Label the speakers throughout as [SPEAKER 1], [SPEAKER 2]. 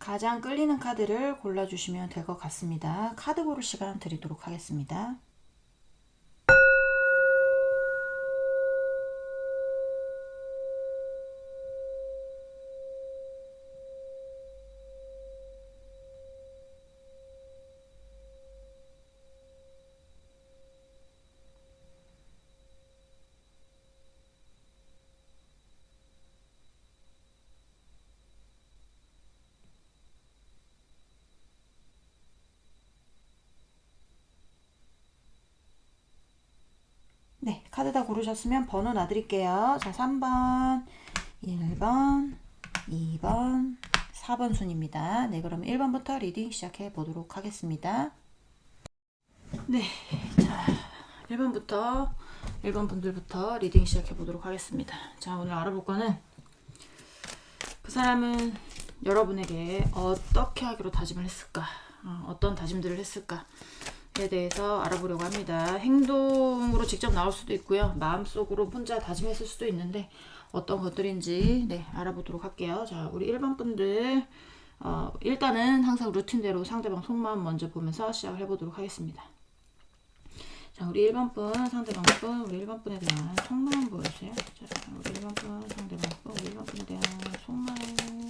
[SPEAKER 1] 가장 끌리는 카드를 골라주시면 될 것 같습니다. 카드 고를 시간 드리도록 하겠습니다. 네, 카드 다 고르셨으면 번호 놔드릴게요. 자, 3번, 1번, 2번, 4번 순입니다. 네, 그럼 1번부터 리딩 시작해 보도록 하겠습니다. 네, 자, 1번부터 1번 분들부터 리딩 시작해 보도록 하겠습니다. 자, 오늘 알아볼 거는 그 사람은 여러분에게 어떻게 하기로 다짐을 했을까? 어떤 다짐들을 했을까? 에 대해서 알아보려고 합니다. 행동으로 직접 나올 수도 있고요. 마음속으로 혼자 다짐했을 수도 있는데 어떤 것들인지 알아보도록 할게요. 자, 우리 1번 분들 일단은 항상 루틴대로 상대방 속마음 먼저 보면서 시작을 해보도록 하겠습니다. 자, 우리 1번 분, 상대방 분, 우리 1번 분에 대한 속마음 보여주세요. 자, 우리 1번 분, 상대방 분, 우리 1번 분에 대한 속마음.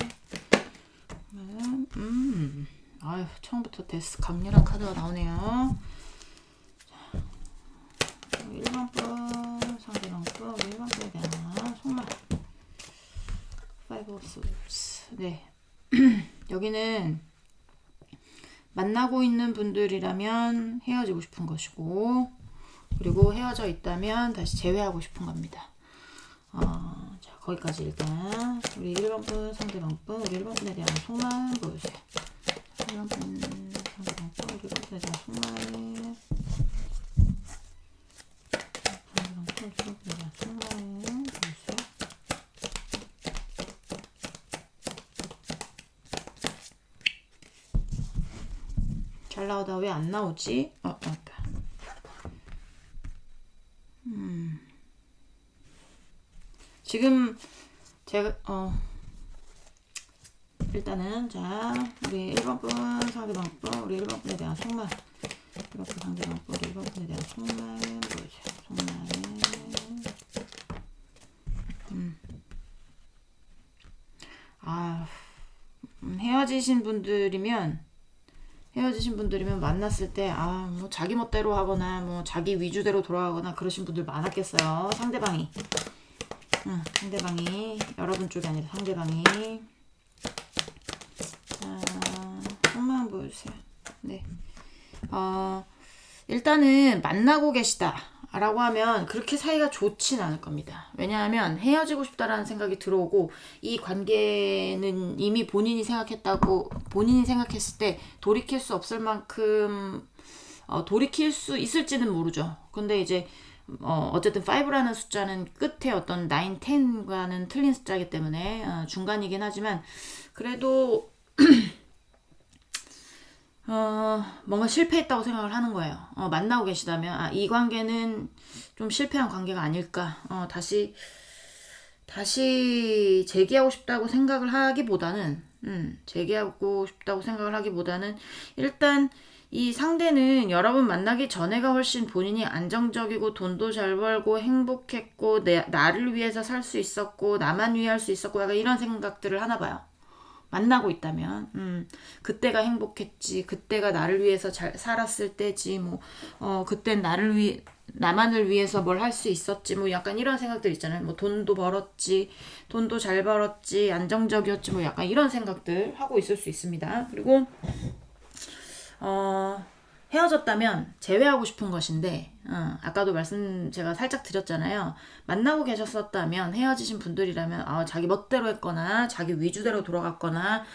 [SPEAKER 1] 아유, 처음부터 데스 강렬한 카드가 나오네요. 자, 1번 분, 상대방 분, 우리 1번 분에 대한 속마음. Five of Swords. 네. 여기는 만나고 있는 분들이라면 헤어지고 싶은 것이고, 그리고 헤어져 있다면 다시 재회하고 싶은 겁니다. 자, 거기까지 일단 우리 1번 분, 상대방 분, 우리 1번 분에 대한 속마음 보여주세요. 1번 분, 상대방 분, 우리 1번 분에 대한 속마음. 상대방 분, 우리 1번 분에 대한 속마음 보여주세요. 잘 나오다 왜 안 나오지? 맞다. 지금 제가 일단은 자, 우리 1번 분, 상대방 분, 우리 1번 분에 대한 속마음. 1번 분, 상대방 분, 우리 1번 분에 대한 속마음 보여주세요. 속마음. 헤어지신 분들이면 만났을 때 뭐 자기 멋대로 하거나 뭐 자기 위주대로 돌아가거나 그러신 분들 많았겠어요. 상대방이 여러분 쪽이 아니라 상대방이. 자, 속마음 보여주세요. 네. 일단은 만나고 계시다 라고 하면 그렇게 사이가 좋진 않을 겁니다. 왜냐하면 헤어지고 싶다라는 생각이 들어오고 이 관계는 이미 본인이 생각했을 때 돌이킬 수 없을 만큼 돌이킬 수 있을지는 모르죠. 근데 이제 어쨌든 5라는 숫자는 끝에 어떤 9, 10과는 틀린 숫자이기 때문에 중간이긴 하지만 그래도 뭔가 실패했다고 생각을 하는 거예요. 만나고 계시다면 이 관계는 좀 실패한 관계가 아닐까. 다시 재개하고 싶다고 생각을 하기보다는 일단 이 상대는 여러분 만나기 전에가 훨씬 본인이 안정적이고 돈도 잘 벌고 행복했고 나를 위해서 살 수 있었고 나만 위해 할 수 있었고 약간 이런 생각들을 하나 봐요. 만나고 있다면 그때가 행복했지, 그때가 나를 위해서 잘 살았을 때지, 그땐 나만을 위해서 뭘 할 수 있었지, 약간 이런 생각들 있잖아요. 돈도 벌었지, 돈도 잘 벌었지, 안정적이었지, 약간 이런 생각들 하고 있을 수 있습니다. 그리고 헤어졌다면 재회하고 싶은 것인데 아까도 말씀 제가 살짝 드렸잖아요. 만나고 계셨었다면 헤어지신 분들이라면 자기 멋대로 했거나 자기 위주대로 돌아갔거나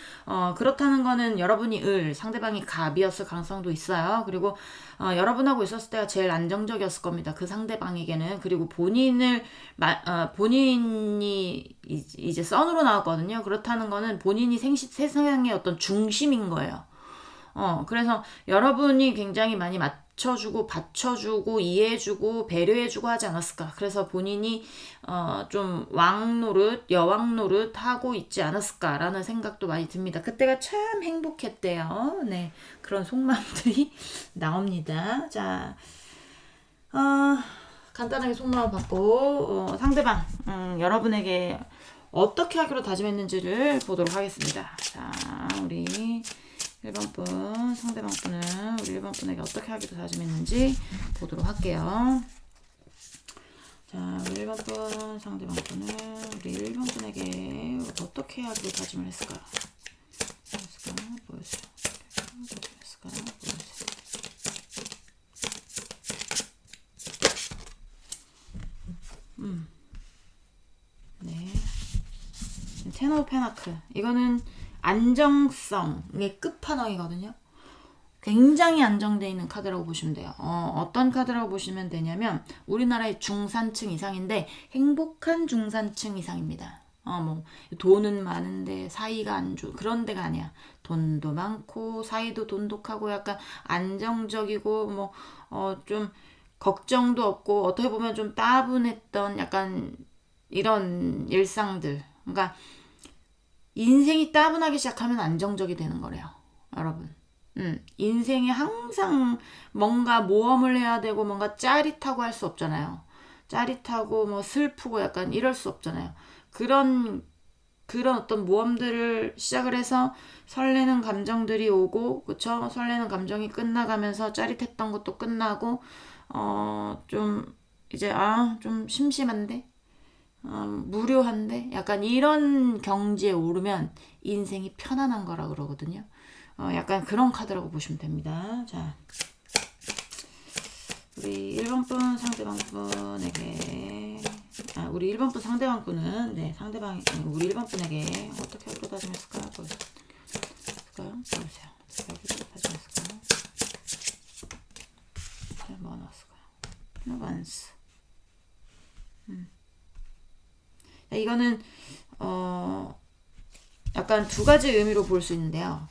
[SPEAKER 1] 그렇다는 거는 여러분이 상대방이 갑이었을 가능성도 있어요. 그리고 여러분하고 있었을 때가 제일 안정적이었을 겁니다. 그 상대방에게는. 그리고 본인이 이제 선으로 나왔거든요. 그렇다는 거는 본인이 세상의 어떤 중심인 거예요. 그래서 여러분이 굉장히 많이 맞춰주고 받쳐주고 이해해주고 배려해주고 하지 않았을까. 그래서 본인이 좀 왕노릇 여왕노릇 하고 있지 않았을까라는 생각도 많이 듭니다. 그때가 참 행복했대요. 네, 그런 속마음들이 나옵니다. 자, 간단하게 속마음 받고 상대방 여러분에게 어떻게 하기로 다짐했는지를 보도록 하겠습니다. 자, 우리 1번 분, 상대방 분은 우리 1번 분에게 어떻게 하기로 다짐했는지 보도록 할게요. 자, 우리 1번 분, 상대방 분은 우리 1번 분에게 어떻게 하기로 다짐을 했을까? 보여주세요. 어떻게 했을까? 보여주세요. 네. 텐 오브 페나클. 이거는 안정성의 끝판왕이거든요. 굉장히 안정되어 있는 카드라고 보시면 돼요. 어떤 카드라고 보시면 되냐면 우리나라의 중산층 이상인데 행복한 중산층 이상입니다. 뭐 돈은 많은데 사이가 안 좋은 그런 데가 아니야. 돈도 많고 사이도 돈독하고 약간 안정적이고 뭐 좀 걱정도 없고 어떻게 보면 좀 따분했던 약간 이런 일상들. 그러니까 인생이 따분하기 시작하면 안정적이 되는 거래요, 여러분. 인생에 항상 뭔가 모험을 해야 되고 뭔가 짜릿하고 할 수 없잖아요. 짜릿하고 뭐 슬프고 약간 이럴 수 없잖아요. 그런 어떤 모험들을 시작을 해서 설레는 감정들이 오고, 그쵸? 설레는 감정이 끝나가면서 짜릿했던 것도 끝나고, 좀 이제 좀 심심한데, 무료한데, 약간 이런 경지에 오르면 인생이 편안한 거라 그러거든요. 약간 그런 카드라고 보시면 됩니다. 자, 우리 1번 분 상대방 분에게 우리 1번 분 상대방 분은 우리 1번 분에게 어떻게 하기로 다짐했을까요? 보여주세요. 어떻게 하기로 다짐했을까요? 뭐가 나왔을까요? 피노반스. 이거는 약간 두 가지 의미로 볼 수 있는데요.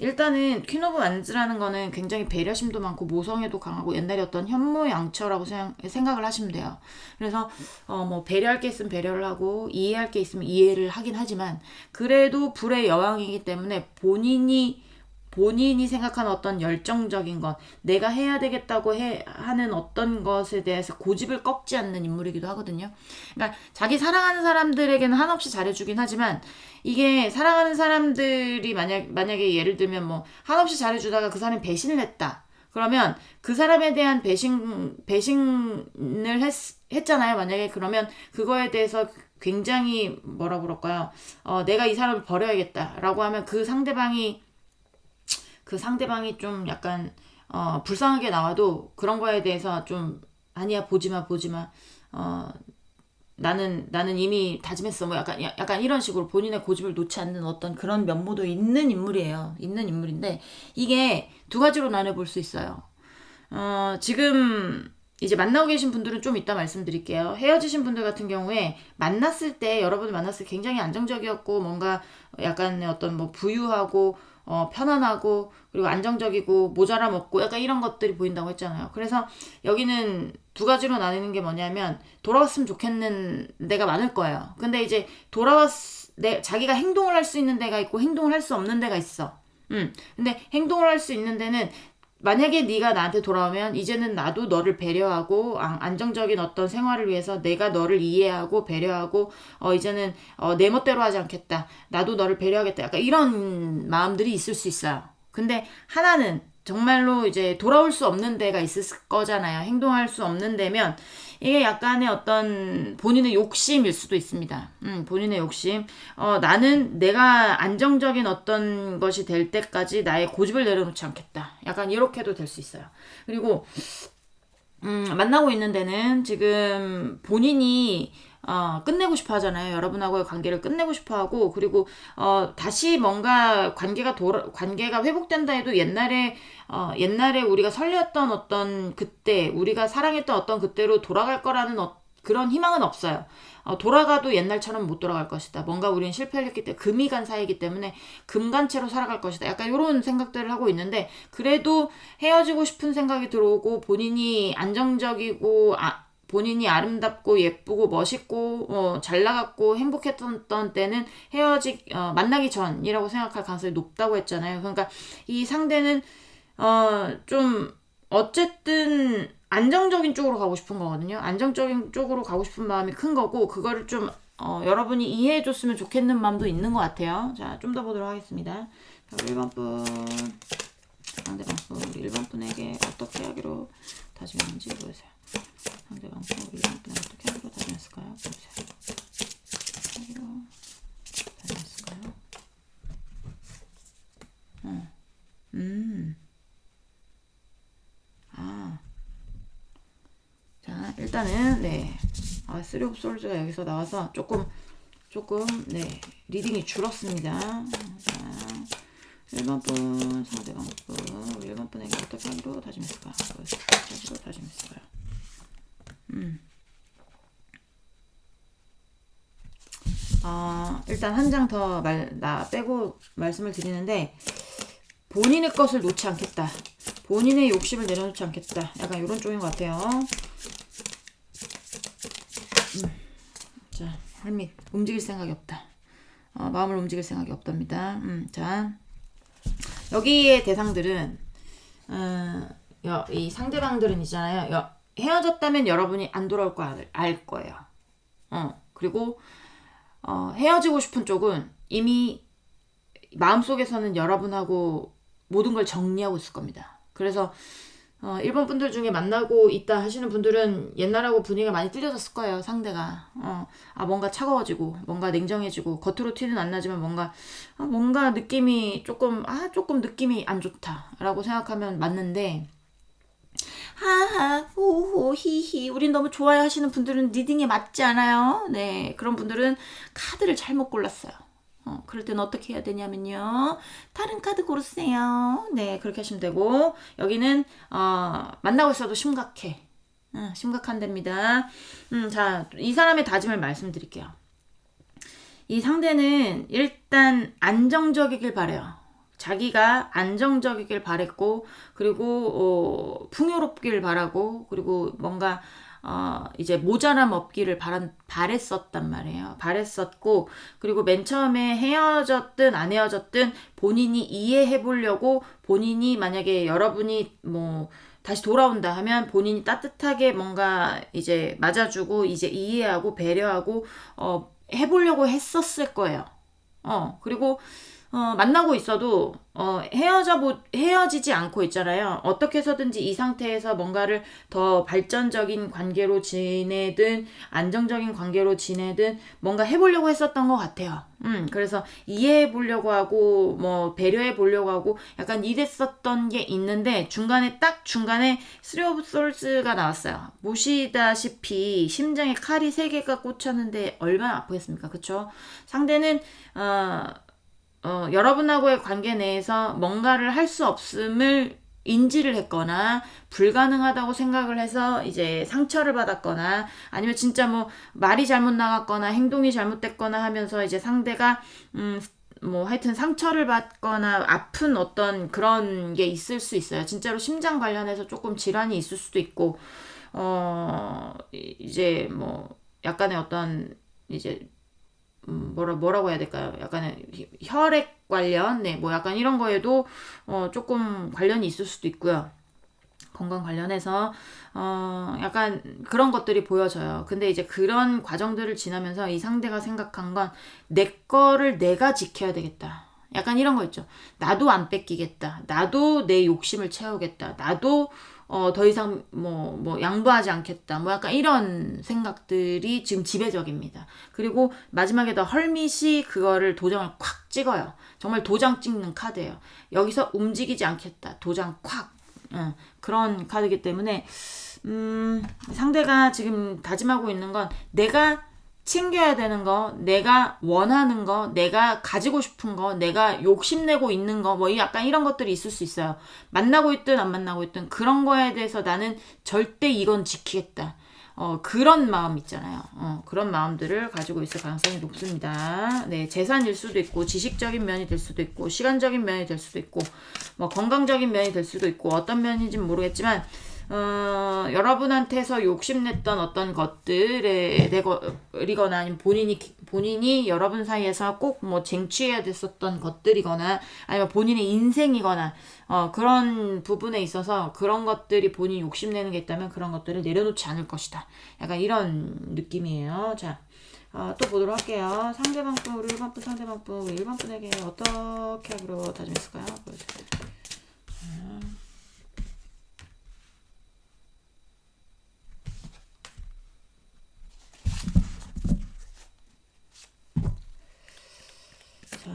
[SPEAKER 1] 일단은 퀸 오브 완즈라는 거는 굉장히 배려심도 많고 모성애도 강하고 옛날에 어떤 현모양처라고 생각을 하시면 돼요. 그래서 뭐 배려할 게 있으면 배려를 하고 이해할 게 있으면 이해를 하긴 하지만 그래도 불의 여왕이기 때문에 본인이 생각하는 어떤 열정적인 것, 내가 해야 되겠다고 하는 어떤 것에 대해서 고집을 꺾지 않는 인물이기도 하거든요. 그러니까 자기 사랑하는 사람들에게는 한없이 잘해주긴 하지만 이게 사랑하는 사람들이 만약에 예를 들면 뭐 한없이 잘해주다가 그 사람이 배신을 했다. 그러면 그 사람에 대한 배신을 했잖아요. 만약에 그러면 그거에 대해서 굉장히 뭐라 그럴까요? 내가 이 사람을 버려야겠다라고 하면 그 상대방이 좀 약간 불쌍하게 나와도 그런 거에 대해서 좀 아니야 보지마 나는 이미 다짐했어 뭐 약간 이런 식으로 본인의 고집을 놓지 않는 어떤 그런 면모도 있는 인물인데 이게 두 가지로 나눠볼 수 있어요. 지금 이제 만나고 계신 분들은 좀 이따 말씀드릴게요. 헤어지신 분들 같은 경우에 여러분을 만났을 때 굉장히 안정적이었고 뭔가 약간의 어떤 뭐 부유하고 편안하고 그리고 안정적이고 모자람 없고 약간 이런 것들이 보인다고 했잖아요. 그래서 여기는 두 가지로 나뉘는 게 뭐냐면 돌아왔으면 좋겠는 데가 많을 거예요. 근데 이제 자기가 행동을 할 수 있는 데가 있고 행동을 할 수 없는 데가 있어. 근데 행동을 할 수 있는 데는 만약에 네가 나한테 돌아오면 이제는 나도 너를 배려하고 안정적인 어떤 생활을 위해서 내가 너를 이해하고 배려하고 이제는 내 멋대로 하지 않겠다. 나도 너를 배려하겠다. 약간 이런 마음들이 있을 수 있어요. 근데 하나는 정말로 이제 돌아올 수 없는 데가 있을 거잖아요. 행동할 수 없는 데면 이게 약간의 어떤 본인의 욕심일 수도 있습니다. 본인의 욕심. 나는 내가 안정적인 어떤 것이 될 때까지 나의 고집을 내려놓지 않겠다. 약간 이렇게도 될 수 있어요. 그리고 만나고 있는 데는 지금 본인이 끝내고 싶어 하잖아요. 여러분하고의 관계를 끝내고 싶어 하고, 그리고, 다시 뭔가 관계가 회복된다 해도 옛날에 우리가 설레었던 어떤 그때, 우리가 사랑했던 어떤 그때로 돌아갈 거라는 그런 희망은 없어요. 돌아가도 옛날처럼 못 돌아갈 것이다. 뭔가 우리는 실패를 했기 때문에 금이 간 사이이기 때문에 금간채로 살아갈 것이다. 약간 이런 생각들을 하고 있는데 그래도 헤어지고 싶은 생각이 들어오고 본인이 안정적이고 본인이 아름답고 예쁘고 멋있고 잘 나갔고 행복했던 때는 만나기 전이라고 생각할 가능성이 높다고 했잖아요. 그러니까 이 상대는 좀 어쨌든 안정적인 쪽으로 가고 싶은 거거든요. 안정적인 쪽으로 가고 싶은 마음이 큰 거고 그거를 좀 여러분이 이해해 줬으면 좋겠는 마음도 있는 것 같아요. 자, 좀 더 보도록 하겠습니다. 1번 분 상대방 분 1번 분에게 어떻게 하기로 다짐했는지 보세요. 상대방 분 1번 분에게 어떻게 하기로 다짐했을까요? 보세요. 하기로 다짐했을까요? 자, 일단은 쓰리 오브 솔즈가 여기서 나와서 조금 네 리딩이 줄었습니다. 자, 1번 분 상대방 분 1번 분에게 어떻게 하기로 다짐했을까요? 어떻게 하기로 다짐했을까요? 일단 한 장 더 빼고 말씀을 드리는데 본인의 것을 놓지 않겠다. 본인의 욕심을 내려놓지 않겠다. 약간 이런 쪽인 것 같아요. 자, 헬밋 움직일 생각이 없다. 마음을 움직일 생각이 없답니다. 자, 여기의 대상들은 이 상대방들은 있잖아요. 헤어졌다면 여러분이 안 돌아올 거 알 거예요. 그리고 헤어지고 싶은 쪽은 이미 마음속에서는 여러분하고 모든 걸 정리하고 있을 겁니다. 그래서 일본 분들 중에 만나고 있다 하시는 분들은 옛날하고 분위기가 많이 틀려졌을 거예요. 상대가 뭔가 차가워지고 뭔가 냉정해지고 겉으로 티는 안 나지만 뭔가 느낌이 조금 느낌이 안 좋다라고 생각하면 맞는데 하하 호호 히히 우린 너무 좋아해 하시는 분들은 리딩에 맞지 않아요. 네, 그런 분들은 카드를 잘못 골랐어요. 그럴 때는 어떻게 해야 되냐면요. 다른 카드 고르세요. 네, 그렇게 하시면 되고 여기는 만나고 있어도 심각해. 심각한답니다. 자, 이 사람의 다짐을 말씀드릴게요. 이 상대는 일단 안정적이길 바래요. 자기가 안정적이길 바랬고 그리고 풍요롭길 바라고 그리고 뭔가 이제 모자람 없기를 바랬었단 말이에요. 바랬었고 그리고 맨 처음에 헤어졌든 안 헤어졌든 본인이 이해해 보려고 본인이 만약에 여러분이 뭐 다시 돌아온다 하면 본인이 따뜻하게 뭔가 이제 맞아주고 이제 이해하고 배려하고 해보려고 했었을 거예요. 그리고 만나고 있어도 헤어지지 않고 있잖아요. 어떻게 해서든지 이 상태에서 뭔가를 더 발전적인 관계로 지내든 안정적인 관계로 지내든 뭔가 해보려고 했었던 것 같아요. 그래서 이해해 보려고 하고 뭐 배려해 보려고 하고 약간 이랬었던 게 있는데 중간에 쓰리 오브 솔스가 나왔어요. 보시다시피 심장에 칼이 3개가 꽂혔는데 얼마나 아프겠습니까? 그쵸? 상대는 여러분하고의 관계 내에서 뭔가를 할 수 없음을 인지를 했거나 불가능하다고 생각을 해서 이제 상처를 받았거나 아니면 진짜 뭐 말이 잘못 나갔거나 행동이 잘못됐거나 하면서 이제 상대가 뭐 하여튼 상처를 받거나 아픈 어떤 그런 게 있을 수 있어요. 진짜로 심장 관련해서 조금 질환이 있을 수도 있고 이제 뭐 약간의 어떤 이제 뭐라고 해야 될까요? 약간의 혈액 관련, 뭐 약간 이런 거에도 조금 관련이 있을 수도 있고요. 건강 관련해서 약간 그런 것들이 보여져요. 근데 이제 그런 과정들을 지나면서 이 상대가 생각한 건 내 거를 내가 지켜야 되겠다. 약간 이런 거 있죠. 나도 안 뺏기겠다. 나도 내 욕심을 채우겠다. 나도 더 이상 뭐 양보하지 않겠다. 뭐 약간 이런 생각들이 지금 지배적입니다. 그리고 마지막에 더 헐밋이 그거를 도장을 콱 찍어요. 정말 도장 찍는 카드예요. 여기서 움직이지 않겠다. 도장 콱. 그런 카드이기 때문에 상대가 지금 다짐하고 있는 건 내가 챙겨야 되는 거, 내가 원하는 거, 내가 가지고 싶은 거, 내가 욕심내고 있는 거, 뭐 약간 이런 것들이 있을 수 있어요. 만나고 있든 안 만나고 있든 그런 거에 대해서 나는 절대 이건 지키겠다. 그런 마음 있잖아요. 그런 마음들을 가지고 있을 가능성이 높습니다. 네, 재산일 수도 있고, 지식적인 면이 될 수도 있고, 시간적인 면이 될 수도 있고, 뭐 건강적인 면이 될 수도 있고, 어떤 면인지는 모르겠지만, 여러분한테서 욕심냈던 어떤 것들에 대거나 아니면 본인이 여러분 사이에서 꼭 뭐 쟁취해야 됐었던 것들이거나 아니면 본인의 인생이거나 그런 부분에 있어서 그런 것들이 본인이 욕심내는 게 있다면 그런 것들을 내려놓지 않을 것이다. 약간 이런 느낌이에요. 자, 또 보도록 할게요. 상대방 분, 우리 1번 분 상대방 분, 우리 1번 분에게 어떻게 하기로 다짐했을까요? 보여주세요. 자,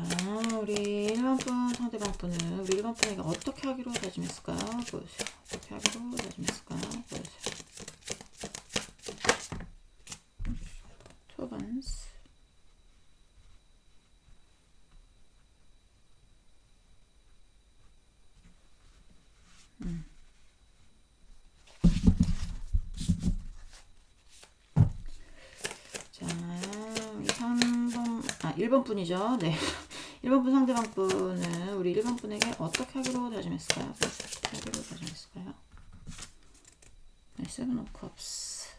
[SPEAKER 1] 우리 1번 분 상대방 분은 우리 1번 분에게 어떻게 하기로 다짐했을까요? 보여주세요. 어떻게 하기로 다짐했을까요? 보여주세요. 초반스. 자, 우리 1번 분이죠. 네. 1번 분 상대방 분은 우리 1번 분에게 어떻게 하기로 다짐했을까요? 어떻게 하기로 다짐했을까요? 네, 세븐 오브 컵스.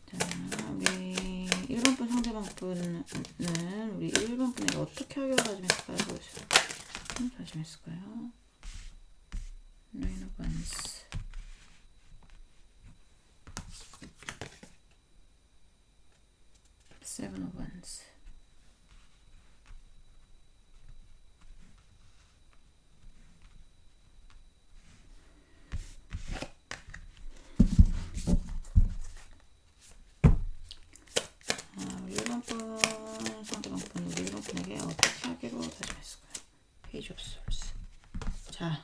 [SPEAKER 1] 자, 우리 1번 분 상대방 분은 우리 1번 분에게 어떻게 하기로 다짐했을까요? 보여주세요. 다짐했을까요? Nine of Wands. Seven of Wands. 우리 1번 분 상대방 분 우리 1번 분에게 어떻게 하기로 다짐했을까요? Page of Swords. 자,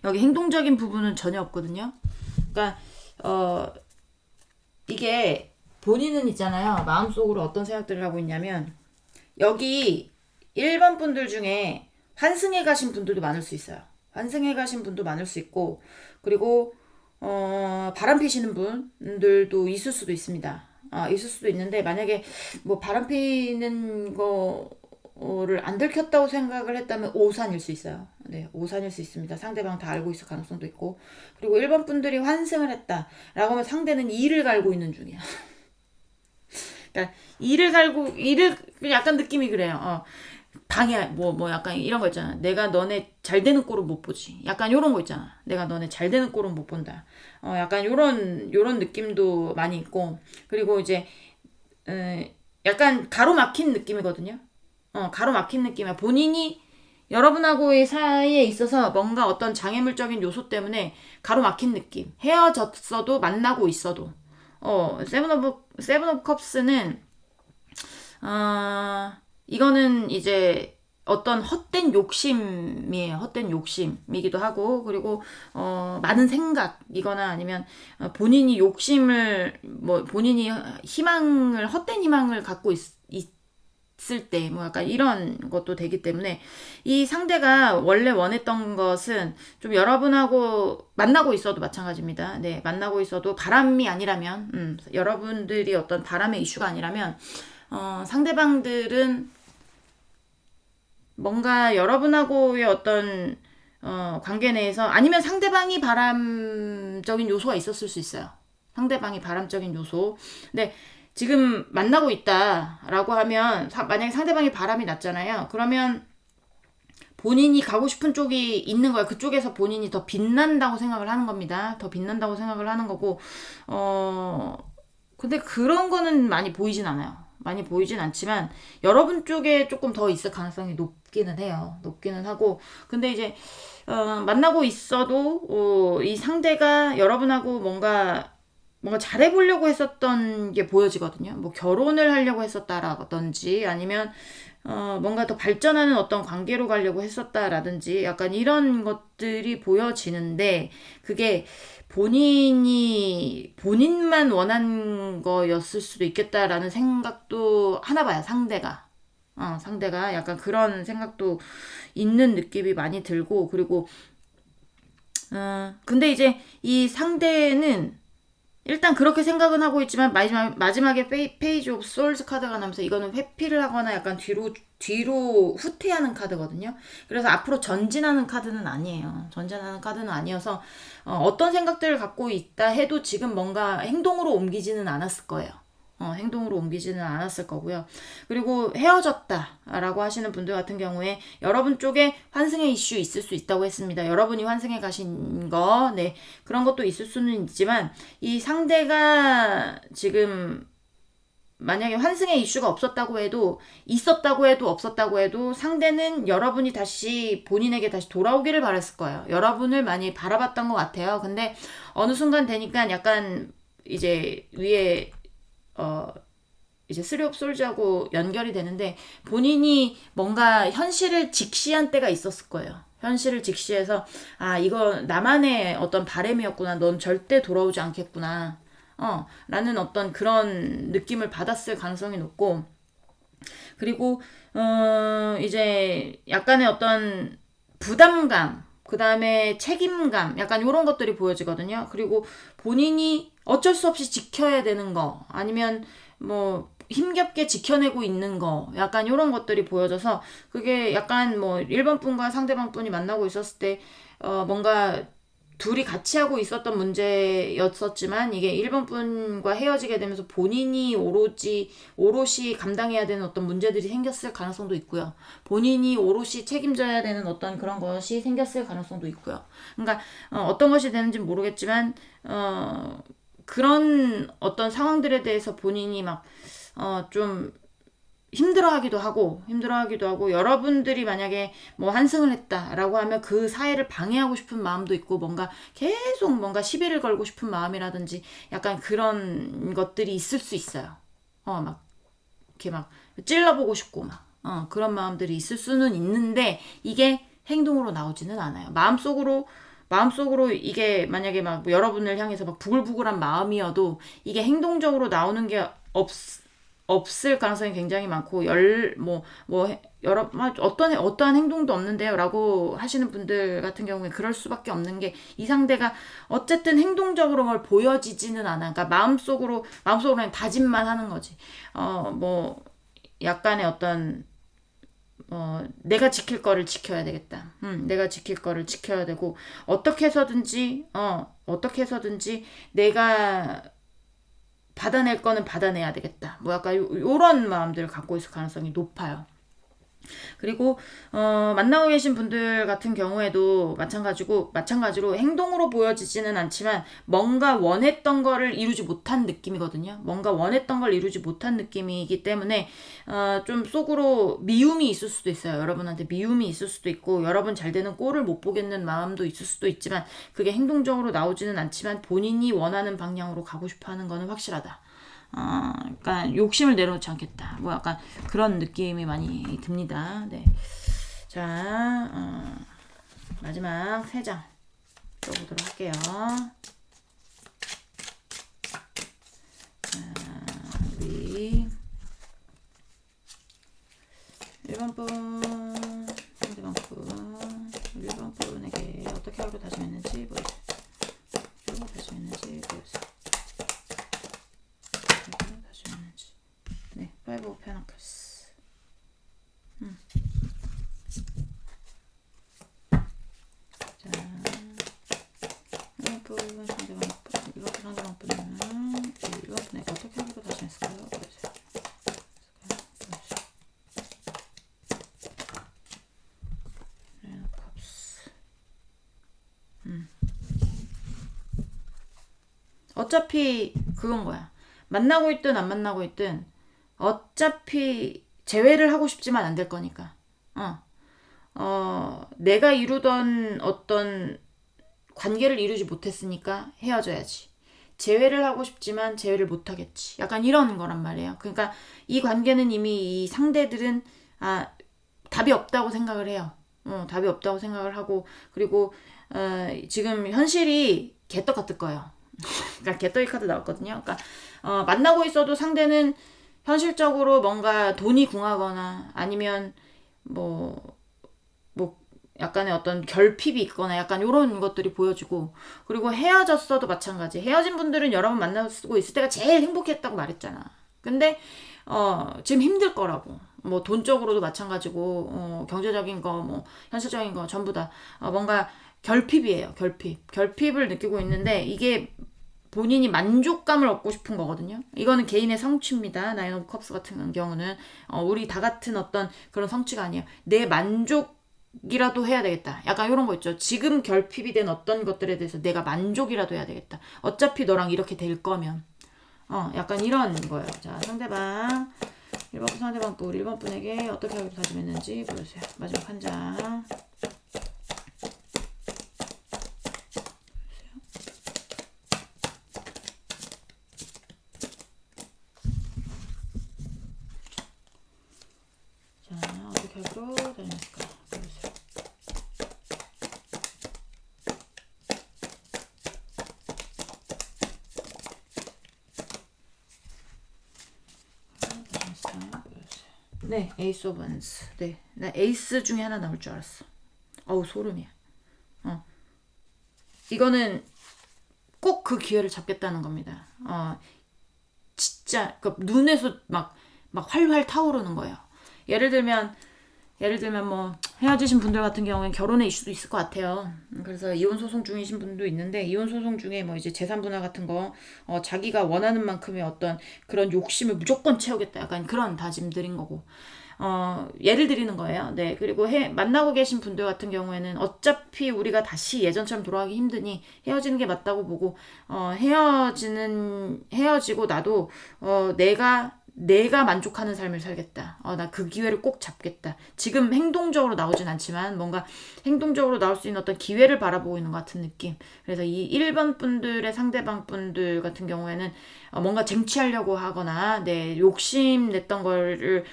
[SPEAKER 1] 여기 행동적인 부분은 전혀 없거든요. 그러니까 이게 본인은 있잖아요. 마음속으로 어떤 생각들을 하고 있냐면 여기 1번 분들 중에 환승해 가신 분들도 많을 수 있어요. 환승해 가신 분도 많을 수 있고 그리고 바람 피시는 분들도 있을 수도 있습니다. 있을 수도 있는데 만약에 뭐 바람 피는 거를 안 들켰다고 생각을 했다면 오산일 수 있어요. 네, 오산일 수 있습니다. 상대방 다 알고 있을 가능성도 있고 그리고 1번 분들이 환승을 했다라고 하면 상대는 이를 갈고 있는 중이야. 그러니까 이를 약간 느낌이 그래요. 방해 뭐 약간 이런 거 있잖아. 내가 너네 잘 되는 꼴은 못 보지. 약간 요런 거 있잖아. 내가 너네 잘 되는 꼴은 못 본다. 약간 요런 느낌도 많이 있고 그리고 이제 약간 가로막힌 느낌이거든요. 가로막힌 느낌이야. 본인이 여러분하고의 사이에 있어서 뭔가 어떤 장애물적인 요소 때문에 가로막힌 느낌. 헤어졌어도 만나고 있어도. 세븐 오브 컵스는 이거는 이제 어떤 헛된 욕심이에요. 헛된 욕심이기도 하고 그리고 많은 생각이거나 아니면 본인이 욕심을 본인이 헛된 희망을 갖고 있을 때 뭐 약간 이런 것도 되기 때문에 이 상대가 원래 원했던 것은 좀 여러분하고 만나고 있어도 마찬가지입니다. 네, 만나고 있어도 바람이 아니라면 여러분들이 어떤 바람의 이슈가 아니라면 상대방들은 뭔가 여러분하고의 어떤 관계 내에서 아니면 상대방이 바람적인 요소가 있었을 수 있어요. 상대방이 바람적인 요소. 근데 지금 만나고 있다라고 하면 만약에 상대방이 바람이 났잖아요. 그러면 본인이 가고 싶은 쪽이 있는 거야. 그쪽에서 본인이 더 빛난다고 생각을 하는 겁니다. 더 빛난다고 생각을 하는 거고 근데 그런 거는 많이 보이진 않아요. 많이 보이진 않지만 여러분 쪽에 조금 더 있을 가능성이 높기는 해요. 높기는 하고 근데 이제 만나고 있어도 이 상대가 여러분하고 뭔가 잘해보려고 했었던 게 보여지거든요. 뭐 결혼을 하려고 했었다라든지 아니면 뭔가 더 발전하는 어떤 관계로 가려고 했었다라든지 약간 이런 것들이 보여지는데 그게 본인만 원한 거였을 수도 있겠다라는 생각도 하나 봐요, 상대가. 상대가 약간 그런 생각도 있는 느낌이 많이 들고, 그리고, 근데 이제 이 상대는 일단 그렇게 생각은 하고 있지만 마지막에 페이지 오브 솔즈 카드가 나면서 이거는 회피를 하거나 약간 뒤로 후퇴하는 카드거든요. 그래서 앞으로 전진하는 카드는 아니에요. 전진하는 카드는 아니어서 어떤 생각들을 갖고 있다 해도 지금 뭔가 행동으로 옮기지는 않았을 거예요. 행동으로 옮기지는 않았을 거고요. 그리고 헤어졌다라고 하시는 분들 같은 경우에 여러분 쪽에 환승의 이슈 있을 수 있다고 했습니다. 여러분이 환승해 가신 거, 네, 그런 것도 있을 수는 있지만 이 상대가 지금 만약에 환승의 이슈가 없었다고 해도 있었다고 해도 없었다고 해도 상대는 여러분이 다시 본인에게 다시 돌아오기를 바랬을 거예요. 여러분을 많이 바라봤던 것 같아요. 근데 어느 순간 되니까 약간 이제 위에 이제 쓰리 옵 솔즈하고 연결이 되는데 본인이 뭔가 현실을 직시한 때가 있었을 거예요. 현실을 직시해서 이거 나만의 어떤 바램이었구나. 넌 절대 돌아오지 않겠구나. 라는 어떤 그런 느낌을 받았을 가능성이 높고, 그리고 이제 약간의 어떤 부담감, 그 다음에 책임감, 약간 이런 것들이 보여지거든요. 그리고 본인이 어쩔 수 없이 지켜야 되는 거, 아니면 뭐 힘겹게 지켜내고 있는 거, 약간 이런 것들이 보여져서 그게 약간 뭐 1번 분과 상대방 분이 만나고 있었을 때 뭔가 둘이 같이 하고 있었던 문제였었지만 이게 1번 분과 헤어지게 되면서 본인이 오롯이 감당해야 되는 어떤 문제들이 생겼을 가능성도 있고요. 본인이 오롯이 책임져야 되는 어떤 그런 것이 생겼을 가능성도 있고요. 그러니까 어떤 것이 되는지는 모르겠지만 그런 어떤 상황들에 대해서 본인이 막 좀 힘들어하기도 하고 여러분들이 만약에 뭐 환승을 했다라고 하면 그 사회를 방해하고 싶은 마음도 있고 뭔가 계속 뭔가 시비를 걸고 싶은 마음이라든지 약간 그런 것들이 있을 수 있어요. 막 이렇게 막 찔러보고 싶고 막 그런 마음들이 있을 수는 있는데 이게 행동으로 나오지는 않아요. 마음속으로 이게 만약에 막 여러분을 향해서 막 부글부글한 마음이어도 이게 행동적으로 나오는 게 없을 가능성이 굉장히 많고 어떠한 행동도 없는데요라고 하시는 분들 같은 경우에 그럴 수밖에 없는 게 이 상대가 어쨌든 행동적으로 뭘 보여지지는 않아. 그러니까 마음속으로 그냥 다짐만 하는 거지. 뭐 약간의 어떤 내가 지킬 거를 지켜야 되겠다. 내가 지킬 거를 지켜야 되고 어떻게 해서든지 내가 받아낼 거는 받아내야 되겠다. 뭐 약간 요런 마음들을 갖고 있을 가능성이 높아요. 그리고 만나고 계신 분들 같은 경우에도 마찬가지로 행동으로 보여지지는 않지만 뭔가 원했던 거를 이루지 못한 느낌이거든요. 뭔가 원했던 걸 이루지 못한 느낌이기 때문에 좀 속으로 미움이 있을 수도 있어요. 여러분한테 미움이 있을 수도 있고 여러분 잘 되는 꼴을 못 보겠는 마음도 있을 수도 있지만 그게 행동적으로 나오지는 않지만 본인이 원하는 방향으로 가고 싶어하는 거는 확실하다. 약간 욕심을 내려놓지 않겠다. 뭐 약간 그런 느낌이 많이 듭니다. 네. 자, 마지막 3장 써보도록 할게요. 우리 1번 분, 상대방 분, 우리 1번 분에게 어떻게 하루 다짐했는지 보여주세요. 네, 5 오브 페너클스. 자, 1번 상대방 분은 1번 분에게 어떻게 하루가 다짐했을까요? 보여주세요. 어차피 그건 거야. 만나고 있든 안 만나고 있든 어차피 재회를 하고 싶지만 안 될 거니까. 내가 이루던 어떤 관계를 이루지 못했으니까 헤어져야지. 재회를 하고 싶지만 재회를 못 하겠지. 약간 이런 거란 말이에요. 그러니까 이 관계는 이미 이 상대들은 답이 없다고 생각을 해요. 답이 없다고 생각을 하고, 그리고 지금 현실이 개떡 같을 거예요. 그러니까 개떡이 카드 나왔거든요. 그러니까 만나고 있어도 상대는 현실적으로 뭔가 돈이 궁하거나 아니면 뭐 약간의 어떤 결핍이 있거나 약간 이런 것들이 보여지고, 그리고 헤어졌어도 마찬가지. 헤어진 분들은 여러 번 만나고 있을 때가 제일 행복했다고 말했잖아. 근데 지금 힘들 거라고. 뭐 돈적으로도 마찬가지고, 경제적인 거, 뭐 현실적인 거 전부 다 뭔가 결핍이에요. 결핍을 느끼고 있는데, 이게 본인이 만족감을 얻고 싶은 거거든요. 이거는 개인의 성취입니다. 나인 오브 컵스 같은 경우는 우리 다 같은 어떤 그런 성취가 아니에요. 내 만족이라도 해야 되겠다. 약간 이런 거 있죠. 지금 결핍이 된 어떤 것들에 대해서 내가 만족이라도 해야 되겠다. 어차피 너랑 이렇게 될 거면. 약간 이런 거예요. 자, 상대방 1번 상대방 분 1번 분에게 어떻게 하기로 다짐했는지 보여주세요. 마지막 한 장. 자, 어떻게 하기로 다짐했을까 보여주세요. 네, 에이스 오브 원스. 네, 나 에이스 중에 하나 나올 줄 알았어. 어우, 소름이야. 이거는 꼭 그 기회를 잡겠다는 겁니다. 진짜 그 눈에서 막 활활 타오르는 거예요. 예를 들면 뭐 헤어지신 분들 같은 경우엔 결혼의 이슈도 있을 것 같아요. 그래서 이혼 소송 중이신 분도 있는데, 이혼 소송 중에 뭐 이제 재산 분할 같은 거 자기가 원하는 만큼의 어떤 그런 욕심을 무조건 채우겠다, 약간 그런 다짐들인 거고, 예를 드리는 거예요. 네. 그리고 만나고 계신 분들 같은 경우에는 어차피 우리가 다시 예전처럼 돌아가기 힘드니 헤어지는 게 맞다고 보고, 헤어지고 나도, 내가 만족하는 삶을 살겠다. 나 그 기회를 꼭 잡겠다. 지금 행동적으로 나오진 않지만 뭔가 행동적으로 나올 수 있는 어떤 기회를 바라보고 있는 것 같은 느낌. 그래서 이 1번 분들의 상대방 분들 같은 경우에는 뭔가 쟁취하려고 하거나, 욕심 냈던 거를,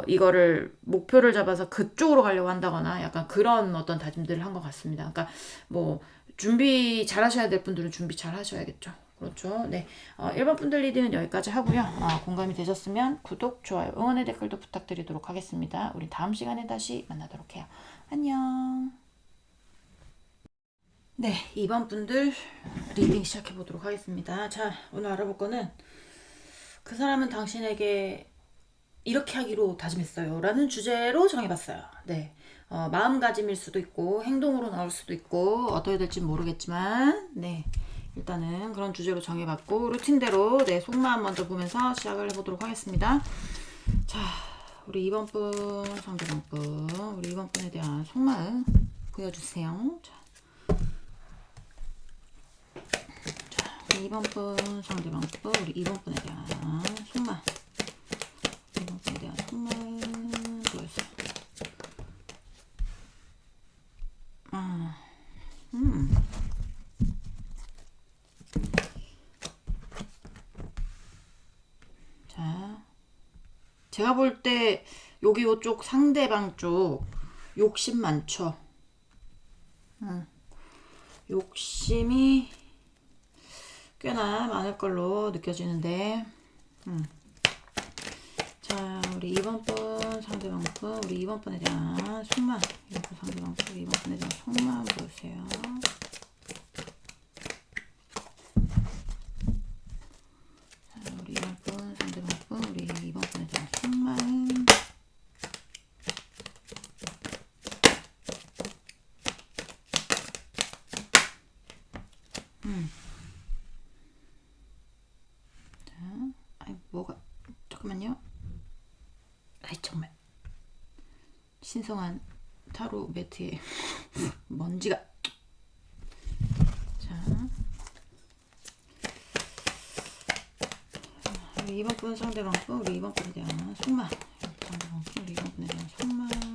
[SPEAKER 1] 이거를 목표를 잡아서 그쪽으로 가려고 한다거나, 약간 그런 어떤 다짐들을 한 것 같습니다. 그러니까 뭐 준비 잘 하셔야 될 분들은 준비 잘 하셔야겠죠. 그렇죠. 네. 1번 분들 리딩은 여기까지 하고요. 공감이 되셨으면 구독, 좋아요, 응원의 댓글도 부탁드리도록 하겠습니다. 우리 다음 시간에 다시 만나도록 해요. 안녕. 네, 2번 분들 리딩 시작해 보도록 하겠습니다. 자, 오늘 알아볼 거는 그 사람은 당신에게 이렇게 하기로 다짐했어요 라는 주제로 정해봤어요. 네. 마음가짐일 수도 있고 행동으로 나올 수도 있고 어떻게 될지 모르겠지만, 네, 일단은 그런 주제로 정해봤고, 루틴대로 속마음 먼저 보면서 시작을 해보도록 하겠습니다. 자, 우리 2번 분 상대방 분, 우리 2번 분에 대한 속마음 보여주세요. 자, 2번 분 상대방 분, 우리 2번 분에 대한 속마음, 2번 분에 대한 속마음 보여주세요. 자, 제가 볼 때 여기 이쪽 상대방 쪽 욕심 많죠. 욕심이 꽤나 많을 걸로 느껴지는데, 자, 우리 2번 분 상대방 분, 우리 2번 분에 대한 속마음, 2번 분 상대방 분, 2번 분에 대한 속마음 보세요. 자, 우리 2번 분 상대방 분, 우리 2번 분에 대한 속마음. 자, 아이 뭐가, 잠깐만요. 아이 정말 신성한 타로 매트에 먼지가. 자, 우리 2번 분 상대방 분, 우리 2번 분에 대한 속마음, 상대방 분, 우리 2번 분에 대한 속마음.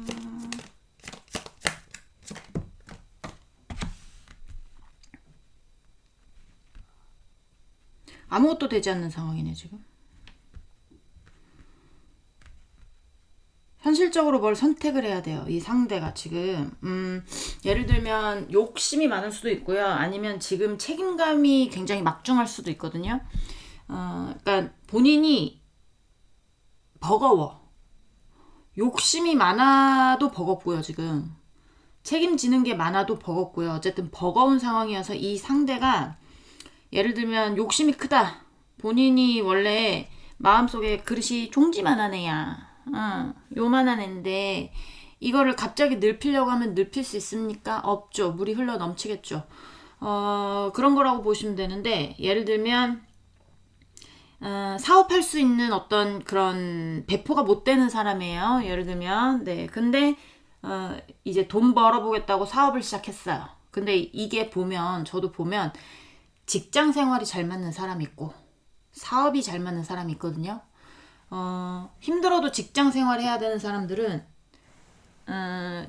[SPEAKER 1] 아무것도 되지 않는 상황이네 지금. 현실적으로 뭘 선택을 해야 돼요. 이 상대가 지금 예를 들면 욕심이 많을 수도 있고요. 아니면 지금 책임감이 굉장히 막중할 수도 있거든요. 그러니까 본인이 버거워. 욕심이 많아도 버겁고요. 지금 책임지는 게 많아도 버겁고요. 어쨌든 버거운 상황이어서 이 상대가 예를 들면 욕심이 크다. 본인이 원래 마음속에 그릇이 종지만한 애야. 요만한 애인데 이거를 갑자기 늙히려고 하면 늙힐 수 있습니까? 없죠. 물이 흘러 넘치겠죠. 그런 거라고 보시면 되는데 예를 들면 사업할 수 있는 어떤 그런 배포가 못 되는 사람이에요. 예를 들면 네. 근데 이제 돈 벌어보겠다고 사업을 시작했어요. 근데 이게 보면 저도 보면 직장 생활이 잘 맞는 사람이 있고 사업이 잘 맞는 사람이 있거든요. 힘들어도 직장 생활 해야 되는 사람들은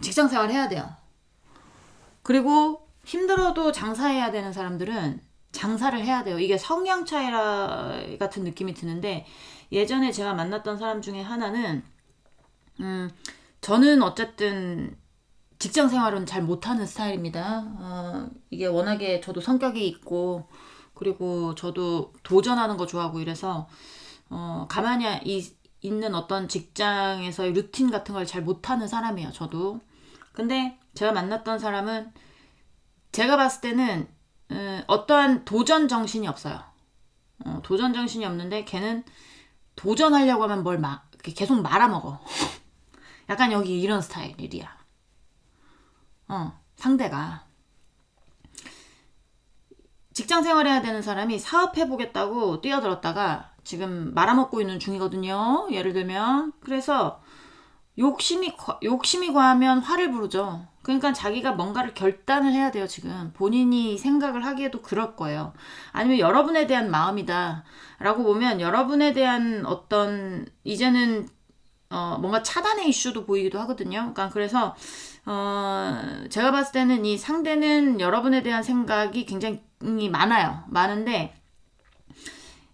[SPEAKER 1] 직장 생활 해야 돼요. 그리고 힘들어도 장사해야 되는 사람들은 장사를 해야 돼요. 이게 성향 차이 같은 느낌이 드는데 예전에 제가 만났던 사람 중에 하나는 저는 어쨌든 직장 생활은 잘 못하는 스타일입니다. 이게 워낙에 저도 성격이 있고 그리고 저도 도전하는 거 좋아하고 이래서 가만히 있는 어떤 직장에서의 루틴 같은 걸 잘 못하는 사람이에요. 저도. 근데 제가 만났던 사람은 제가 봤을 때는 어떠한 도전 정신이 없어요. 도전 정신이 없는데 걔는 도전하려고 하면 계속 말아먹어. 약간 여기 이런 스타일이야. 상대가. 직장 생활해야 되는 사람이 사업해보겠다고 뛰어들었다가 지금 말아먹고 있는 중이거든요. 예를 들면. 그래서 욕심이 과하면 화를 부르죠. 그러니까 자기가 뭔가를 결단을 해야 돼요. 지금 본인이 생각을 하기에도 그럴 거예요. 아니면 여러분에 대한 마음이다 라고 보면 여러분에 대한 어떤 이제는 뭔가 차단의 이슈도 보이기도 하거든요. 그러니까 그래서 제가 봤을 때는 이 상대는 여러분에 대한 생각이 굉장히 많아요. 많은데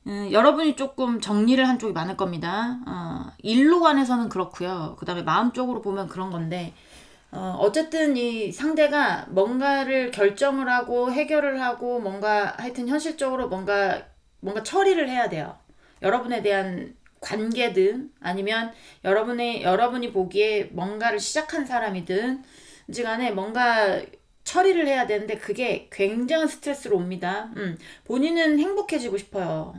[SPEAKER 1] 여러분이 조금 정리를 한 쪽이 많을 겁니다. 일로 관해서는 그렇고요. 그 다음에 마음 쪽으로 보면 그런 건데 어쨌든 이 상대가 뭔가를 결정을 하고 해결을 하고 뭔가 하여튼 현실적으로 뭔가 처리를 해야 돼요. 여러분에 대한 관계든 아니면 여러분이 보기에 뭔가를 시작한 사람이든 간에 뭔가 처리를 해야 되는데 그게 굉장한 스트레스로 옵니다. 본인은 행복해지고 싶어요.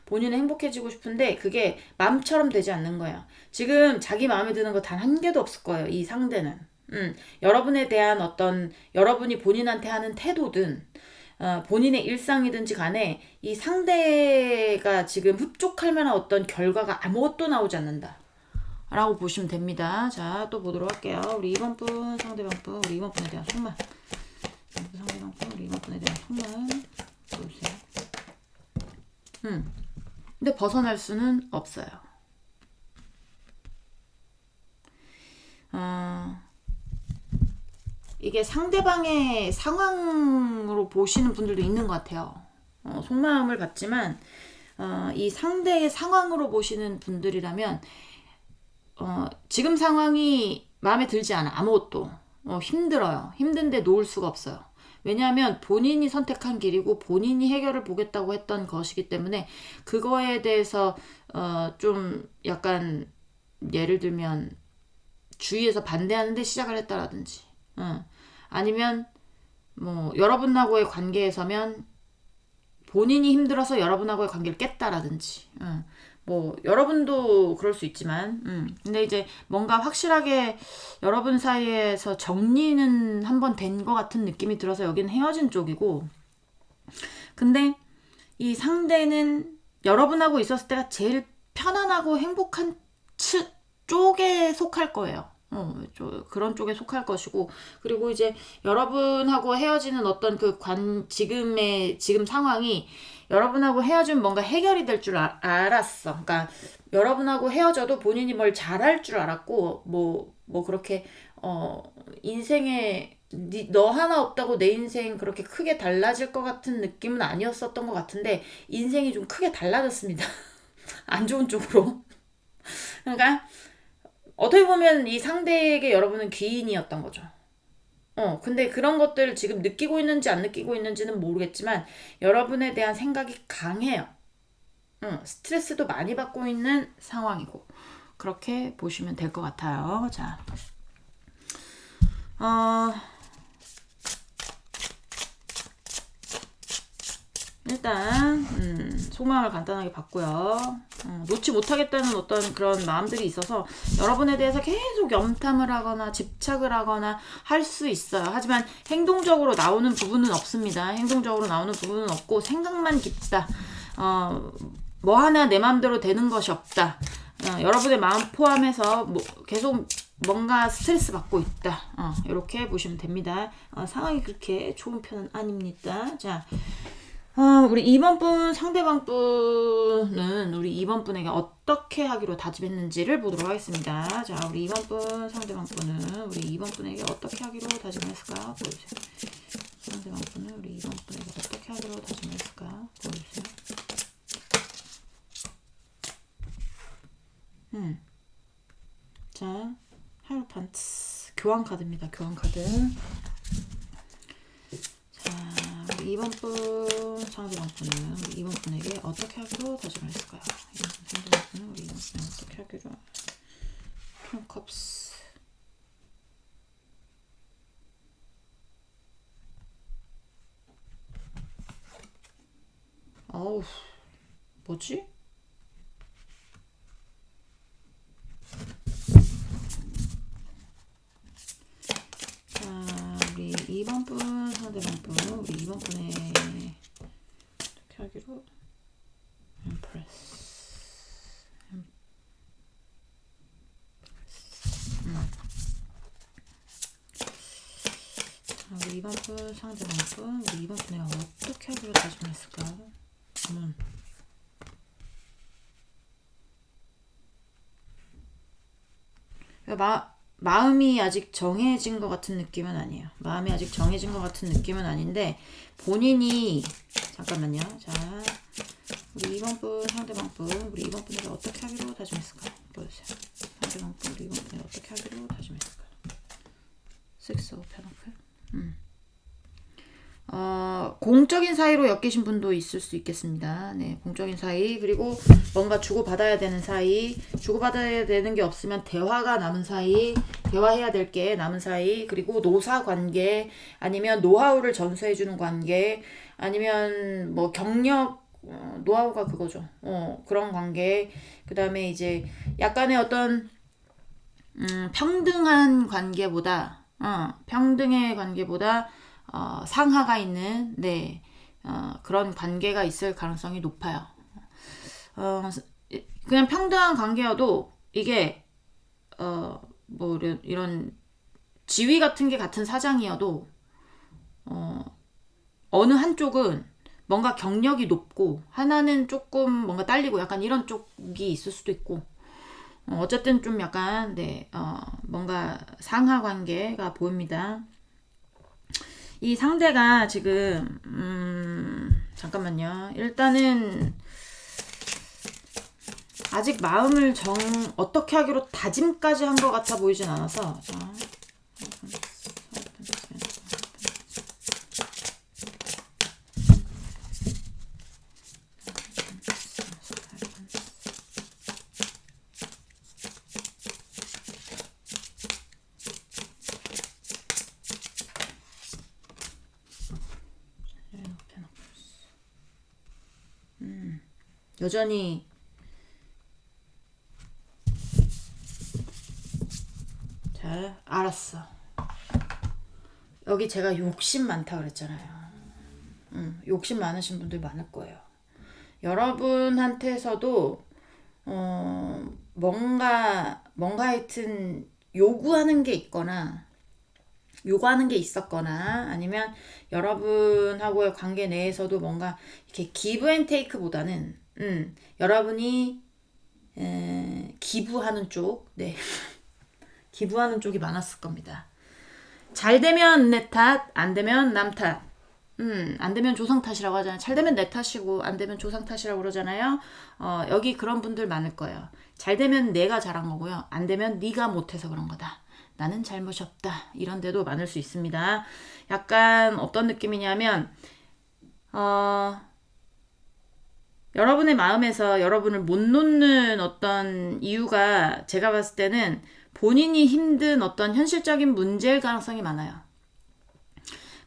[SPEAKER 1] 본인은 행복해지고 싶은데 그게 마음처럼 되지 않는 거예요. 지금 자기 마음에 드는 거 단 한 개도 없을 거예요. 이 상대는. 여러분에 대한 어떤 여러분이 본인한테 하는 태도든 본인의 일상이든지 간에 이 상대가 지금 흡족할 만한 어떤 결과가 아무것도 나오지 않는다 라고 보시면 됩니다. 자, 또 보도록 할게요. 우리 2번 분, 상대방 분, 우리 2번 분에 대한 속말. 상대방 분, 우리 2번 분에 대한 속말. 보여주세요. 근데 벗어날 수는 없어요. 이게 상대방의 상황으로 보시는 분들도 있는 것 같아요. 속마음을 봤지만 이 상대의 상황으로 보시는 분들이라면 지금 상황이 마음에 들지 않아. 아무것도. 힘들어요. 힘든데 놓을 수가 없어요. 왜냐하면 본인이 선택한 길이고 본인이 해결을 보겠다고 했던 것이기 때문에 그거에 대해서 좀 약간 예를 들면 주위에서 반대하는데 시작을 했다라든지 아니면 뭐 여러분하고의 관계에서면 본인이 힘들어서 여러분하고의 관계를 깼다라든지 뭐 여러분도 그럴 수 있지만 근데 이제 뭔가 확실하게 여러분 사이에서 정리는 한번 된 것 같은 느낌이 들어서 여기는 헤어진 쪽이고 근데 이 상대는 여러분하고 있었을 때가 제일 편안하고 행복한 쪽에 속할 거예요. 그런 쪽에 속할 것이고 그리고 이제 여러분하고 헤어지는 어떤 지금 상황이 여러분하고 헤어지면 뭔가 해결이 될 줄 알았어. 그러니까 여러분하고 헤어져도 본인이 뭘 잘할 줄 알았고 뭐 그렇게 인생에 너 하나 없다고 내 인생 그렇게 크게 달라질 것 같은 느낌은 아니었었던 것 같은데 인생이 좀 크게 달라졌습니다. 안 좋은 쪽으로. 그러니까 어떻게 보면 이 상대에게 여러분은 귀인이었던 거죠. 근데 그런 것들을 지금 느끼고 있는지 안 느끼고 있는지는 모르겠지만 여러분에 대한 생각이 강해요. 스트레스도 많이 받고 있는 상황이고 그렇게 보시면 될 것 같아요. 자, 일단 속마음을 간단하게 봤고요. 놓지 못하겠다는 어떤 그런 마음들이 있어서 여러분에 대해서 계속 염탐을 하거나 집착을 하거나 할 수 있어요. 하지만 행동적으로 나오는 부분은 없습니다. 행동적으로 나오는 부분은 없고 생각만 깊다. 뭐 하나 내 마음대로 되는 것이 없다. 여러분의 마음 포함해서 계속 뭔가 스트레스 받고 있다. 이렇게 보시면 됩니다. 상황이 그렇게 좋은 편은 아닙니다. 자, 우리 2번 분, 상대방 분은 우리 2번 분에게 어떻게 하기로 다짐했는지를 보도록 하겠습니다. 자, 우리 2번 분, 상대방 분은 우리 2번 분에게 어떻게 하기로 다짐했을까? 보여주세요. 상대방 분은 우리 2번 분에게 어떻게 하기로 다짐했을까? 보여주세요. 자, 하이로판트 교환 카드입니다. 교환 카드. 자, 우리 2번 분, 상대방 분은 우리 2번 분에게 어떻게 하기로 다짐을 했을까요? 2번 상대방 분은 우리 2번 분에게 어떻게 하기로. 컵스. 어우, 뭐지? 자, 우리 2번 분, 상대방 분, 우리 2번 분에 어떻게 하기로. 임프레스. 자, 우리 2번 분, 상대방 분, 우리 2번 분에 어떻게 하기로 다짐했을까? 마음이 아직 정해진 것 같은 느낌은 아니에요. 마음이 아직 정해진 것 같은 느낌은 아닌데 본인이 잠깐만요. 자, 우리 2번 분, 상대방 분, 우리 2번 분에게 어떻게 하기로 다짐했을까요? 보여주세요. 상대방 분, 우리 2번 분에게 어떻게 하기로 다짐했을까요? Six of Pentacles. 공적인 사이로 엮이신 분도 있을 수 있겠습니다. 네, 공적인 사이, 그리고 뭔가 주고받아야 되는 사이, 주고받아야 되는 게 없으면 대화가 남은 사이, 대화해야 될 게 남은 사이, 그리고 노사 관계, 아니면 노하우를 전수해주는 관계, 아니면 뭐 경력, 노하우가 그거죠. 그런 관계, 그 다음에 이제 약간의 어떤, 평등한 관계보다, 평등의 관계보다, 상하가 있는, 네, 그런 관계가 있을 가능성이 높아요. 그냥 평등한 관계여도 이게, 뭐, 이런 지위 같은 게 같은 사장이어도, 어느 한쪽은 뭔가 경력이 높고, 하나는 조금 뭔가 딸리고 약간 이런 쪽이 있을 수도 있고, 어쨌든 좀 약간, 네, 뭔가 상하 관계가 보입니다. 이 상대가 지금 잠깐만요. 일단은 아직 마음을 어떻게 하기로 다짐까지 한 것 같아 보이진 않아서. 자. 여전히 자, 알았어. 여기 제가 욕심 많다 그랬잖아요. 욕심 많으신 분들 많을 거예요. 여러분한테서도 뭔가 하여튼 요구하는 게 있었거나 아니면 여러분하고의 관계 내에서도 뭔가 이렇게 기브 앤 테이크보다는 여러분이 기부하는 쪽, 네. 기부하는 쪽이 많았을 겁니다. 잘 되면 내 탓, 안 되면 남 탓. 안 되면 조상 탓이라고 하잖아요. 잘 되면 내 탓이고 안 되면 조상 탓이라고 그러잖아요. 여기 그런 분들 많을 거예요. 잘 되면 내가 잘한 거고요. 안 되면 네가 못해서 그런 거다. 나는 잘못이 없다. 이런 데도 많을 수 있습니다. 약간 어떤 느낌이냐면 여러분의 마음에서 여러분을 못 놓는 어떤 이유가 제가 봤을 때는 본인이 힘든 어떤 현실적인 문제일 가능성이 많아요.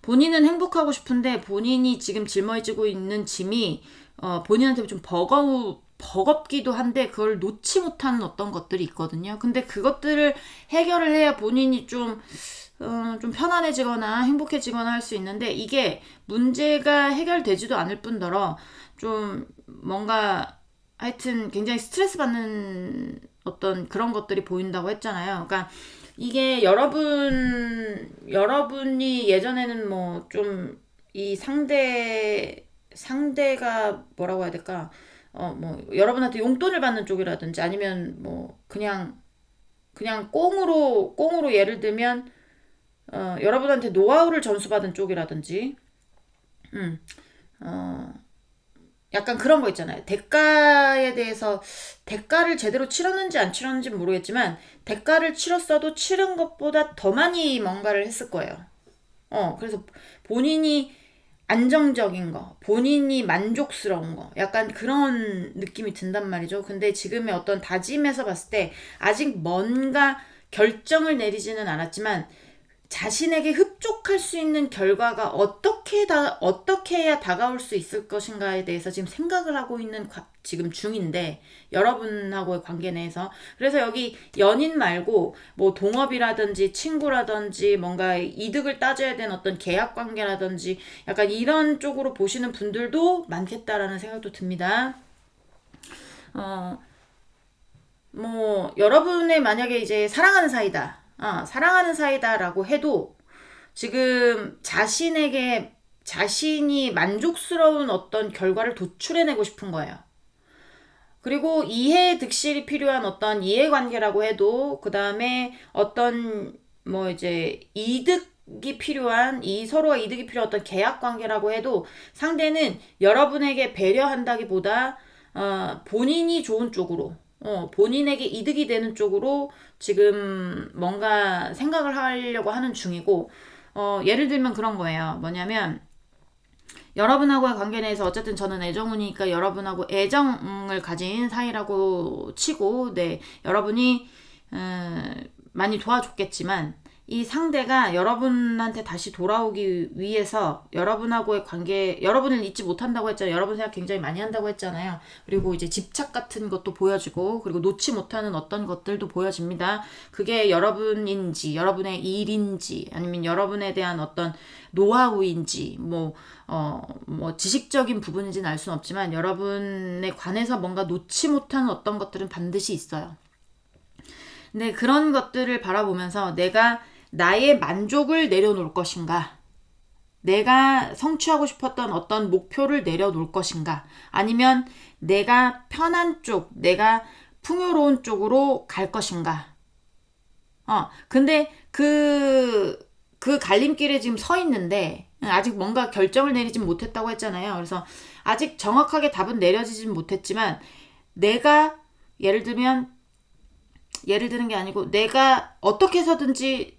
[SPEAKER 1] 본인은 행복하고 싶은데 본인이 지금 짊어지고 있는 짐이 본인한테 좀 버겁기도 한데 그걸 놓지 못하는 어떤 것들이 있거든요. 근데 그것들을 해결을 해야 본인이 좀 편안해지거나 행복해지거나 할 수 있는데 이게 문제가 해결되지도 않을 뿐더러 좀 뭔가 하여튼 굉장히 스트레스 받는 어떤 그런 것들이 보인다고 했잖아요. 그러니까 이게 여러분이 예전에는 뭐 좀 이 상대가 뭐라고 해야 될까? 뭐 여러분한테 용돈을 받는 쪽이라든지 아니면 뭐 그냥 꽁으로 예를 들면 여러분한테 노하우를 전수받은 쪽이라든지 약간 그런 거 있잖아요. 대가에 대해서 대가를 제대로 치렀는지 안 치렀는지 모르겠지만 대가를 치렀어도 치른 것보다 더 많이 뭔가를 했을 거예요. 그래서 본인이 안정적인 거, 본인이 만족스러운 거, 약간 그런 느낌이 든단 말이죠. 근데 지금의 어떤 다짐에서 봤을 때 아직 뭔가 결정을 내리지는 않았지만 자신에게 흡족할 수 있는 결과가 어떻게 해야 다가올 수 있을 것인가에 대해서 지금 생각을 하고 있는 지금 중인데, 여러분하고의 관계 내에서. 그래서 여기 연인 말고 뭐 동업이라든지 친구라든지 뭔가 이득을 따져야 되는 어떤 계약 관계라든지 약간 이런 쪽으로 보시는 분들도 많겠다라는 생각도 듭니다. 뭐 여러분의 만약에 이제 사랑하는 사이다라고 해도 지금 자신이 만족스러운 어떤 결과를 도출해내고 싶은 거예요. 그리고 이해 득실이 필요한 어떤 이해관계라고 해도 그 다음에 어떤 뭐 이제 서로가 이득이 필요한 어떤 계약관계라고 해도 상대는 여러분에게 배려한다기보다 본인이 좋은 쪽으로 본인에게 이득이 되는 쪽으로 지금 뭔가 생각을 하려고 하는 중이고, 예를 들면 그런 거예요. 뭐냐면, 여러분하고의 관계 내에서 어쨌든 저는 애정운이니까 여러분하고 애정을 가진 사이라고 치고, 네, 여러분이, 많이 도와줬겠지만, 이 상대가 여러분한테 다시 돌아오기 위해서 여러분하고의 관계, 여러분을 잊지 못한다고 했잖아요. 여러분 생각 굉장히 많이 한다고 했잖아요. 그리고 이제 집착 같은 것도 보여지고, 그리고 놓지 못하는 어떤 것들도 보여집니다. 그게 여러분인지, 여러분의 일인지, 아니면 여러분에 대한 어떤 노하우인지, 뭐 지식적인 부분인지는 알 수는 없지만, 여러분에 관해서 뭔가 놓지 못하는 어떤 것들은 반드시 있어요. 근데 그런 것들을 바라보면서 내가 나의 만족을 내려놓을 것인가? 내가 성취하고 싶었던 어떤 목표를 내려놓을 것인가? 아니면 내가 편한 쪽, 내가 풍요로운 쪽으로 갈 것인가? 근데 그 갈림길에 지금 서 있는데 아직 뭔가 결정을 내리진 못했다고 했잖아요. 그래서 아직 정확하게 답은 내려지진 못했지만 내가 예를 드는 게 아니고 내가 어떻게 해서든지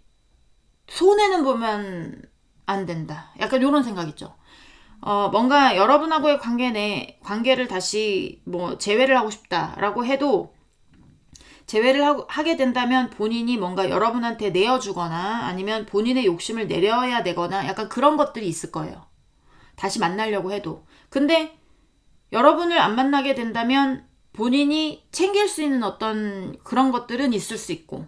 [SPEAKER 1] 손해는 보면 안 된다. 약간 이런 생각 있죠. 뭔가 여러분하고의 관계를 다시 뭐 재회를 하고 싶다라고 해도 재회를 하게 된다면 본인이 뭔가 여러분한테 내어주거나 아니면 본인의 욕심을 내려야 되거나 약간 그런 것들이 있을 거예요. 다시 만나려고 해도. 근데 여러분을 안 만나게 된다면 본인이 챙길 수 있는 어떤 그런 것들은 있을 수 있고,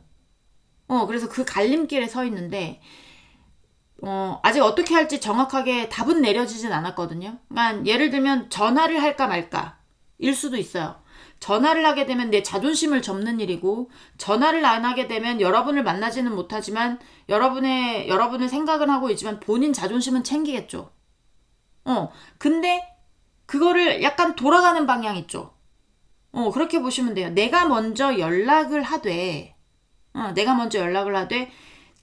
[SPEAKER 1] 그래서 그 갈림길에 서 있는데, 아직 어떻게 할지 정확하게 답은 내려지진 않았거든요. 그러니까 예를 들면 전화를 할까 말까 일 수도 있어요. 전화를 하게 되면 내 자존심을 접는 일이고, 전화를 안 하게 되면 여러분을 만나지는 못하지만 여러분을 생각은 하고 있지만 본인 자존심은 챙기겠죠. 근데 그거를 약간 돌아가는 방향 있죠. 그렇게 보시면 돼요. 내가 먼저 연락을 하되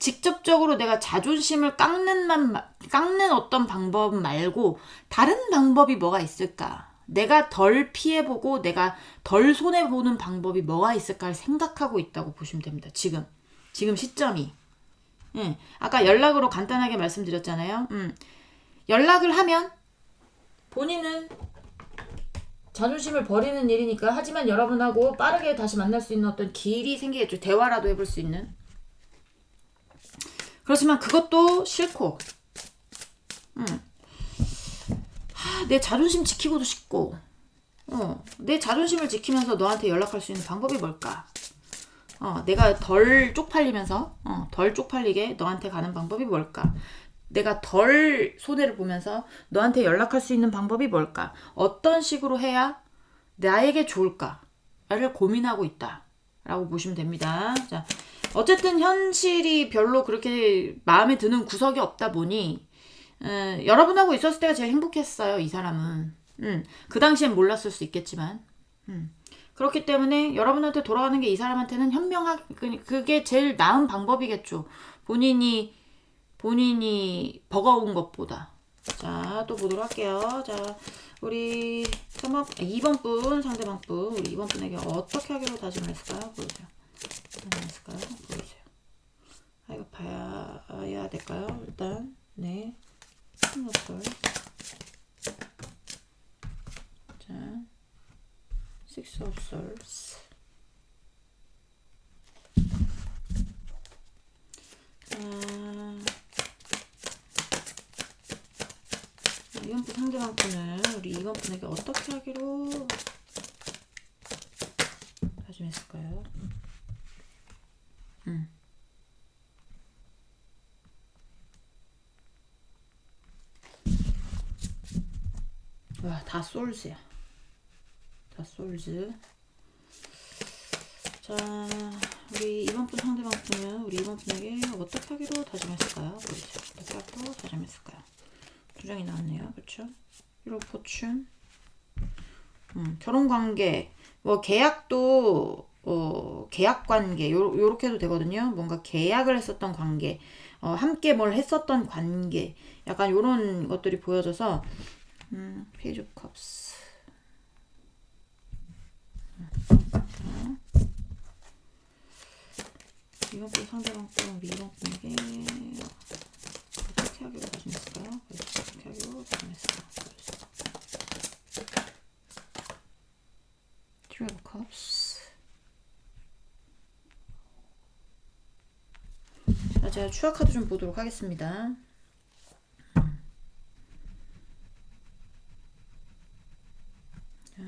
[SPEAKER 1] 직접적으로 내가 자존심을 깎는 어떤 방법 말고 다른 방법이 뭐가 있을까? 내가 덜 피해보고 내가 덜 손해보는 방법이 뭐가 있을까를 생각하고 있다고 보시면 됩니다. 지금 시점이. 아까 연락으로 간단하게 말씀드렸잖아요. 연락을 하면 본인은 자존심을 버리는 일이니까, 하지만 여러분하고 빠르게 다시 만날 수 있는 어떤 길이 생기겠죠. 대화라도 해볼 수 있는. 그렇지만 그것도 싫고, 내 자존심 지키고도 싶고, 내 자존심을 지키면서 너한테 연락할 수 있는 방법이 뭘까? 내가 덜 쪽팔리면서, 덜 쪽팔리게 너한테 가는 방법이 뭘까? 내가 덜 손해를 보면서 너한테 연락할 수 있는 방법이 뭘까? 어떤 식으로 해야 나에게 좋을까를 고민하고 있다 라고 보시면 됩니다. 자, 어쨌든 현실이 별로 그렇게 마음에 드는 구석이 없다 보니 여러분하고 있었을 때가 제일 행복했어요. 이 사람은. 그 당시엔 몰랐을 수 있겠지만 그렇기 때문에 여러분한테 돌아가는 게 이 사람한테는 그게 제일 나은 방법이겠죠. 본인이 버거운 것보다. 자, 또 보도록 할게요. 자, 우리 2번 분, 상대방 분, 우리 2번 분에게 어떻게 하기로 다짐을 했을까요? 보여주세요. 보여주세요. 이거 봐야 될까요? 일단, 네. 싱어솔. 자, Six of Swords. 이번 분 상대방 분은 우리 이번 분에게 어떻게 하기로 다짐했을까요? 와, 다 솔즈야. 다 솔즈. 자, 우리 이번 분 상대방 분은 우리 이번 분에게 어떻게 하기로 다짐했을까요? 어떻게 하기로 다짐했을까요? 두 장이 나왔네요. 그렇죠? 이런 포춘. 결혼 관계, 뭐 계약도 계약 관계 요렇게 해도 되거든요. 뭔가 계약을 했었던 관계, 함께 뭘 했었던 관계, 약간 요런 것들이 보여져서 페이지 오브 컵스. 이번 분 상대방 분 우리 이번 분에게 어떻게 하기로 다짐했을까요? 어떻게 하기로 다짐했을까요? Three of Cups. 자, 제가 추가 카드 좀 보도록 하겠습니다. 자,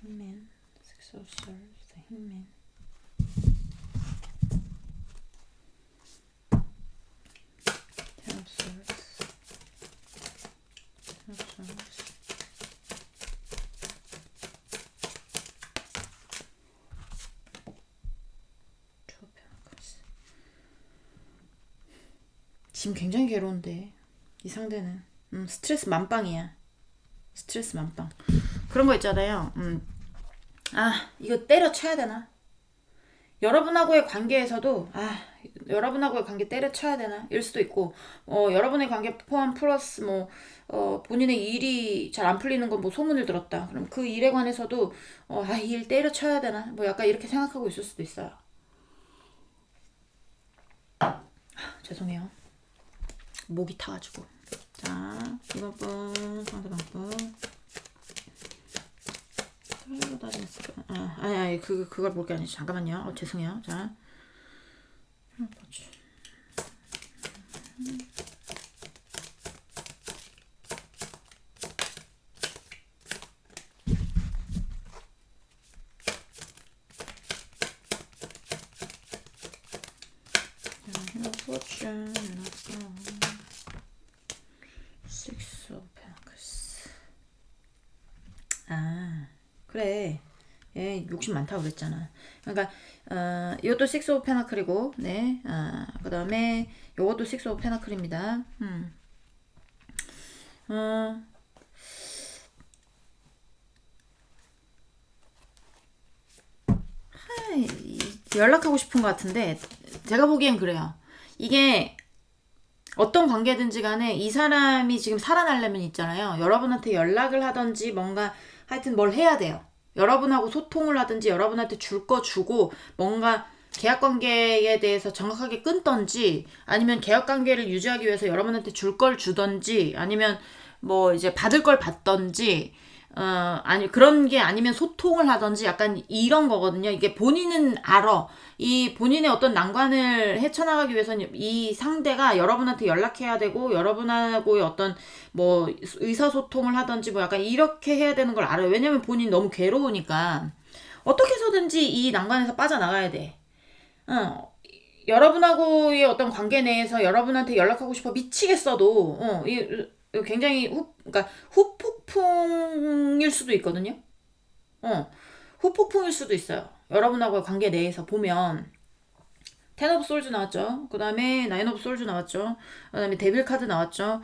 [SPEAKER 1] 힘맨, Six of Swords, 힘맨. Ten of Swords, Ten of Swords. Two of Pentacles. 지금 굉장히 괴로운데 이 상대는 스트레스 만빵이야. 스트레스 만빵. 그런 거 있잖아요. 이거 때려쳐야 되나? 여러분하고의 관계에서도 여러분하고의 관계 때려쳐야 되나? 일 수도 있고 여러분의 관계 포함 플러스 본인의 일이 잘 안 풀리는 건 뭐 소문을 들었다. 그럼 그 일에 관해서도 이 일 때려쳐야 되나? 뭐 약간 이렇게 생각하고 있을 수도 있어요. 죄송해요. 목이 타가지고. 자, 이번 분 상대방 분. 아니 그걸 볼 게 아니지. 잠깐만요. 죄송해요. 자, 포춘, Six of Pentacles. 그래. 얘 욕심 많다고 그랬잖아. 그러니까 이것도 Six of Pentacle이고, 네. 그 다음에 요것도 Six of Pentacle입니다. 어, 연락하고 싶은 것 같은데 제가 보기엔 그래요. 이게 어떤 관계든지 간에 이 사람이 지금 살아나려면 있잖아요. 여러분한테 연락을 하든지 뭔가 하여튼 뭘 해야 돼요. 여러분하고 소통을 하든지 여러분한테 줄 거 주고 뭔가 계약 관계에 대해서 정확하게 끊던지 아니면 계약 관계를 유지하기 위해서 여러분한테 줄 걸 주던지 아니면 뭐 이제 받을 걸 받던지 아니 그런 게 아니면 소통을 하던지 약간 이런 거거든요. 이게 본인은 알아. 이 본인의 어떤 난관을 헤쳐나가기 위해서는 이 상대가 여러분한테 연락해야 되고 여러분하고의 어떤 뭐 의사소통을 하던지 뭐 약간 이렇게 해야 되는 걸 알아요. 왜냐면 본인 너무 괴로우니까 어떻게 해서든지 이 난관에서 빠져나가야 돼. 여러분하고의 어떤 관계 내에서 여러분한테 연락하고 싶어 미치겠어도 굉장히 그러니까 후폭풍일 수도 있거든요. 후폭풍일 수도 있어요. 여러분하고의 관계 내에서 보면 텐 오브 솔즈 나왔죠. 그 다음에 나인 오브 솔즈 나왔죠. 그 다음에 데빌 카드 나왔죠.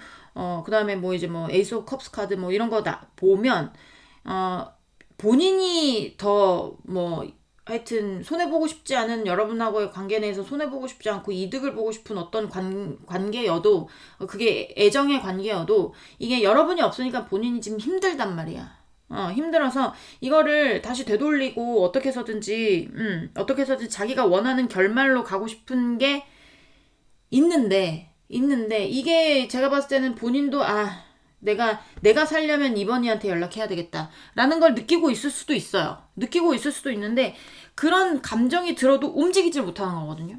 [SPEAKER 1] 그 다음에 뭐 이제 뭐 에이스 오브 컵스 카드 뭐 이런 거 보면 본인이 더 뭐 하여튼 손해보고 싶지 않은 여러분하고의 관계 내에서 손해보고 싶지 않고 이득을 보고 싶은 어떤 관계여도 그게 애정의 관계여도 이게 여러분이 없으니까 본인이 지금 힘들단 말이야. 힘들어서 이거를 다시 되돌리고 어떻게 해서든지 자기가 원하는 결말로 가고 싶은 게 있는데 이게 제가 봤을 때는 본인도 내가 살려면 이번이한테 연락해야 되겠다라는 걸 느끼고 있을 수도 있어요. 느끼고 있을 수도 있는데 그런 감정이 들어도 움직이질 못하는 거거든요.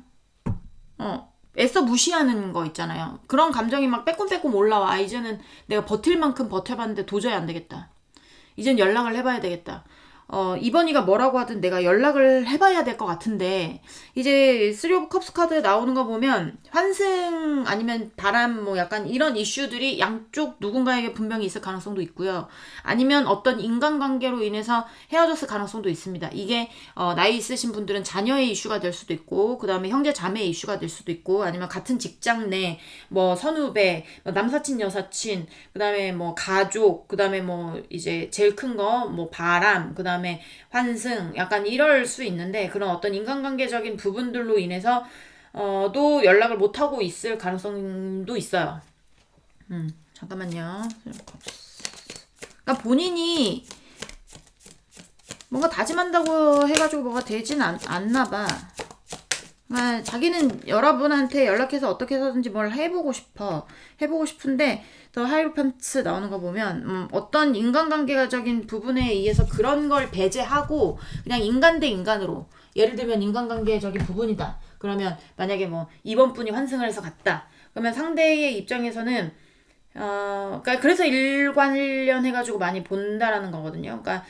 [SPEAKER 1] 애써 무시하는 거 있잖아요. 그런 감정이 막 빼꼼빼꼼 올라와. 이제는 내가 버틸 만큼 버텨봤는데 도저히 안 되겠다. 이젠 연락을 해봐야 되겠다. 이번이가 뭐라고 하든 내가 연락을 해봐야 될 것 같은데 이제 3 오브 컵스 카드 나오는 거 보면 환승 아니면 바람 뭐 약간 이런 이슈들이 양쪽 누군가에게 분명히 있을 가능성도 있고요. 아니면 어떤 인간관계로 인해서 헤어졌을 가능성도 있습니다. 이게 나이 있으신 분들은 자녀의 이슈가 될 수도 있고 그 다음에 형제 자매의 이슈가 될 수도 있고 아니면 같은 직장 내 뭐 선후배 뭐 남사친 여사친 그 다음에 뭐 가족 그 다음에 뭐 이제 제일 큰 거 뭐 바람 그 다음에 환승 약간 이럴 수 있는데 그런 어떤 인간관계적인 부분들로 인해서 또 연락을 못하고 있을 가능성도 있어요. 잠깐만요. 그러니까 본인이 뭔가 다짐한다고 해가지고 뭐가 되진 않나 봐. 자기는 여러분한테 연락해서 어떻게 해서든지 뭘 해보고 싶은데 더 하이로판트 나오는 거 보면 어떤 인간관계적인 부분에 의해서 그런 걸 배제하고 그냥 인간 대 인간으로 예를 들면 인간관계적인 부분이다. 그러면 만약에 뭐 이번 분이 환승을 해서 갔다. 그러면 상대의 입장에서는 그러니까 그래서 일관련 해가지고 많이 본다라는 거거든요. 그러니까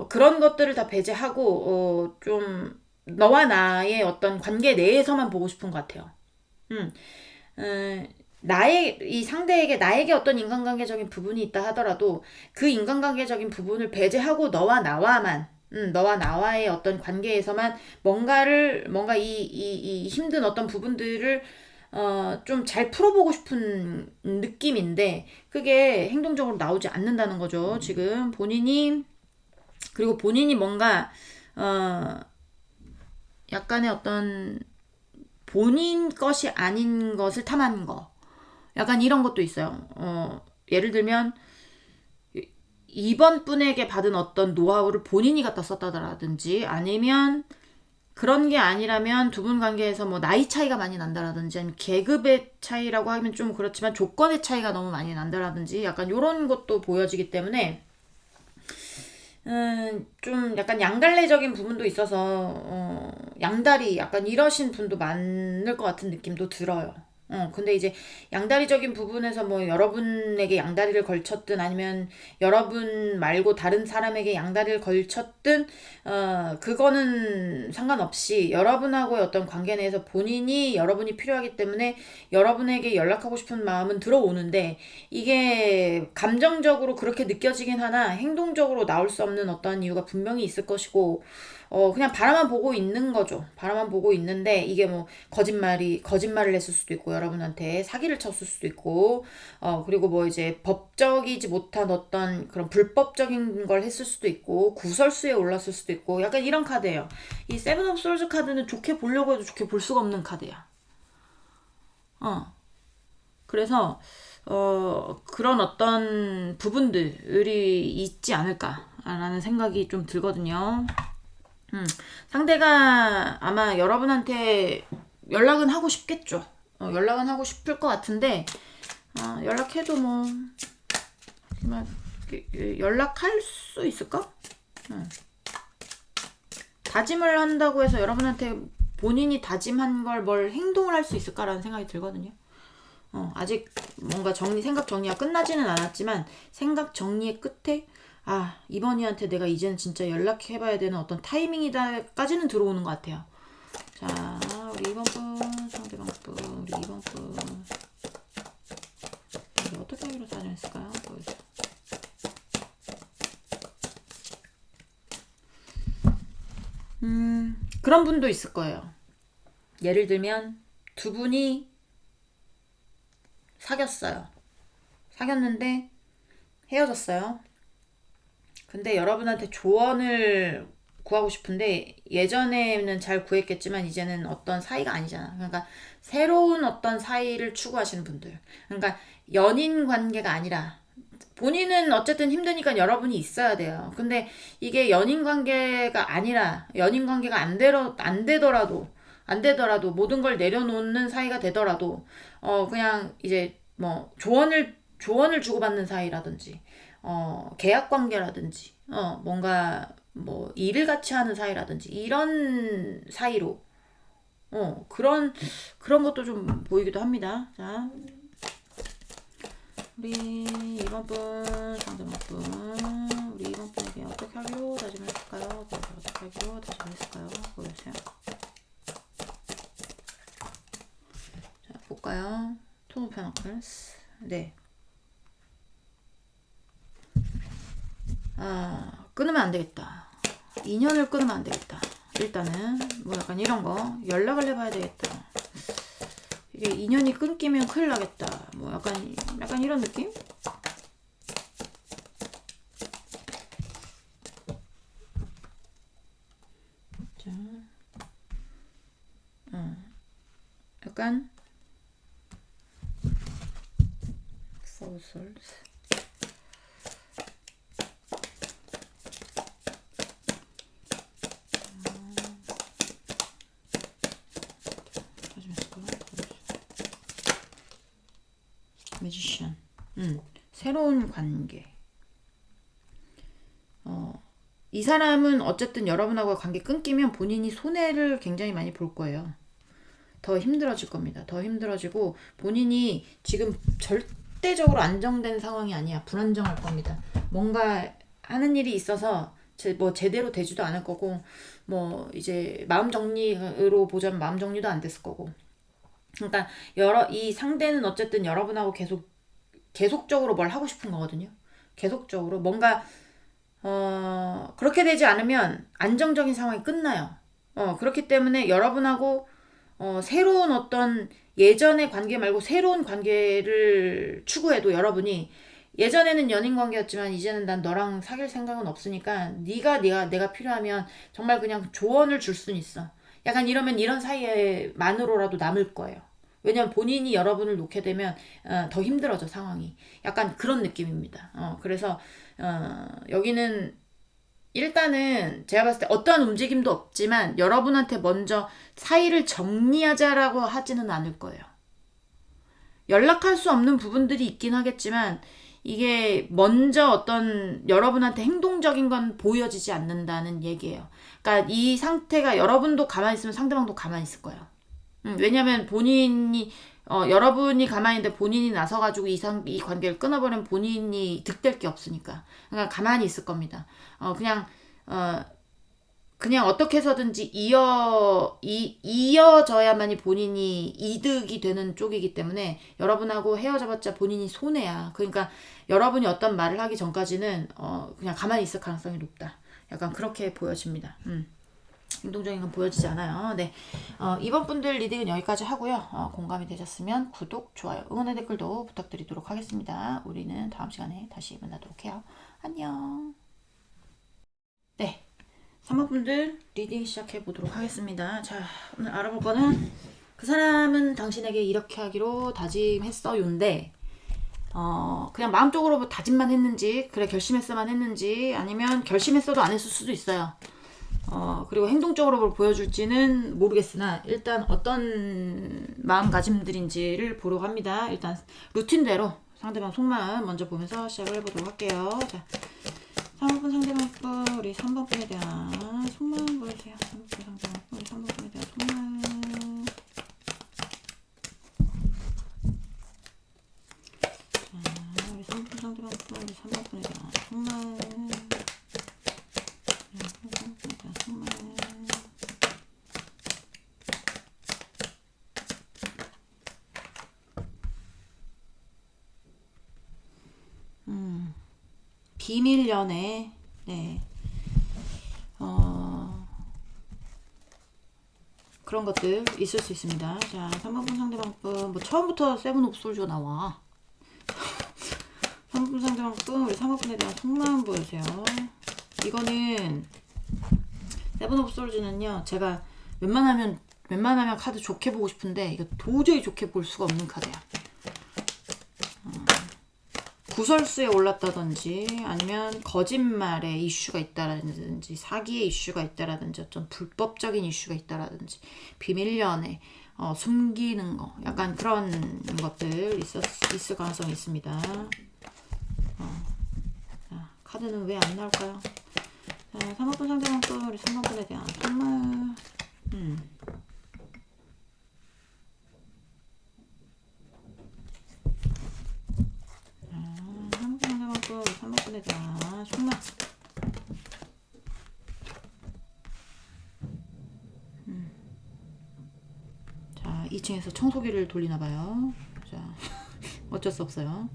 [SPEAKER 1] 그런 것들을 다 배제하고 좀 너와 나의 어떤 관계 내에서만 보고 싶은 것 같아요. 이 상대에게 나에게 어떤 인간관계적인 부분이 있다 하더라도 그 인간관계적인 부분을 배제하고 너와 나와의 어떤 관계에서만 뭔가 이 힘든 어떤 부분들을 좀 잘 풀어보고 싶은 느낌인데 그게 행동적으로 나오지 않는다는 거죠. 지금 그리고 본인이 뭔가 약간의 어떤 본인 것이 아닌 것을 탐하는 거. 약간 이런 것도 있어요. 예를 들면 이번 분에게 받은 어떤 노하우를 본인이 갖다 썼다라든지 아니면 그런 게 아니라면 두 분 관계에서 뭐 나이 차이가 많이 난다라든지 아니면 계급의 차이라고 하면 좀 그렇지만 조건의 차이가 너무 많이 난다라든지 약간 이런 것도 보여지기 때문에 좀 약간 양갈래적인 부분도 있어서 양다리 약간 이러신 분도 많을 것 같은 느낌도 들어요. 근데 이제 양다리적인 부분에서 뭐 여러분에게 양다리를 걸쳤든 아니면 여러분 말고 다른 사람에게 양다리를 걸쳤든 그거는 상관없이 여러분하고의 어떤 관계 내에서 여러분이 필요하기 때문에 여러분에게 연락하고 싶은 마음은 들어오는데 이게 감정적으로 그렇게 느껴지긴 하나 행동적으로 나올 수 없는 어떠한 이유가 분명히 있을 것이고 그냥 바라만 보고 있는 거죠. 바라만 보고 있는데 이게 뭐 거짓말을 했을 수도 있고 여러분한테 사기를 쳤을 수도 있고, 그리고 뭐 이제 법적이지 못한 어떤 그런 불법적인 걸 했을 수도 있고, 구설수에 올랐을 수도 있고, 약간 이런 카드예요. 이 세븐 오브 솔즈 카드는 좋게 보려고 해도 좋게 볼 수가 없는 카드야. 그래서 그런 어떤 부분들이 있지 않을까라는 생각이 좀 들거든요. 상대가 아마 여러분한테 연락은 하고 싶겠죠. 연락은 하고 싶을 것 같은데 연락해도 뭐 연락할 수 있을까? 다짐을 한다고 해서 여러분한테 본인이 다짐한 걸 뭘 행동을 할 수 있을까라는 생각이 들거든요. 아직 뭔가 생각 정리가 끝나지는 않았지만 생각 정리의 끝에 이번이한테 내가 이제는 진짜 연락해봐야 되는 어떤 타이밍이다까지는 들어오는 것 같아요. 자, 우리 2번 분, 상대방 분, 우리 2번 분. 어떻게 하기로 다녔을까요? 보여주세요. 그런 분도 있을 거예요. 예를 들면 두 분이 사귀었는데 헤어졌어요. 근데 여러분한테 조언을 구하고 싶은데 예전에는 잘 구했겠지만 이제는 어떤 사이가 아니잖아. 그러니까 새로운 어떤 사이를 추구하시는 분들. 그러니까 연인 관계가 아니라 본인은 어쨌든 힘드니까 여러분이 있어야 돼요. 근데 이게 연인 관계가 아니라 연인 관계가 안 되더라도 모든 걸 내려놓는 사이가 되더라도 그냥 이제 뭐 조언을 주고받는 사이라든지 계약 관계라든지 뭔가 뭐 일을 같이 하는 사이라든지 이런 사이로 그런 것도 좀 보이기도 합니다. 자, 우리 2번 분, 상대방 분, 우리 2번 분에게 어떻게 하기로 다짐했을까요? 어떻게 하기로 다짐했을까요? 보여주세요. 자, 볼까요? 투 오브 페너클스. 네. 끊으면 안 되겠다. 인연을 끊으면 안 되겠다. 일단은 뭐 약간 이런 거 연락을 해봐야 되겠다. 이게 인연이 끊기면 큰일 나겠다. 뭐 약간 이런 느낌? 자, 약간 소설. 매지션. 새로운 관계. 이 사람은 어쨌든 여러분하고 관계 끊기면 본인이 손해를 굉장히 많이 볼 거예요. 더 힘들어질 겁니다. 더 힘들어지고 본인이 지금 절대적으로 안정된 상황이 아니야. 불안정할 겁니다. 뭔가 하는 일이 있어서 제대로 되지도 않을 거고 뭐 이제 마음 정리로 보자면 마음 정리도 안 됐을 거고. 그러니까 이 상대는 어쨌든 여러분하고 계속적으로 뭘 하고 싶은 거거든요. 계속적으로 뭔가 그렇게 되지 않으면 안정적인 상황이 끝나요. 그렇기 때문에 여러분하고 새로운 어떤 예전의 관계 말고 새로운 관계를 추구해도 여러분이 예전에는 연인 관계였지만 이제는 난 너랑 사귈 생각은 없으니까 내가 필요하면 정말 그냥 조언을 줄 수는 있어. 약간 이러면 이런 사이에만으로라도 남을 거예요. 왜냐면 본인이 여러분을 놓게 되면 더 힘들어져 상황이. 약간 그런 느낌입니다. 그래서 여기는 일단은 제가 봤을 때 어떠한 움직임도 없지만 여러분한테 먼저 사이를 정리하자라고 하지는 않을 거예요. 연락할 수 없는 부분들이 있긴 하겠지만 이게 먼저 어떤 여러분한테 행동적인 건 보여지지 않는다는 얘기예요. 그러니까 이 상태가 여러분도 가만히 있으면 상대방도 가만히 있을 거예요. 왜냐면 본인이 여러분이 가만히 있는데 본인이 나서가지고 이 관계를 끊어버리면 본인이 득될 게 없으니까. 그러니까 가만히 있을 겁니다. 그냥 어떻게 해서든지 이어져야만이 본인이 이득이 되는 쪽이기 때문에 여러분하고 헤어져봤자 본인이 손해야. 그러니까 여러분이 어떤 말을 하기 전까지는 그냥 가만히 있을 가능성이 높다. 약간 그렇게 보여집니다. 행동적인 건 보여지지 않아요. 네. 이번 분들 리딩은 여기까지 하고요. 공감이 되셨으면 구독, 좋아요, 응원의 댓글도 부탁드리도록 하겠습니다. 우리는 다음 시간에 다시 만나도록 해요. 안녕. 네. 3번 분들 리딩 시작해 보도록 하겠습니다. 자, 오늘 알아볼 거는 그 사람은 당신에게 이렇게 하기로 다짐했어요인데 그냥 마음적으로 뭐 다짐만 했는지, 그래 결심했어만 했는지, 아니면 결심했어도 안 했을 수도 있어요. 그리고 행동적으로 뭘 보여줄지는 모르겠으나 일단 어떤 마음가짐들인지를 보려고 합니다. 일단 루틴대로 상대방 속마음 먼저 보면서 시작을 해보도록 할게요. 자, 3번 상대방 분, 우리 3번 분에 대한 속마음 보여주세요. 3번 상대방 분, 우리 3번 분에 대한 속마음. 자, 우리 3번 상대방 분, 우리 3번 분에 대한 속마음. 비밀 연애, 네, 그런 것들 있을 수 있습니다. 자, 3번 분 상대방 분, 뭐 처음부터 세븐 오브 솔즈가 나와. 3번 분 상대방 분, 우리 3번 분에 대한 속마음 보여주세요. 이거는 세븐 오브 솔즈는요, 제가 웬만하면 카드 좋게 보고 싶은데 이거 도저히 좋게 볼 수가 없는 카드야. 구설수에 올랐다든지, 아니면 거짓말의 이슈가 있다라든지, 사기의 이슈가 있다라든지, 어떤 불법적인 이슈가 있다라든지, 비밀 연애, 숨기는 거, 약간 그런 것들 있을 가능성이 있습니다. 자, 카드는 왜 안 나올까요? 자, 3번분 상대방 또 우리 3번분에 대한 정말 또 3번분에 대한 정말 자, 2층에서 청소기를 돌리나봐요. 자, 어쩔 수 없어요.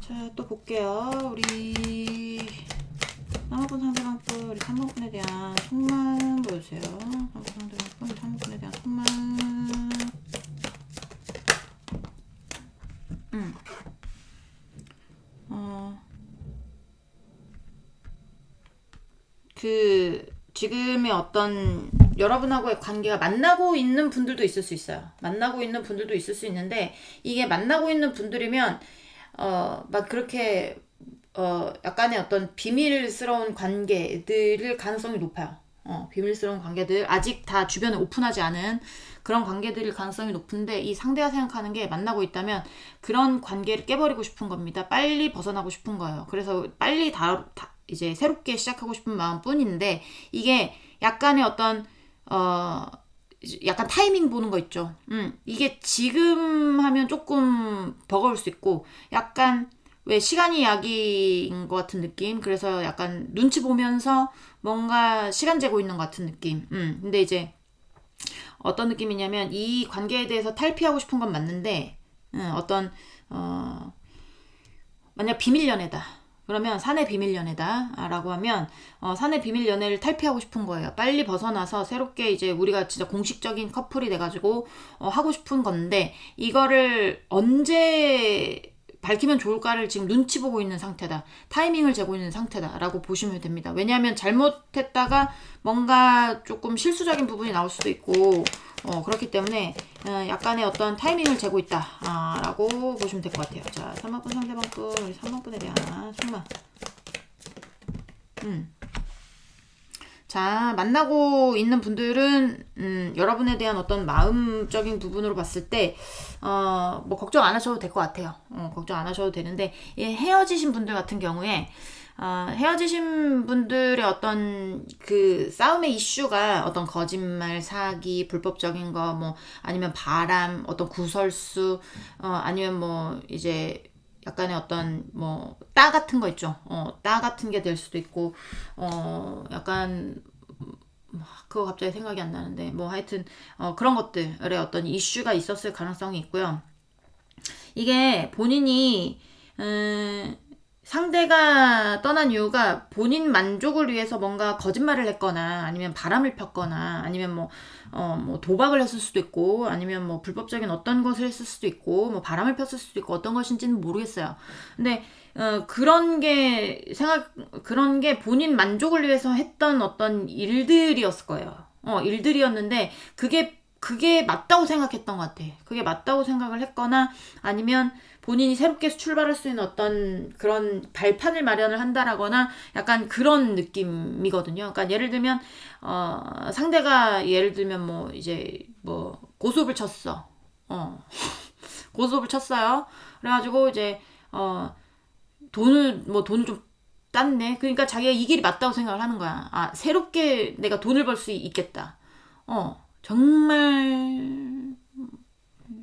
[SPEAKER 1] 자, 또 볼게요. 우리 3번 상대방 분, 우리 3번분에 대한 속마음 보여주세요. 3번 상대방 분, 우리 3번분에 대한 속마음. 지금의 어떤 여러분하고의 관계가 만나고 있는 분들도 있을 수 있어요. 만나고 있는 분들도 있을 수 있는데, 이게 만나고 있는 분들이면 막 그렇게 약간의 어떤 비밀스러운 관계들일 가능성이 높아요. 비밀스러운 관계들, 아직 다 주변에 오픈하지 않은 그런 관계들일 가능성이 높은데, 이 상대가 생각하는 게 만나고 있다면 그런 관계를 깨버리고 싶은 겁니다. 빨리 벗어나고 싶은 거예요. 그래서 빨리 이제 새롭게 시작하고 싶은 마음뿐인데, 이게 약간의 어떤 약간 타이밍 보는 거 있죠. 이게 지금 하면 조금 버거울 수 있고, 약간 왜 시간이 약인 것 같은 느낌. 그래서 약간 눈치 보면서 뭔가 시간 재고 있는 것 같은 느낌. 근데 이제 어떤 느낌이냐면, 이 관계에 대해서 탈피하고 싶은 건 맞는데, 어떤 만약 비밀 연애다. 그러면 사내 비밀 연애다 라고 하면 사내 비밀 연애를 탈피하고 싶은 거예요. 빨리 벗어나서 새롭게 이제 우리가 진짜 공식적인 커플이 돼가지고 하고 싶은 건데, 이거를 언제 밝히면 좋을까를 지금 눈치 보고 있는 상태다. 타이밍을 재고 있는 상태다 라고 보시면 됩니다. 왜냐하면 잘못했다가 뭔가 조금 실수적인 부분이 나올 수도 있고, 그렇기 때문에 약간의 어떤 타이밍을 재고 있다 라고 보시면 될 것 같아요. 자, 3번분 상대방 분, 우리 3번분에 대한 속마. 자, 만나고 있는 분들은 여러분에 대한 어떤 마음적인 부분으로 봤을 때 뭐 걱정 안 하셔도 될 것 같아요. 걱정 안 하셔도 되는데, 헤어지신 분들 같은 경우에 헤어지신 분들의 어떤 그 싸움의 이슈가 어떤 거짓말, 사기, 불법적인 거, 뭐 아니면 바람, 어떤 구설수, 아니면 뭐 이제 약간의 어떤 뭐 따 같은 거 있죠. 따 같은 게 될 수도 있고, 약간 그거 갑자기 생각이 안 나는데, 뭐 하여튼 그런 것들의 어떤 이슈가 있었을 가능성이 있고요. 이게 본인이 상대가 떠난 이유가 본인 만족을 위해서 뭔가 거짓말을 했거나 아니면 바람을 폈거나 아니면 뭐 도박을 했을 수도 있고 아니면 뭐 불법적인 어떤 것을 했을 수도 있고 뭐 바람을 폈을 수도 있고 어떤 것인지는 모르겠어요. 근데 그런 게 본인 만족을 위해서 했던 어떤 일들이었을 거예요. 일들이었는데 그게 맞다고 생각했던 것 같아. 그게 맞다고 생각을 했거나 아니면 본인이 새롭게 출발할 수 있는 어떤 그런 발판을 마련을 한다라거나 약간 그런 느낌이거든요. 그러니까 예를 들면 상대가 예를 들면 뭐 이제 뭐 고소를 쳤어. 고소를 쳤어요. 그래가지고 이제 돈을 좀 땄네. 그러니까 자기가 이 길이 맞다고 생각을 하는 거야. 아, 새롭게 내가 돈을 벌 수 있겠다. 정말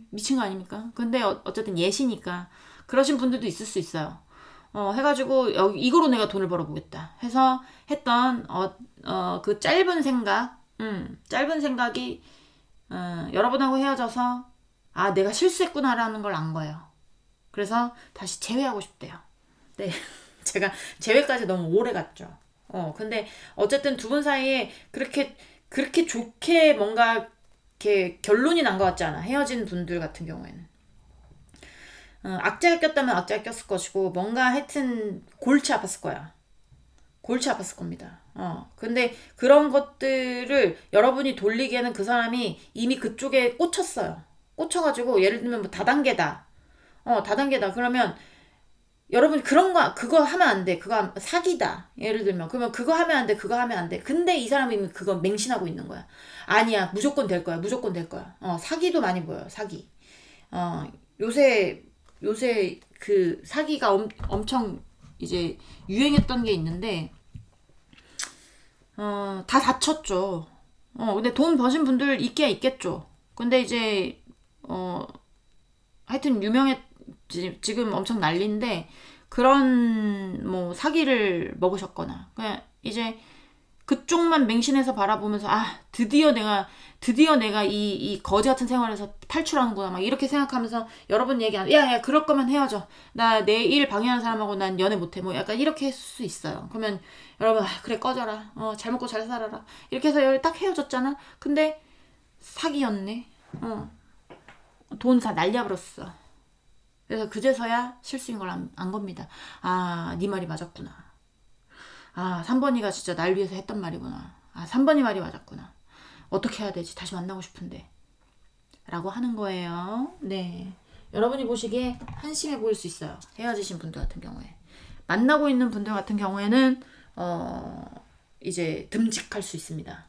[SPEAKER 1] 미친 거 아닙니까? 근데 어쨌든 예시니까 그러신 분들도 있을 수 있어요. 해가지고 이거로 내가 돈을 벌어보겠다 해서 했던 그 짧은 생각이 여러분하고 헤어져서 아 내가 실수했구나라는 걸 안 거예요. 그래서 다시 재회하고 싶대요. 네, 제가 재회까지 너무 오래 갔죠. 근데 어쨌든 두 분 사이에 그렇게 좋게 뭔가 이렇게 결론이 난 것 같지 않아. 헤어진 분들 같은 경우에는. 악재가 꼈다면 악재가 꼈을 것이고 뭔가 하여튼 골치 아팠을 거야. 골치 아팠을 겁니다. 근데 그런 것들을 여러분이 돌리기에는 그 사람이 이미 그쪽에 꽂혔어요. 꽂혀가지고 예를 들면 뭐 다단계다. 다단계다. 그러면 여러분 그거 하면 안 돼. 그거 사기다. 예를 들면 그러면 그거 하면 안 돼. 그거 하면 안 돼. 근데 이 사람이 그거 맹신하고 있는 거야. 아니야. 무조건 될 거야. 무조건 될 거야. 사기도 많이 보여요. 사기. 요새 그 사기가 엄청 이제 유행했던 게 있는데 다 다쳤죠. 근데 돈 버신 분들 있긴 있겠죠. 근데 이제 하여튼 지금 엄청 난리인데 그런 뭐 사기를 먹으셨거나 그냥 이제 그쪽만 맹신해서 바라보면서 아 드디어 내가 이 거지 같은 생활에서 탈출하는구나 막 이렇게 생각하면서 여러분 얘기하는 야야 그럴 거면 헤어져 나 내 일 방해하는 사람하고 난 연애 못해 뭐 약간 이렇게 했을 수 있어요. 그러면 여러분 그래 꺼져라 잘 먹고 잘 살아라 이렇게 해서 딱 헤어졌잖아. 근데 사기였네. 돈 다 날려버렸어. 그래서 그제서야 실수인 걸 안 겁니다. 아, 네 말이 맞았구나. 아, 3번이가 진짜 날 위해서 했던 말이구나. 아, 3번이 말이 맞았구나. 어떻게 해야 되지? 다시 만나고 싶은데. 라고 하는 거예요. 네. 여러분이 보시기에 한심해 보일 수 있어요. 헤어지신 분들 같은 경우에. 만나고 있는 분들 같은 경우에는 이제 듬직할 수 있습니다.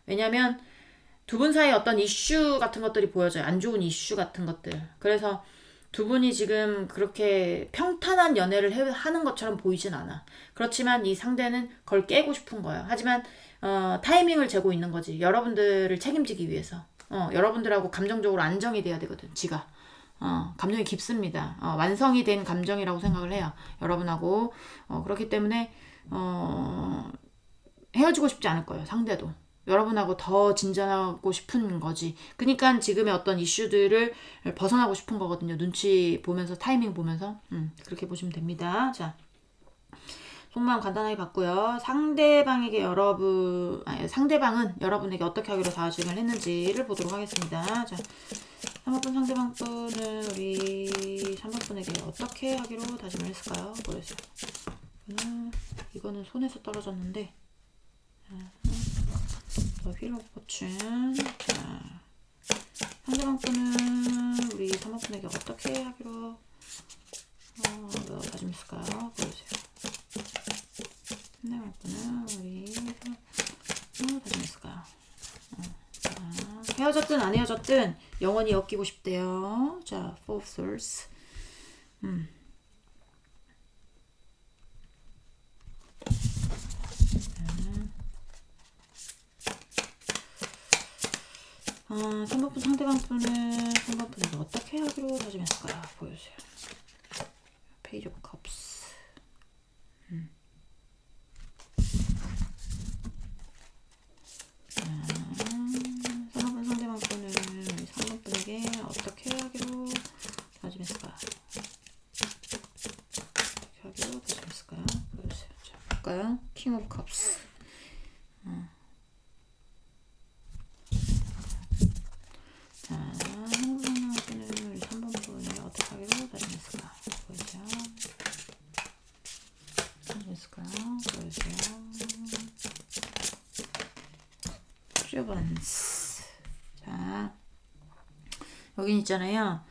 [SPEAKER 1] 왜냐면 두 분 사이에 어떤 이슈 같은 것들이 보여져요. 안 좋은 이슈 같은 것들. 그래서 두 분이 지금 그렇게 평탄한 연애를 하는 것처럼 보이진 않아. 그렇지만 이 상대는 그걸 깨고 싶은 거예요. 하지만 타이밍을 재고 있는 거지. 여러분들을 책임지기 위해서. 여러분들하고 감정적으로 안정이 돼야 되거든. 지가. 감정이 깊습니다. 완성이 된 감정이라고 생각을 해요. 여러분하고. 그렇기 때문에 헤어지고 싶지 않을 거예요. 상대도. 여러분하고 더 진전하고 싶은 거지. 그러니까 지금의 어떤 이슈들을 벗어나고 싶은 거거든요. 눈치 보면서 타이밍 보면서 그렇게 보시면 됩니다. 자, 속마음 간단하게 봤고요. 상대방은 여러분에게 어떻게 하기로 다짐을 했는지를 보도록 하겠습니다. 자, 3번분 상대방 분은 우리 3번 분에게 어떻게 하기로 다짐을 했을까요? 보여주세요. 이거는 손에서 떨어졌는데 휠로 꽂힌 자, 상대방 분은 우리 3번 분에게 어떻게 하기로 다짐했을까요? 보여주세요. 상대방 분은 우리 다짐했을까요? 헤어졌든 안 헤어졌든 영원히 엮이고 싶대요. 자, Four of Swords. 3번분 상대방 분은 3번 분에게 어떻게 하기로 다짐했을까요? 보여주세요. 페이지 오브 컵스. 3번 상대방 분은 3번 분에게 어떻게 하기로 다짐했을까요? 어떻게 하기로 있죠. 킹 오브 컵스. 자, 한국분을 3번 분이 어떻게 하기로 다짐했을까? 보여주세요. 다짐했을까요? 보여주세요. 슈번스. 자, 여긴 있잖아요.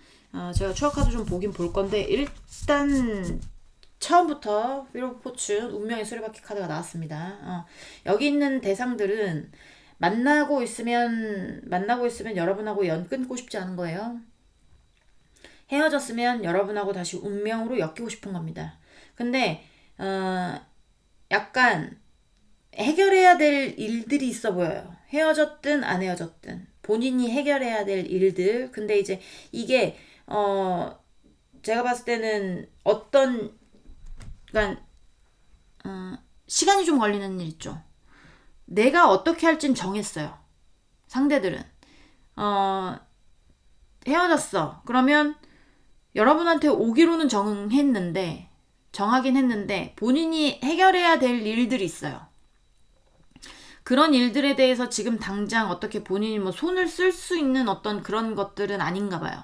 [SPEAKER 1] 제가 추억 카드 좀 보긴 볼 건데 일단 처음부터 휠 오브 포춘 운명의 수레바퀴 카드가 나왔습니다. 여기 있는 대상들은 만나고 있으면 여러분하고 연 끊고 싶지 않은 거예요. 헤어졌으면 여러분하고 다시 운명으로 엮이고 싶은 겁니다. 근데 약간 해결해야 될 일들이 있어 보여요. 헤어졌든 안 헤어졌든 본인이 해결해야 될 일들. 근데 이제 이게 제가 봤을 때는 그러니까 시간이 좀 걸리는 일 있죠. 내가 어떻게 할진 정했어요. 상대들은 헤어졌어. 그러면 여러분한테 오기로는 정하긴 했는데 본인이 해결해야 될 일들이 있어요. 그런 일들에 대해서 지금 당장 어떻게 본인이 뭐 손을 쓸 수 있는 어떤 그런 것들은 아닌가 봐요.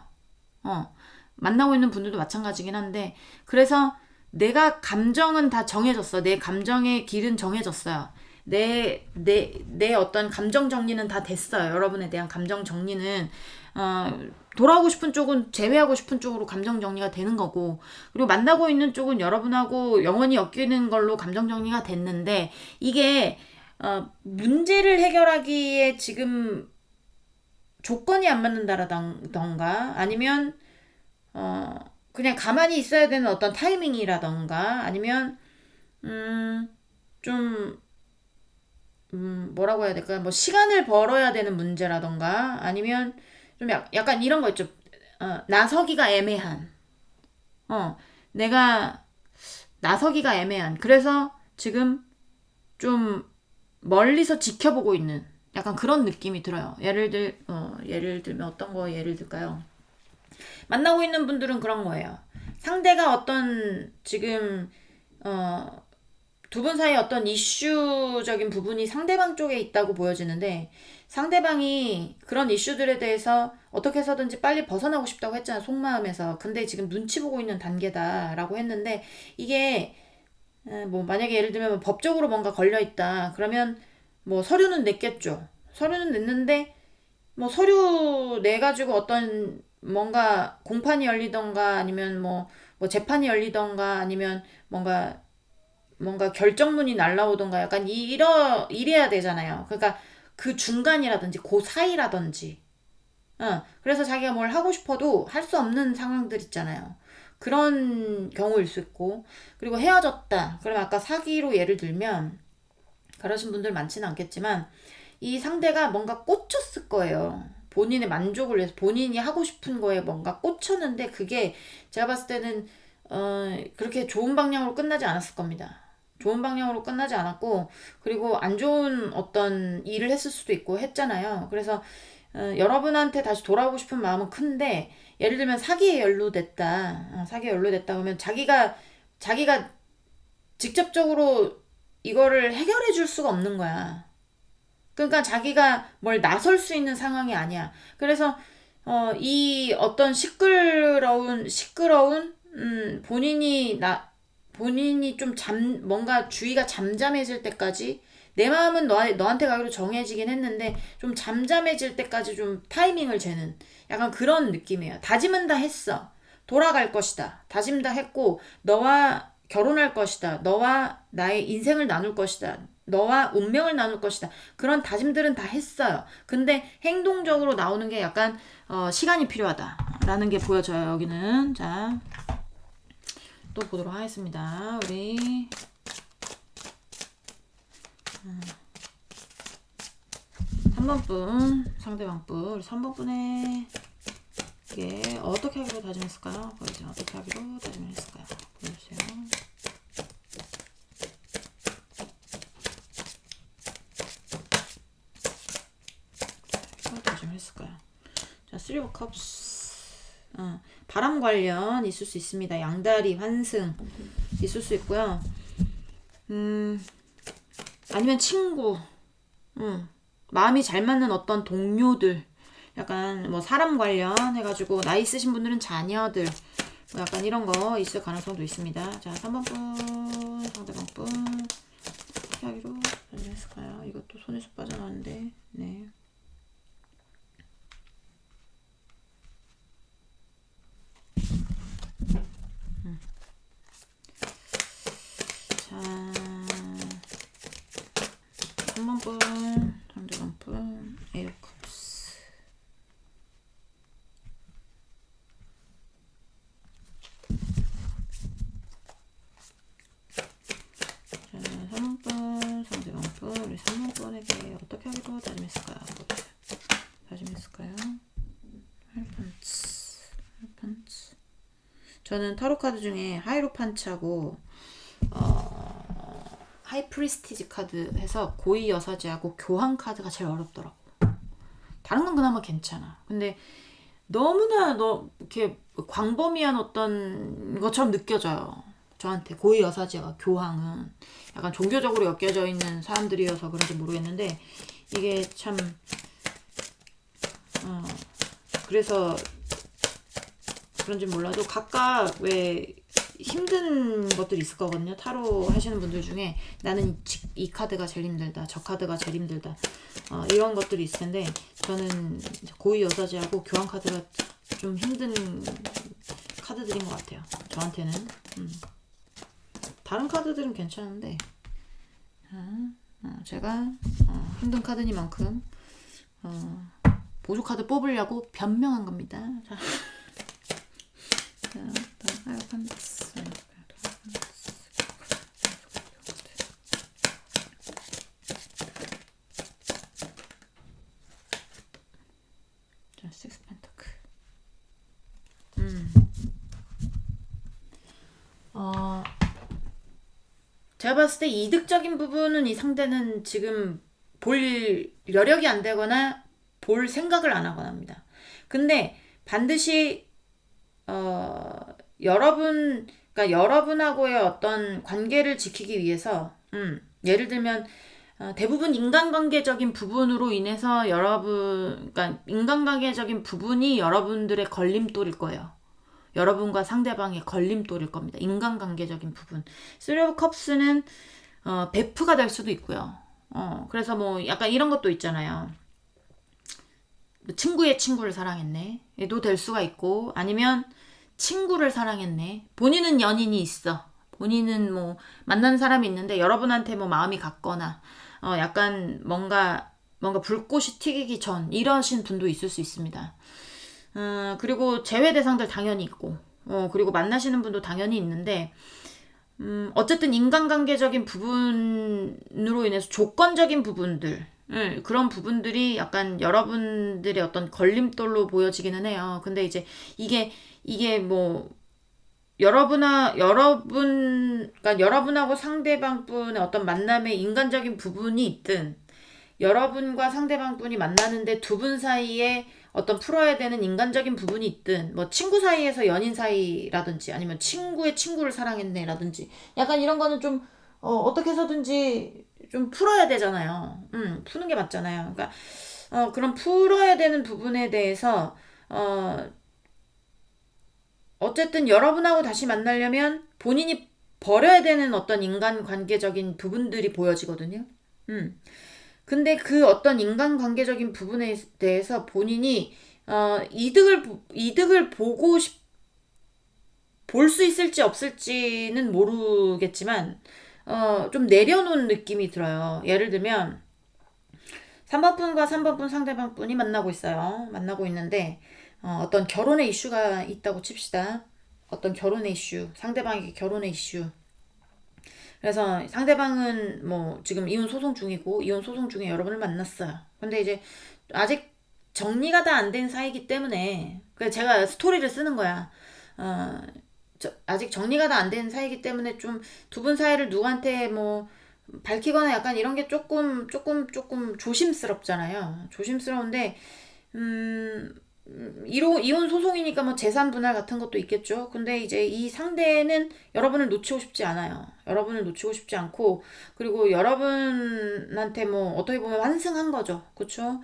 [SPEAKER 1] 만나고 있는 분들도 마찬가지긴 한데, 그래서 내가 감정은 다 정해졌어. 내 감정의 길은 정해졌어요. 내 어떤 감정 정리는 다 됐어요. 여러분에 대한 감정 정리는 돌아오고 싶은 쪽은 제외하고 싶은 쪽으로 감정 정리가 되는 거고, 그리고 만나고 있는 쪽은 여러분하고 영원히 엮이는 걸로 감정 정리가 됐는데, 이게 문제를 해결하기에 지금 조건이 안 맞는다라던가 아니면 그냥 가만히 있어야 되는 어떤 타이밍이라던가 아니면 좀 뭐라고 해야 될까요? 뭐 시간을 벌어야 되는 문제라던가 아니면 좀 약간 이런 거 있죠. 나서기가 애매한. 내가 나서기가 애매한. 그래서 지금 좀 멀리서 지켜보고 있는 약간 그런 느낌이 들어요. 예를 들면 어떤 거 예를 들까요? 만나고 있는 분들은 그런 거예요. 상대가 어떤 지금 두 분 사이에 어떤 이슈적인 부분이 상대방 쪽에 있다고 보여지는데, 상대방이 그런 이슈들에 대해서 어떻게 해서든지 빨리 벗어나고 싶다고 했잖아, 속마음에서. 근데 지금 눈치 보고 있는 단계다라고 했는데, 이게 뭐 만약에 예를 들면 뭐 법적으로 뭔가 걸려있다 그러면 뭐 서류는 냈겠죠. 서류는 냈는데 뭐 서류 내가지고 어떤 뭔가 공판이 열리던가 아니면 뭐 재판이 열리던가 아니면 뭔가 결정문이 날라오던가 약간 이래야 되잖아요. 그러니까 그 중간이라든지 그 사이라든지 그래서 자기가 뭘 하고 싶어도 할 수 없는 상황들 있잖아요. 그런 경우일 수 있고, 그리고 헤어졌다 그러면 아까 사기로 예를 들면 그러신 분들 많지는 않겠지만 이 상대가 뭔가 꽂혔을 거예요. 본인의 만족을 위해서 본인이 하고 싶은 거에 뭔가 꽂혔는데 그게 제가 봤을 때는 그렇게 좋은 방향으로 끝나지 않았을 겁니다. 좋은 방향으로 끝나지 않았고, 그리고 안 좋은 어떤 일을 했을 수도 있고 했잖아요. 그래서 여러분한테 다시 돌아오고 싶은 마음은 큰데, 예를 들면 사기에 연루됐다. 사기에 연루됐다 그러면 자기가 직접적으로 이거를 해결해 줄 수가 없는 거야. 그러니까 자기가 뭘 나설 수 있는 상황이 아니야. 그래서 이 어떤 시끄러운 본인이 좀 뭔가 주의가 잠잠해질 때까지, 내 마음은 너한테 가기로 정해지긴 했는데 좀 잠잠해질 때까지 좀 타이밍을 재는 약간 그런 느낌이에요. 다짐은 다 했어. 돌아갈 것이다. 다짐 다 했고 너와 결혼할 것이다. 너와 나의 인생을 나눌 것이다. 너와 운명을 나눌 것이다. 그런 다짐들은 다 했어요. 근데 행동적으로 나오는 게 약간 시간이 필요하다라는 게 보여져요. 여기는. 자, 또 보도록 하겠습니다. 우리 3번 분, 상대방 분, 우리 3번 분의 이게 어떻게 하기로 다짐했을까요? 보여주세요. 어떻게 하기로 다짐했을까요? 보여주세요. 다짐했을까요? 자, 3 of cups. 바람 관련 있을 수 있습니다. 양다리, 환승 있을 수 있고요. 아니면 친구, 마음이 잘 맞는 어떤 동료들, 약간 뭐 사람 관련 해가지고 나이 있으신 분들은 자녀들, 뭐 약간 이런 거 있을 가능성도 있습니다. 자, 3번 분, 상대방 분 피하기로 결정했을까요? 이것도 손에서 빠져나왔는데, 네. 자, 3번 분, 상대방 분, 에어컵스. 자, 3번 분, 상대방 분, 우리 3번 분에게 어떻게 하기로 다짐했을까요? 다짐했을까요? 8판츠, 8판츠. 저는 타로 카드 중에 하이로판츠하고 하이프리스티지 카드 해서 고위 여사제하고 교황 카드가 제일 어렵더라고. 다른 건 그나마 괜찮아. 근데 너무나 이렇게 광범위한 어떤 것처럼 느껴져요. 저한테 고위 여사제와 교황은 약간 종교적으로 엮여져 있는 사람들이어서 그런지 모르겠는데 이게 참 그래서 그런지 몰라도 각각 왜 힘든 것들이 있을 거거든요. 타로 하시는 분들 중에 나는 이 카드가 제일 힘들다, 저 카드가 제일 힘들다, 이런 것들이 있을 텐데 저는 고위 여사제하고 교황 카드가 좀 힘든 카드들인 것 같아요. 저한테는. 다른 카드들은 괜찮은데 제가 힘든 카드니만큼 보조 카드 뽑으려고 변명한 겁니다. 자, 식스 펜타클. 제가 봤을 때 이득적인 부분은 이 상대는 지금 볼 여력이 안 되거나 볼 생각을 안 하거나 합니다. 근데 반드시 그러니까 여러분하고의 어떤 관계를 지키기 위해서, 예를 들면, 대부분 인간관계적인 부분으로 인해서 그러니까 인간관계적인 부분이 여러분들의 걸림돌일 거예요. 여러분과 상대방의 걸림돌일 겁니다. 인간관계적인 부분. 쓰리 오브 컵스는, 베프가 될 수도 있고요. 그래서 뭐 약간 이런 것도 있잖아요. 친구의 친구를 사랑했네. 도 될 수가 있고, 아니면 친구를 사랑했네. 본인은 연인이 있어. 본인은 뭐 만나는 사람이 있는데 여러분한테 뭐 마음이 갔거나 약간 뭔가 불꽃이 튀기기 전 이러신 분도 있을 수 있습니다. 그리고 제외 대상들 당연히 있고 그리고 만나시는 분도 당연히 있는데 어쨌든 인간관계적인 부분으로 인해서 조건적인 부분들 그런 부분들이 약간 여러분들의 어떤 걸림돌로 보여지기는 해요. 근데 이제 이게 뭐 그러니까 여러분하고 상대방분의 어떤 만남의 인간적인 부분이 있든 여러분과 상대방분이 만나는데 두 분 사이에 어떤 풀어야 되는 인간적인 부분이 있든 뭐 친구 사이에서 연인 사이라든지 아니면 친구의 친구를 사랑했네라든지 약간 이런 거는 좀 어떻게 해서든지 좀 풀어야 되잖아요. 푸는 게 맞잖아요. 그러니까 그런 풀어야 되는 부분에 대해서 어쨌든 여러분하고 다시 만나려면 본인이 버려야 되는 어떤 인간관계적인 부분들이 보여지거든요. 근데 그 어떤 인간관계적인 부분에 대해서 본인이 이득을 볼 수 있을지 없을지는 모르겠지만 좀 내려놓은 느낌이 들어요. 예를 들면 3번 분과 3번 분 상대방 분이 만나고 있어요. 만나고 있는데 어떤 결혼의 이슈가 있다고 칩시다. 어떤 결혼의 이슈, 상대방에게 결혼의 이슈. 그래서 상대방은 뭐 지금 이혼 소송 중이고 이혼 소송 중에 여러분을 만났어요. 근데 이제 아직 정리가 다 안 된 사이기 때문에 그래서 제가 스토리를 쓰는 거야. 아직 정리가 다 안 된 사이기 때문에 좀 두 분 사이를 누구한테 뭐 밝히거나 약간 이런 게 조금 조심스럽잖아요. 조심스러운데 이혼 소송이니까 뭐 재산 분할 같은 것도 있겠죠. 근데 이제 이 상대는 여러분을 놓치고 싶지 않아요. 여러분을 놓치고 싶지 않고, 그리고 여러분한테 뭐 어떻게 보면 환승한 거죠. 그쵸?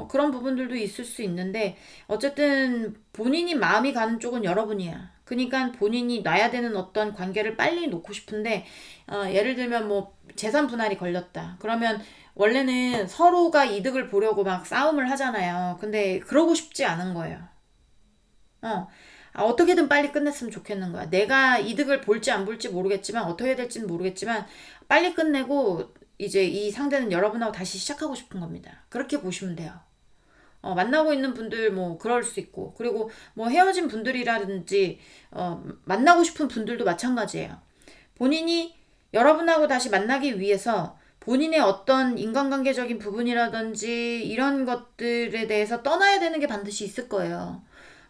[SPEAKER 1] 그런 부분들도 있을 수 있는데, 어쨌든 본인이 마음이 가는 쪽은 여러분이야. 그러니까 본인이 놔야 되는 어떤 관계를 빨리 놓고 싶은데, 예를 들면 뭐 재산 분할이 걸렸다. 그러면 원래는 서로가 이득을 보려고 막 싸움을 하잖아요. 근데 그러고 싶지 않은 거예요. 어. 어떻게든 빨리 끝냈으면 좋겠는 거야. 내가 이득을 볼지 안 볼지 모르겠지만, 어떻게 될지는 모르겠지만, 빨리 끝내고, 이제 이 상대는 여러분하고 다시 시작하고 싶은 겁니다. 그렇게 보시면 돼요. 만나고 있는 분들 뭐 그럴 수 있고, 그리고 뭐 헤어진 분들이라든지, 만나고 싶은 분들도 마찬가지예요. 본인이 여러분하고 다시 만나기 위해서 본인의 어떤 인간관계적인 부분이라든지 이런 것들에 대해서 떠나야 되는 게 반드시 있을 거예요.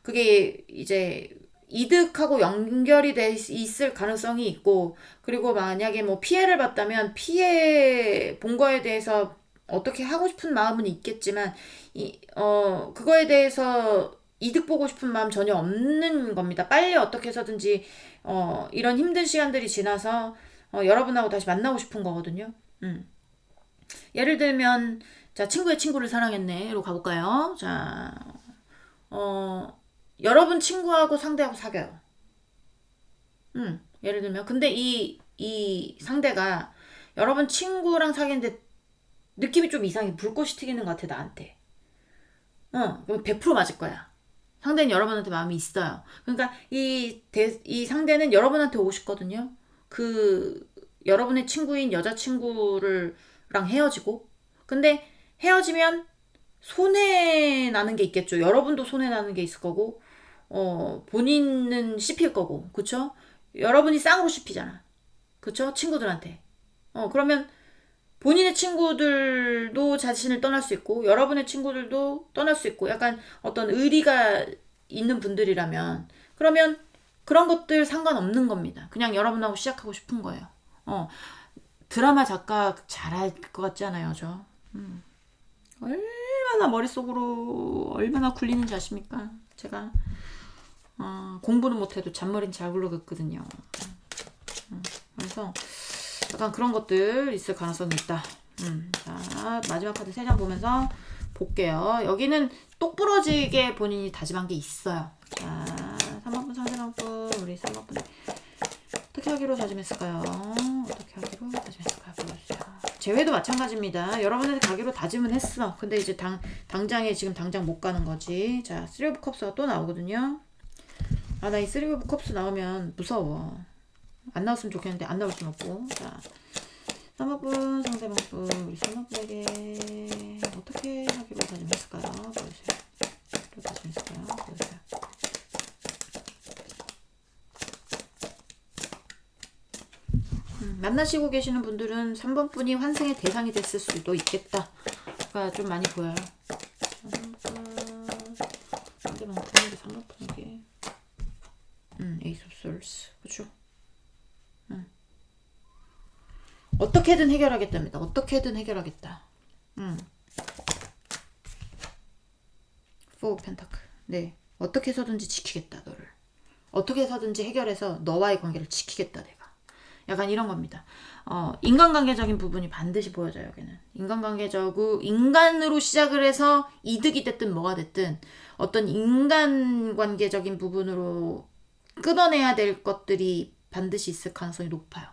[SPEAKER 1] 그게 이제 이득하고 연결이 돼 있을 가능성이 있고, 그리고 만약에 뭐 피해를 봤다면 피해 본 거에 대해서 어떻게 하고 싶은 마음은 있겠지만, 그거에 대해서 이득 보고 싶은 마음 전혀 없는 겁니다. 빨리 어떻게 해서든지, 이런 힘든 시간들이 지나서, 여러분하고 다시 만나고 싶은 거거든요. 예를 들면, 자, 친구의 친구를 사랑했네로 가볼까요? 자, 여러분 친구하고 상대하고 사귀어요. 예를 들면, 근데 이 상대가 여러분 친구랑 사귀는데 느낌이 좀 이상해. 불꽃이 튀기는 것 같아, 나한테. 그럼 100% 맞을 거야. 상대는 여러분한테 마음이 있어요. 그러니까 이 상대는 여러분한테 오고 싶거든요. 그 여러분의 친구인 여자친구랑 헤어지고, 근데 헤어지면 손해 나는 게 있겠죠. 여러분도 손해 나는 게 있을 거고, 본인은 씹힐 거고, 그쵸? 여러분이 쌍으로 씹히잖아. 그쵸? 친구들한테. 그러면 본인의 친구들도 자신을 떠날 수 있고, 여러분의 친구들도 떠날 수 있고, 약간 어떤 의리가 있는 분들이라면, 그러면 그런 것들 상관없는 겁니다. 그냥 여러분하고 시작하고 싶은 거예요. 드라마 작가 잘할 것 같지 않아요, 저? 얼마나 머릿속으로 얼마나 굴리는지 아십니까? 제가 공부는 못해도 잔머리는 잘 굴러갔거든요. 그래서 약간 그런 것들 있을 가능성이 있다. 자, 마지막 카드 3장 보면서 볼게요. 여기는 똑부러지게 본인이 다짐한 게 있어요. 자, 3번분 상대방분, 우리 3번분 어떻게 하기로 다짐했을까요? 어떻게 하기로 다짐했을까요? 보여주세요. 재회도 마찬가지입니다. 여러분한테 가기로 다짐은 했어. 근데 이제 당장에 지금 당장 못 가는 거지. 자, 3 오브 컵스가 또 나오거든요. 나 이 3 오브 컵스 나오면 무서워. 안 나왔으면 좋겠는데 안 나올 순 없고. 자, 3번분 상대방분, 우리 3번분에게 어떻게 하기로 다짐했을까요? 보여주세요. 어떻게 다짐했을까요? 보여주세요. 만나시고 계시는 분들은 3번 분이 환승의 대상이 됐을 수도 있겠다가 좀 많이 보여요. 3번 분에게 3번 분에게 에이스 오브 솔스. 그쵸? 어떻게든 해결하겠답니다. 어떻게든 해결하겠다. 4 펜타클. 네. 어떻게 해서든지 지키겠다, 너를. 어떻게 해서든지 해결해서 너와의 관계를 지키겠다, 내가. 약간 이런 겁니다. 인간관계적인 부분이 반드시 보여져요, 여기는. 인간으로 시작을 해서 이득이 됐든 뭐가 됐든 어떤 인간관계적인 부분으로 끊어내야 될 것들이 반드시 있을 가능성이 높아요.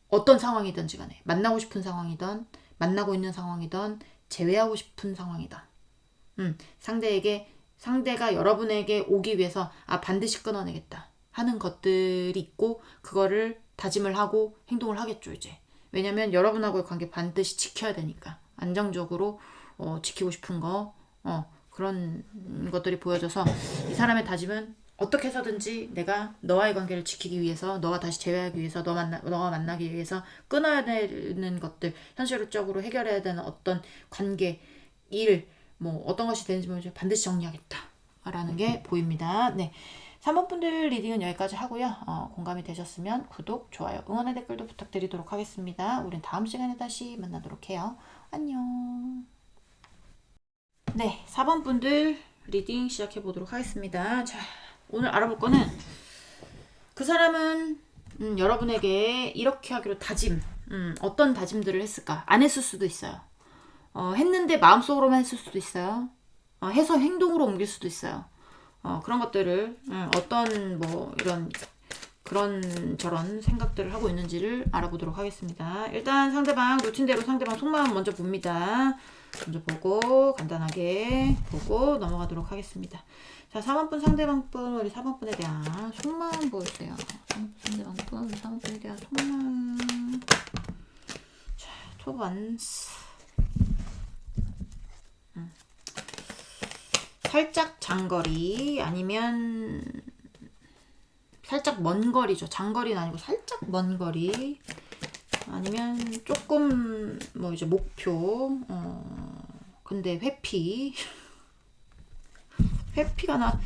[SPEAKER 1] 어떤 상황이든지 간에. 만나고 싶은 상황이든, 만나고 있는 상황이든, 제외하고 싶은 상황이든. 상대가 여러분에게 오기 위해서 반드시 끊어내겠다 하는 것들이 있고, 그거를 다짐을 하고 행동을 하겠죠, 이제. 왜냐면 여러분하고의 관계 반드시 지켜야 되니까. 안정적으로 지키고 싶은 거, 그런 것들이 보여져서 이 사람의 다짐은 어떻게 해서든지 내가 너와의 관계를 지키기 위해서, 너와 다시 재회하기 위해서, 너가 만나기 위해서 끊어야 되는 것들, 현실적으로 해결해야 되는 어떤 관계, 일, 뭐 어떤 것이 되는지 모르지만 반드시 정리하겠다 라는 게 보입니다. 네, 3번 분들 리딩은 여기까지 하고요. 공감이 되셨으면 구독, 좋아요, 응원의 댓글도 부탁드리도록 하겠습니다. 우린 다음 시간에 다시 만나도록 해요. 안녕. 네, 4번 분들 리딩 시작해 보도록 하겠습니다. 자, 오늘 알아볼 거는 그 사람은 여러분에게 이렇게 하기로 다짐, 어떤 다짐들을 했을까? 안 했을 수도 있어요. 했는데 마음속으로만 했을 수도 있어요. 해서 행동으로 옮길 수도 있어요. 그런 것들을 어떤 뭐 이런 그런 저런 생각들을 하고 있는지를 알아보도록 하겠습니다. 일단 상대방 루틴대로 상대방 속마음 먼저 봅니다. 먼저 보고 간단하게 보고 넘어가도록 하겠습니다. 자, 4번분 상대방분 우리 4번분에 대한 속마음 보여주세요. 상대방분 우리 4번분에 대한 속마음. 자, 토반스. 살짝 장거리 아니면 살짝 먼 거리죠. 장거리는 아니고 살짝 먼 거리 아니면 조금 뭐 이제 목표 근데 회피가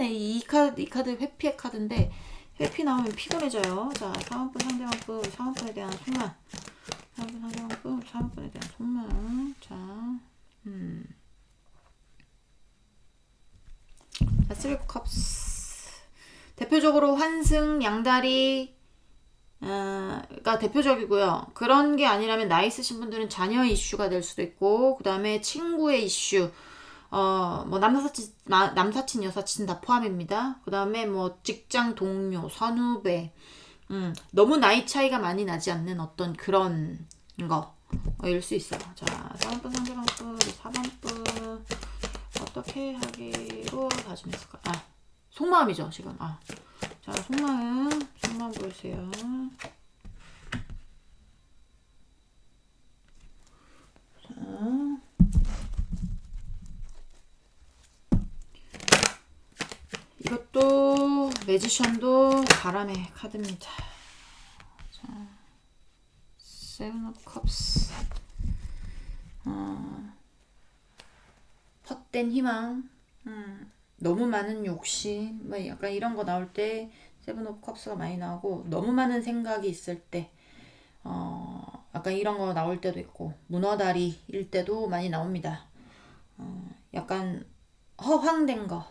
[SPEAKER 1] 이 카드 회피의 카드인데 회피 나오면 피곤해져요. 자, 4번분 상대방분 4번분에 대한 속마음 4번분 상대방분 4번분에 대한 속마음. 자, 자, 3 컵스 대표적으로 환승, 양다리 가 대표적이고요. 그런 게 아니라면 나이 있으신 분들은 자녀 이슈가 될 수도 있고, 그 다음에 친구의 이슈, 뭐 남사친, 여사친 다 포함입니다. 그 다음에 뭐 직장 동료, 선후배, 너무 나이 차이가 많이 나지 않는 어떤 그런 거일 수 있어요. 자, 4번분 상대방분, 4번분 어떻게 하기로 다짐했을까? 속마음이죠, 지금. 자, 속마음 보여주세요. 자, 이것도 매지션도 바람의 카드입니다. 자, 7 of Cups. 헛된 희망. 너무 많은 욕심, 뭐 약간 이런 거 나올 때 세븐 오브 컵스가 많이 나오고, 너무 많은 생각이 있을 때 약간 이런 거 나올 때도 있고, 문어다리일 때도 많이 나옵니다. 약간 허황된 거.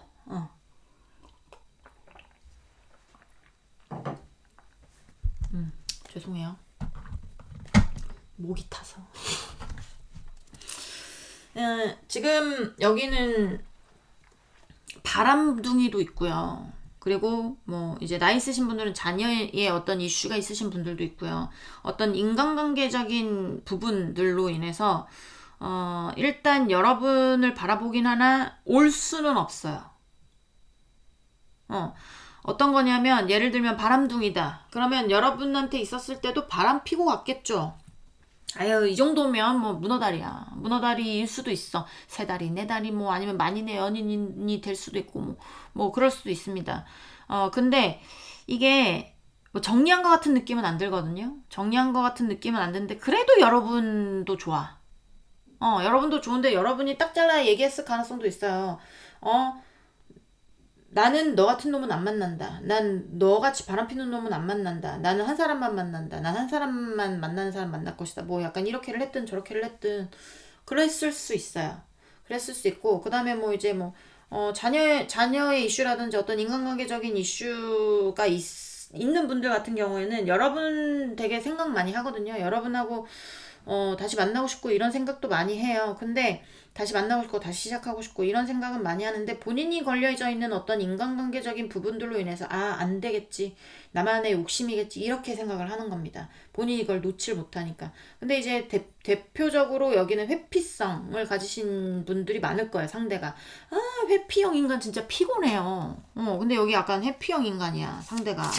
[SPEAKER 1] 죄송해요. 목이 타서. 지금 여기는 바람둥이도 있고요. 그리고 뭐 이제 나이 있으신 분들은 자녀의 어떤 이슈가 있으신 분들도 있고요. 어떤 인간관계적인 부분들로 인해서 일단 여러분을 바라보긴 하나 올 수는 없어요. 어떤 거냐면 예를 들면 바람둥이다. 그러면 여러분한테 있었을 때도 바람 피고 갔겠죠. 아유, 이 정도면 뭐 문어다리야. 문어다리일 수도 있어. 3다리, 4다리 뭐 아니면 만인의 연인이 될 수도 있고 뭐 그럴 수도 있습니다. 근데 이게 뭐 정리한 것 같은 느낌은 안 들거든요. 정리한 것 같은 느낌은 안 드는데 그래도 여러분도 좋아. 여러분도 좋은데 여러분이 딱 잘라 얘기했을 가능성도 있어요. 나는 너 같은 놈은 안 만난다. 난 너같이 바람피는 놈은 안 만난다. 나는 한 사람만 만난다. 난 한 사람만 만나는 사람 만날 것이다. 뭐 약간 이렇게를 했든 저렇게를 했든 그랬을 수 있어요. 그랬을 수 있고, 그 다음에 뭐 이제 뭐 자녀의 이슈라든지 어떤 인간관계적인 이슈가 있는 분들 같은 경우에는 여러분 되게 생각 많이 하거든요. 여러분하고 다시 만나고 싶고 이런 생각도 많이 해요. 근데 다시 만나고 싶고 다시 시작하고 싶고 이런 생각은 많이 하는데, 본인이 걸려져 있는 어떤 인간관계적인 부분들로 인해서 안 되겠지, 나만의 욕심이겠지, 이렇게 생각을 하는 겁니다. 본인이 이걸 놓질 못하니까. 근데 이제 대표적으로 여기는 회피성을 가지신 분들이 많을 거예요. 상대가 회피형 인간 진짜 피곤해요. 근데 여기 약간 회피형 인간이야, 상대가.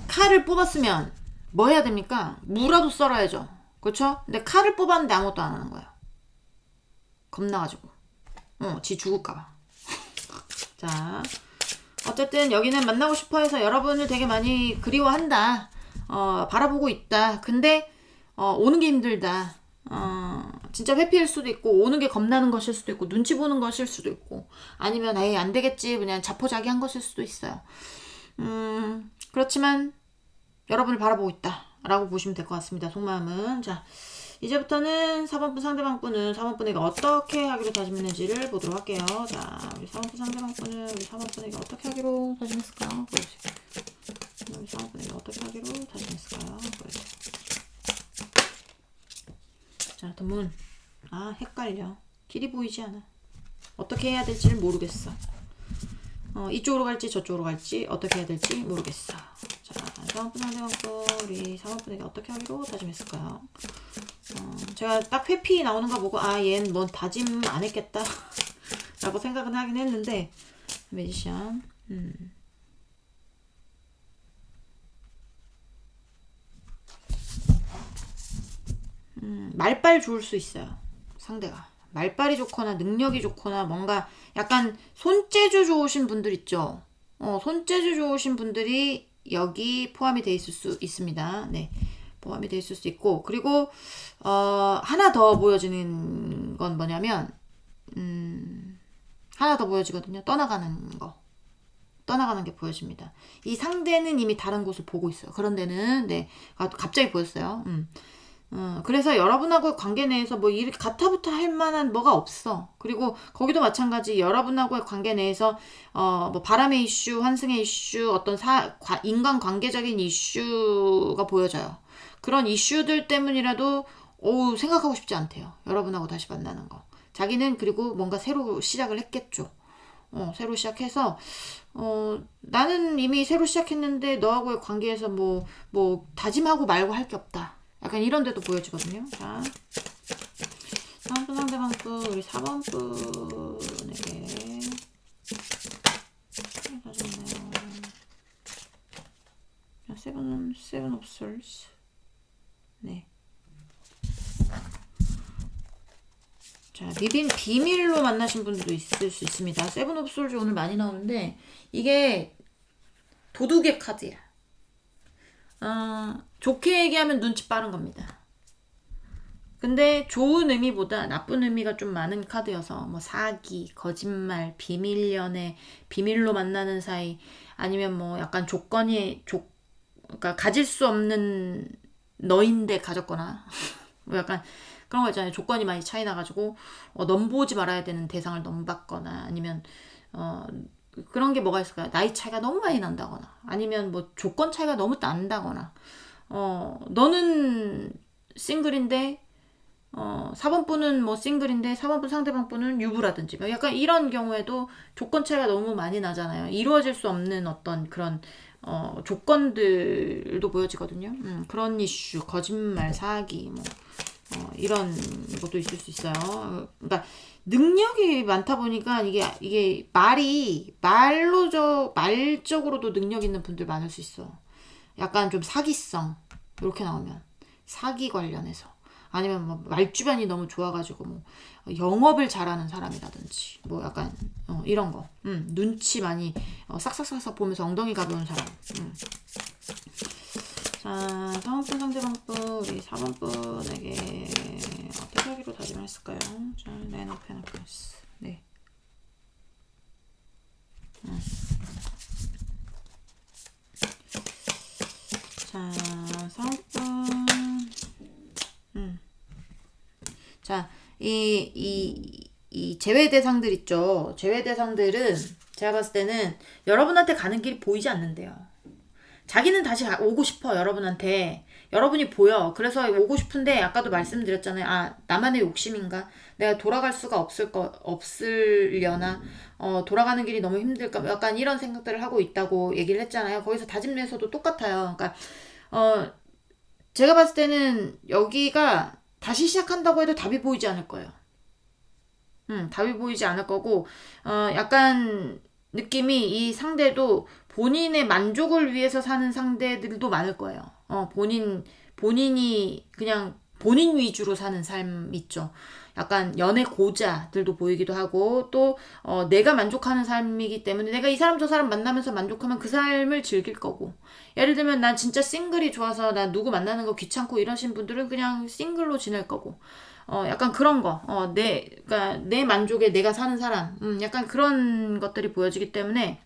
[SPEAKER 1] 칼을 뽑았으면 뭐 해야 됩니까? 무라도 썰어야죠. 그렇죠? 근데 칼을 뽑았는데 아무것도 안 하는 거예요. 겁나가지고. 지 죽을까봐. 자, 어쨌든 여기는 만나고 싶어 해서 여러분을 되게 많이 그리워한다. 바라보고 있다. 근데 오는 게 힘들다. 진짜 회피일 수도 있고, 오는 게 겁나는 것일 수도 있고, 눈치 보는 것일 수도 있고, 아니면 에이 안 되겠지 그냥 자포자기한 것일 수도 있어요. 그렇지만 여러분을 바라보고 있다 라고 보시면 될 것 같습니다. 속마음은. 자, 이제부터는 4번분 상대방분은 4번분에게 어떻게 하기로 다짐했는지를 보도록 할게요. 자, 우리 4번분 상대방분은 우리 4번분에게 어떻게 하기로 다짐했을까요? 보여주세요. 우리 4번분에게 어떻게 하기로 다짐했을까요? 보여주세요. 자, 문. 아, 헷갈려. 길이 보이지 않아. 어떻게 해야 될지를 모르겠어. 이쪽으로 갈지 저쪽으로 갈지 어떻게 해야 될지 모르겠어. 자, 4번분 상대방분 우리 4번분에게 어떻게 하기로 다짐했을까요? 제가 딱 회피 나오는 거 보고 아, 얘는 뭔 다짐 안 했겠다 라고 생각은 하긴 했는데 매지션 말빨 좋을 수 있어요. 상대가 말빨이 좋거나 능력이 좋거나 뭔가 약간 손재주 좋으신 분들 있죠. 손재주 좋으신 분들이 여기 포함이 돼 있을 수 있습니다. 네, 포함이 돼 있을 수 있고, 그리고 하나 더 보여지는 건 뭐냐면 하나 더 보여지거든요. 떠나가는 게 보여집니다. 이 상대는 이미 다른 곳을 보고 있어요. 그런 데는 네, 갑자기 보였어요. 그래서 여러분하고의 관계 내에서 뭐 이렇게 가타부타 할 만한 뭐가 없어. 그리고 거기도 마찬가지 여러분하고의 관계 내에서 뭐 바람의 이슈, 환승의 이슈, 어떤 인간관계적인 이슈가 보여져요. 그런 이슈들 때문이라도 생각하고 싶지 않대요. 여러분하고 다시 만나는 거. 자기는 그리고 뭔가 새로 시작을 했겠죠. 새로 시작해서 나는 이미 새로 시작했는데 너하고의 관계에서 뭐 다짐하고 말고 할 게 없다. 약간 이런 데도 보여지거든요. 자, 3번 상대방분 우리 4번분에게 다졌네요. 세븐 오브 솔스. 네. 자, 비밀로 만나신 분들도 있을 수 있습니다. 세븐 오브 솔즈 오늘 많이 나오는데 이게 도둑의 카드야. 좋게 얘기하면 눈치 빠른 겁니다. 근데 좋은 의미보다 나쁜 의미가 좀 많은 카드여서 뭐 사기, 거짓말, 비밀 연애, 비밀로 만나는 사이, 아니면 뭐 약간 그러니까 가질 수 없는 너인데 가졌거나 뭐 약간 그런 거 있잖아요. 조건이 많이 차이 나가지고 넘보지 말아야 되는 대상을 넘봤거나, 아니면 그런 게 뭐가 있을까요? 나이 차이가 너무 많이 난다거나, 아니면 뭐 조건 차이가 너무 난다거나, 너는 싱글인데 4번분은 뭐 싱글인데 4번분 상대방분은 유부라든지 약간 이런 경우에도 조건 차이가 너무 많이 나잖아요. 이루어질 수 없는 어떤 그런 조건들도 보여지거든요. 그런 이슈, 거짓말, 사기 뭐 이런 것도 있을 수 있어요. 그러니까 능력이 많다 보니까 이게 말적으로도 능력 있는 분들 많을 수 있어. 약간 좀 사기성 이렇게 나오면 사기 관련해서, 아니면 뭐 말주변이 너무 좋아가지고 뭐 영업을 잘하는 사람이라든지 뭐 약간 이런 거, 눈치 많이 싹싹싹싹 보면서 엉덩이 가벼운 사람. 자, 3번분 상대방분 우리 4번분에게 어떻게 하기로 다짐을 했을까요? 자, 나인 오브 펜타클스. 네. 자, 4번분. 자, 이 제외 대상들 있죠. 제외 대상들은 제가 봤을 때는 여러분한테 가는 길이 보이지 않는데요. 자기는 다시 오고 싶어. 여러분한테. 여러분이 보여. 그래서 오고 싶은데 아까도 말씀드렸잖아요. 아, 나만의 욕심인가? 내가 돌아갈 수가 없으려나? 돌아가는 길이 너무 힘들까? 약간 이런 생각들을 하고 있다고 얘기를 했잖아요. 거기서 다짐에서도 똑같아요. 그러니까 제가 봤을 때는 여기가 다시 시작한다고 해도 답이 보이지 않을 거예요. 답이 보이지 않을 거고, 약간 느낌이 이 상대도 본인의 만족을 위해서 사는 상대들도 많을 거예요. 본인이 그냥 본인 위주로 사는 삶 있죠. 약간 연애 고자들도 보이기도 하고, 또 내가 만족하는 삶이기 때문에 내가 이 사람 저 사람 만나면서 만족하면 그 삶을 즐길 거고, 예를 들면 난 진짜 싱글이 좋아서 나 누구 만나는 거 귀찮고 이러신 분들은 그냥 싱글로 지낼 거고, 약간 그런 거, 그러니까 내 만족에 내가 사는 사람, 약간 그런 것들이 보여지기 때문에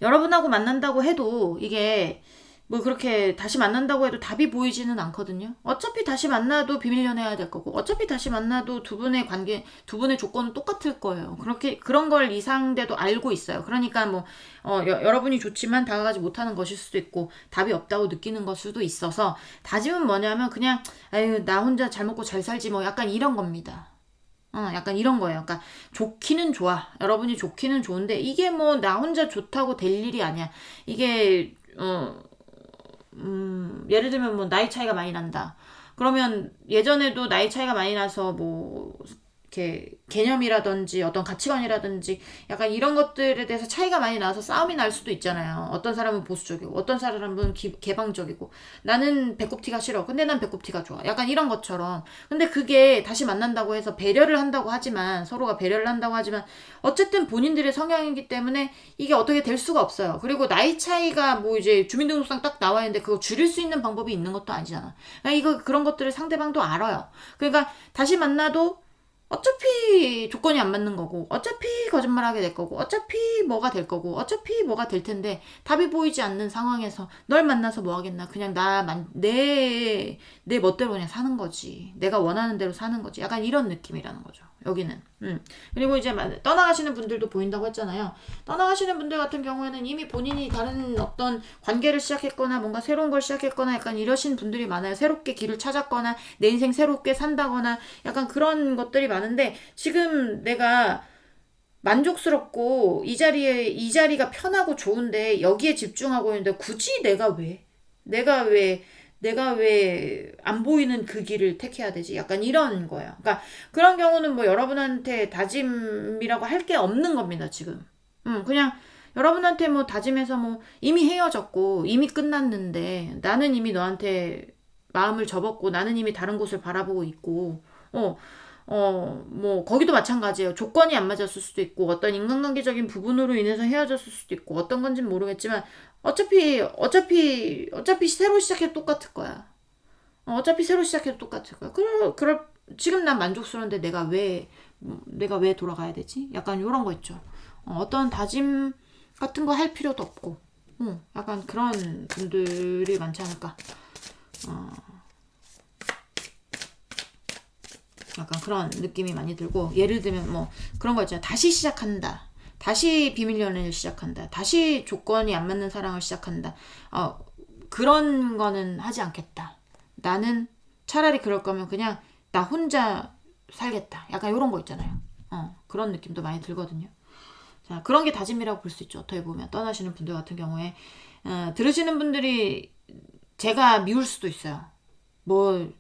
[SPEAKER 1] 여러분하고 만난다고 해도 이게 뭐 그렇게 다시 만난다고 해도 답이 보이지는 않거든요. 어차피 다시 만나도 비밀 연애해야 될 거고, 어차피 다시 만나도 두 분의 관계, 두 분의 조건은 똑같을 거예요. 그렇게 그런 걸 이 상대도 알고 있어요. 그러니까 뭐 여러분이 좋지만 다가가지 못하는 것일 수도 있고 답이 없다고 느끼는 걸 수도 있어서 다짐은 뭐냐면 그냥 아유 나 혼자 잘 먹고 잘 살지 뭐 약간 이런 겁니다. 약간 이런 거예요. 그러니까 좋기는 좋아. 여러분이 좋기는 좋은데 이게 뭐 나 혼자 좋다고 될 일이 아니야. 이게 예를 들면 뭐 나이 차이가 많이 난다. 그러면 예전에도 나이 차이가 많이 나서 뭐 이렇게 개념이라든지 어떤 가치관이라든지 약간 이런 것들에 대해서 차이가 많이 나서 싸움이 날 수도 있잖아요. 어떤 사람은 보수적이고 어떤 사람은 개방적이고 나는 배꼽티가 싫어. 근데 난 배꼽티가 좋아. 약간 이런 것처럼. 근데 그게 다시 만난다고 해서 배려를 한다고 하지만 서로가 배려를 한다고 하지만 어쨌든 본인들의 성향이기 때문에 이게 어떻게 될 수가 없어요. 그리고 나이 차이가 뭐 이제 주민등록상 딱 나와 있는데 그거 줄일 수 있는 방법이 있는 것도 아니잖아. 그러니까 이거 그런 것들을 상대방도 알아요. 그러니까 다시 만나도 어차피 조건이 안 맞는 거고 어차피 거짓말하게 될 거고 어차피 뭐가 될 거고 어차피 뭐가 될 텐데 답이 보이지 않는 상황에서 널 만나서 뭐 하겠나 그냥 내 멋대로 그냥 사는 거지 내가 원하는 대로 사는 거지 약간 이런 느낌이라는 거죠 여기는 그리고 이제 떠나가시는 분들도 보인다고 했잖아요. 떠나가시는 분들 같은 경우에는 이미 본인이 다른 어떤 관계를 시작했거나 뭔가 새로운 걸 시작했거나 약간 이러신 분들이 많아요. 새롭게 길을 찾았거나 내 인생 새롭게 산다거나 약간 그런 것들이 많은데 지금 내가 만족스럽고 이 자리가 편하고 좋은데 여기에 집중하고 있는데 굳이 내가 왜 안 보이는 그 길을 택해야 되지? 약간 이런 거예요. 그러니까 그런 경우는 뭐 여러분한테 다짐이라고 할 게 없는 겁니다, 지금. 그냥 여러분한테 뭐 다짐해서 뭐 이미 헤어졌고 이미 끝났는데 나는 이미 너한테 마음을 접었고 나는 이미 다른 곳을 바라보고 있고 뭐, 거기도 마찬가지예요. 조건이 안 맞았을 수도 있고, 어떤 인간관계적인 부분으로 인해서 헤어졌을 수도 있고, 어떤 건지는 모르겠지만, 어차피 새로 시작해도 똑같을 거야. 어차피 새로 시작해도 똑같을 거야. 지금 난 만족스러운데 내가 왜 돌아가야 되지? 약간 이런 거 있죠. 어떤 다짐 같은 거 할 필요도 없고, 약간 그런 분들이 많지 않을까. 약간 그런 느낌이 많이 들고 예를 들면 뭐 그런 거 있잖아요. 다시 시작한다. 다시 비밀 연애를 시작한다. 다시 조건이 안 맞는 사랑을 시작한다. 그런 거는 하지 않겠다. 나는 차라리 그럴 거면 그냥 나 혼자 살겠다. 약간 이런 거 있잖아요. 그런 느낌도 많이 들거든요. 자, 그런 게 다짐이라고 볼 수 있죠. 어떻게 보면 떠나시는 분들 같은 경우에 들으시는 분들이 제가 미울 수도 있어요. 뭐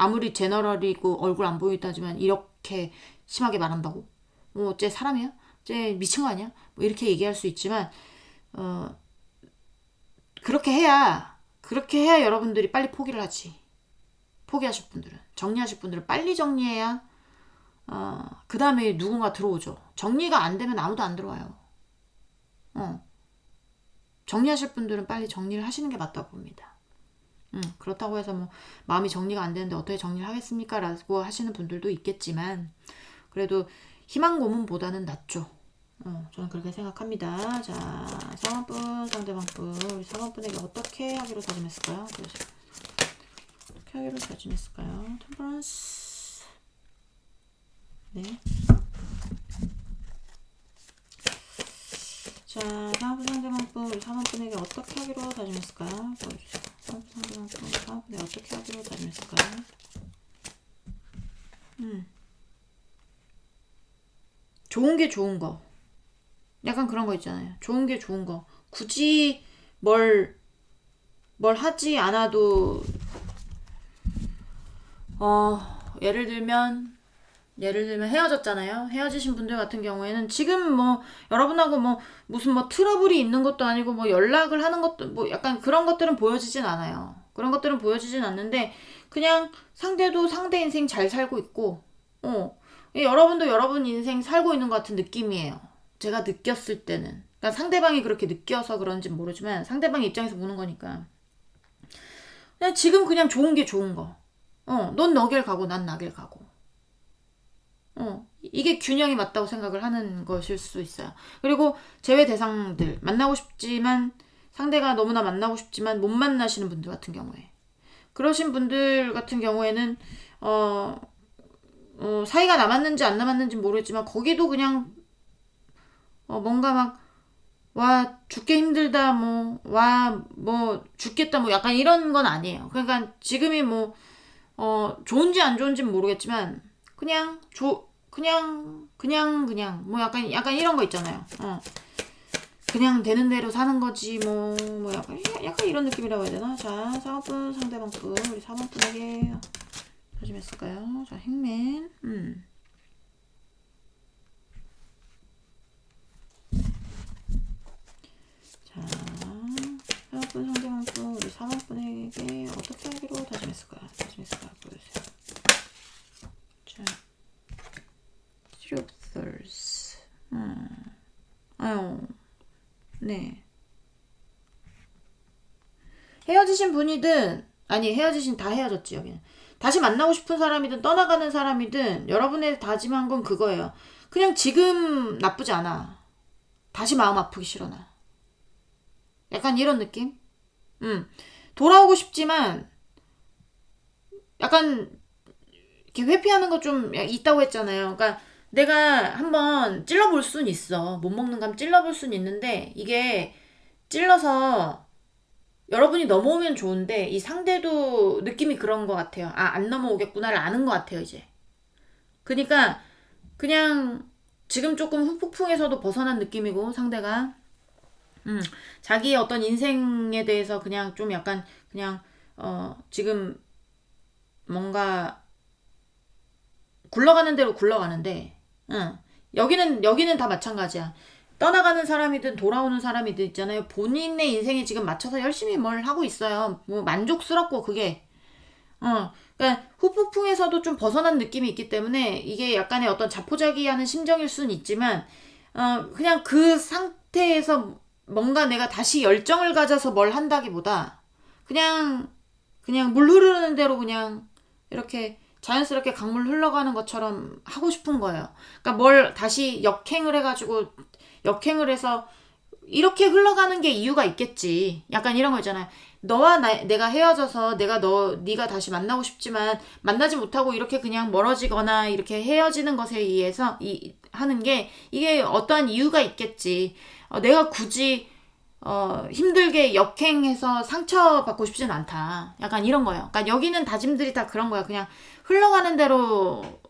[SPEAKER 1] 아무리 제너럴이고 얼굴 안 보인다지만 이렇게 심하게 말한다고? 쟤 사람이야? 쟤 미친 거 아니야? 뭐 이렇게 얘기할 수 있지만 그렇게 해야 여러분들이 빨리 포기를 하지. 포기하실 분들은 정리하실 분들은 빨리 정리해야 그 다음에 누군가 들어오죠. 정리가 안 되면 아무도 안 들어와요. 정리하실 분들은 빨리 정리를 하시는 게 맞다고 봅니다. 그렇다고 해서 뭐 마음이 정리가 안 되는데 어떻게 정리를 하겠습니까? 라고 하시는 분들도 있겠지만 그래도 희망 고문보다는 낫죠. 저는 그렇게 생각합니다. 자, 상황분, 상대방분, 우리 상황분에게 어떻게 하기로 다짐했을까요? 어떻게 하기로 다짐했을까요? 템퍼런스. 네. 자, 상황분, 상대방분, 우리 상황분에게 어떻게 하기로 다짐했을까요? 보여주세요. 상대방분, 어떻게 하기로 다짐했을까요? 좋은 게 좋은 거. 약간 그런 거 있잖아요. 좋은 게 좋은 거. 굳이 뭘 하지 않아도 예를 들면 헤어졌잖아요. 헤어지신 분들 같은 경우에는 지금 뭐 여러분하고 뭐 무슨 뭐 트러블이 있는 것도 아니고 뭐 연락을 하는 것도 뭐 약간 그런 것들은 보여지진 않아요. 그런 것들은 보여지진 않는데 그냥 상대도 상대 인생 잘 살고 있고 여러분도 여러분 인생 살고 있는 것 같은 느낌이에요. 제가 느꼈을 때는. 그러니까 상대방이 그렇게 느껴서 그런지 모르지만 상대방 입장에서 보는 거니까. 그냥 지금 그냥 좋은 게 좋은 거. 넌 너길 가고 난 나길 가고. 이게 균형이 맞다고 생각을 하는 것일 수 있어요. 그리고 제외 대상들 만나고 싶지만 상대가 너무나 만나고 싶지만 못 만나시는 분들 같은 경우에, 그러신 분들 같은 경우에는 사이가 남았는지 안 남았는지 모르겠지만 거기도 그냥 뭔가 막 와 죽게 힘들다 뭐 죽겠다 뭐 약간 이런 건 아니에요. 그러니까 지금이 뭐 좋은지 안 좋은지는 모르겠지만 그냥 그냥 뭐 약간 이런 거 있잖아요. 그냥 되는 대로 사는 거지 뭐 약간 이런 느낌이라고 해야 되나? 자, 4번분 상대방 분 우리 4번분에게 다짐했을까요? 자, 행맨. 자, 4번분 상대방 분 우리 4번분에게 어떻게 하기로 다짐했을까요? 보여주세요. 자, truthers. 아유, 네. 헤어지신 분이든 아니 다 헤어졌지. 여기는 다시 만나고 싶은 사람이든 떠나가는 사람이든 여러분의 다짐한 건 그거예요. 그냥 지금 나쁘지 않아. 다시 마음 아프기 싫어 나. 약간 이런 느낌? 돌아오고 싶지만 약간 이렇게 회피하는 거 좀 있다고 했잖아요. 그러니까 내가 한번 찔러볼 순 있어. 못 먹는 감 찔러볼 순 있는데 이게 찔러서 여러분이 넘어오면 좋은데 이 상대도 느낌이 그런 것 같아요. 안 넘어오겠구나를 아는 것 같아요 이제. 그러니까 그냥 지금 조금 후폭풍에서도 벗어난 느낌이고 상대가 자기의 어떤 인생에 대해서 그냥 좀 약간 그냥 지금 뭔가 굴러가는 대로 굴러가는데 여기는 다 마찬가지야. 떠나가는 사람이든 돌아오는 사람이든 있잖아요. 본인의 인생에 지금 맞춰서 열심히 뭘 하고 있어요. 뭐 만족스럽고 그게 그러니까 후폭풍에서도 좀 벗어난 느낌이 있기 때문에 이게 약간의 어떤 자포자기하는 심정일 수는 있지만 그냥 그 상태에서 뭔가 내가 다시 열정을 가져서 뭘 한다기보다 그냥 물 흐르는 대로 그냥 이렇게 자연스럽게 강물 흘러가는 것처럼 하고 싶은 거예요. 그러니까 뭘 다시 역행을 해서 이렇게 흘러가는 게 이유가 있겠지. 약간 이런 거 있잖아요. 너와 내가 헤어져서 네가 다시 만나고 싶지만 만나지 못하고 이렇게 그냥 멀어지거나 이렇게 헤어지는 것에 의해서 하는 게 이게 어떠한 이유가 있겠지. 내가 굳이 힘들게 역행해서 상처받고 싶진 않다. 약간 이런 거예요. 그러니까 여기는 다짐들이 다 그런 거야. 그냥 흘러가는 대로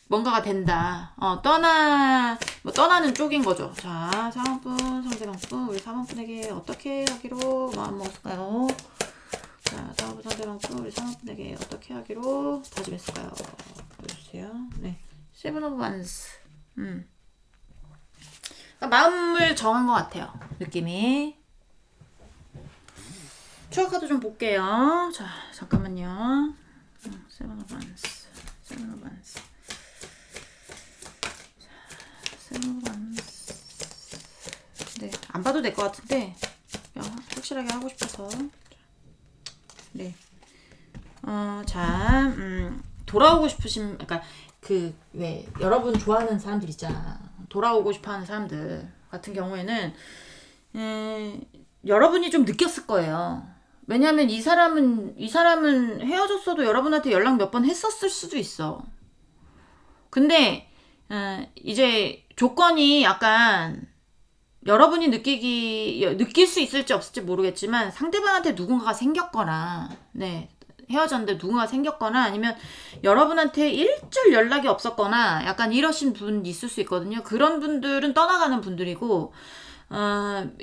[SPEAKER 1] 뭔가가 된다. 떠나는 쪽인 거죠. 자, 4번분, 상대방분, 우리 4번분에게 어떻게 하기로 마음 먹었을까요? 자, 4번분, 상대방분, 우리 4번분에게 어떻게 하기로 다짐했을까요? 보여주세요. 네. 세븐 오브 완스. 그러니까 마음을 정한 것 같아요. 느낌이. 추가 카드 좀 볼게요. 자, 잠깐만요. 세븐 오브 완스. 세븐 오브 완스. 네, 안 봐도 될 것 같은데 확실하게 하고 싶어서. 네. 자, 돌아오고 싶으신, 그러니까 왜 여러분 좋아하는 사람들 있잖아. 돌아오고 싶어하는 사람들 같은 경우에는 여러분이 좀 느꼈을 거예요. 왜냐하면 이 사람은 헤어졌어도 여러분한테 연락 몇 번 했었을 수도 있어. 근데 이제 조건이 약간 여러분이 느낄 수 있을지 없을지 모르겠지만 상대방한테 누군가가 생겼거나 헤어졌는데 누군가가 생겼거나 아니면 여러분한테 일절 연락이 없었거나 약간 이러신 분 있을 수 있거든요. 그런 분들은 떠나가는 분들이고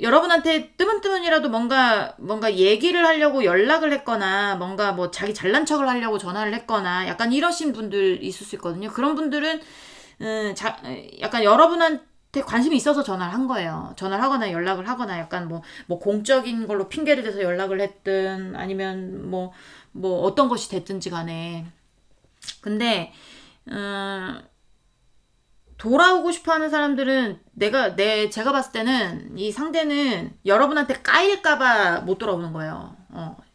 [SPEAKER 1] 여러분한테 뜨문뜨문이라도 뭔가 얘기를 하려고 연락을 했거나 뭔가 뭐 자기 잘난 척을 하려고 전화를 했거나 약간 이러신 분들 있을 수 있거든요. 그런 분들은 약간 여러분한테 관심이 있어서 전화를 한 거예요. 전화를 하거나 연락을 하거나 약간 뭐 공적인 걸로 핑계를 대서 연락을 했든 아니면 뭐 어떤 것이 됐든지 간에. 근데 돌아오고 싶어 하는 사람들은 제가 봤을 때는 이 상대는 여러분한테 까일까봐 못 돌아오는 거예요.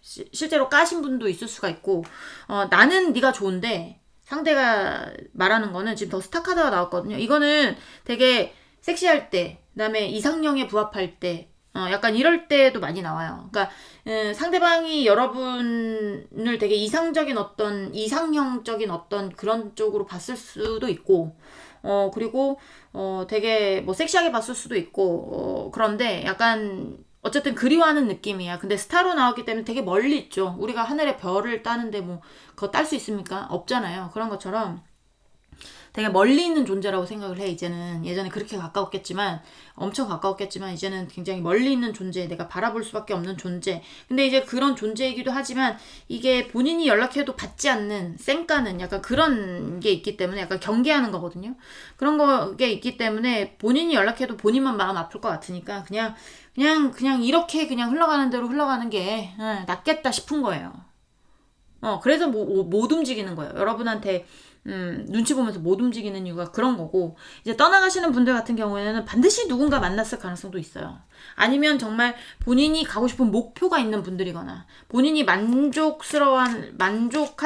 [SPEAKER 1] 실제로 까신 분도 있을 수가 있고, 나는 네가 좋은데, 상대가 말하는 거는 지금 더 스타 카드가 나왔거든요. 이거는 되게 섹시할 때, 그 다음에 이상형에 부합할 때, 약간 이럴 때도 많이 나와요. 그러니까 상대방이 여러분을 되게 이상형적인 어떤 그런 쪽으로 봤을 수도 있고, 그리고 되게 뭐 섹시하게 봤을 수도 있고, 그런데 약간 어쨌든 그리워하는 느낌이야. 근데 스타로 나왔기 때문에 되게 멀리 있죠. 우리가 하늘의 별을 따는데 뭐 그거 딸 수 있습니까? 없잖아요. 그런 것처럼 되게 멀리 있는 존재라고 생각을 해. 이제는 예전에 그렇게 가까웠겠지만 엄청 가까웠겠지만 이제는 굉장히 멀리 있는 존재, 내가 바라볼 수밖에 없는 존재. 근데 이제 그런 존재이기도 하지만 이게 본인이 연락해도 받지 않는 쌩까는 약간 그런 게 있기 때문에 약간 경계하는 거거든요. 그런 게 있기 때문에 본인이 연락해도 본인만 마음 아플 것 같으니까 그냥 이렇게 그냥 흘러가는 대로 흘러가는 게 낫겠다 싶은 거예요. 그래서 못 움직이는 거예요. 여러분한테 눈치 보면서 못 움직이는 이유가 그런 거고, 이제 떠나가시는 분들 같은 경우에는 반드시 누군가 만났을 가능성도 있어요. 아니면 정말 본인이 가고 싶은 목표가 있는 분들이거나, 본인이 만족할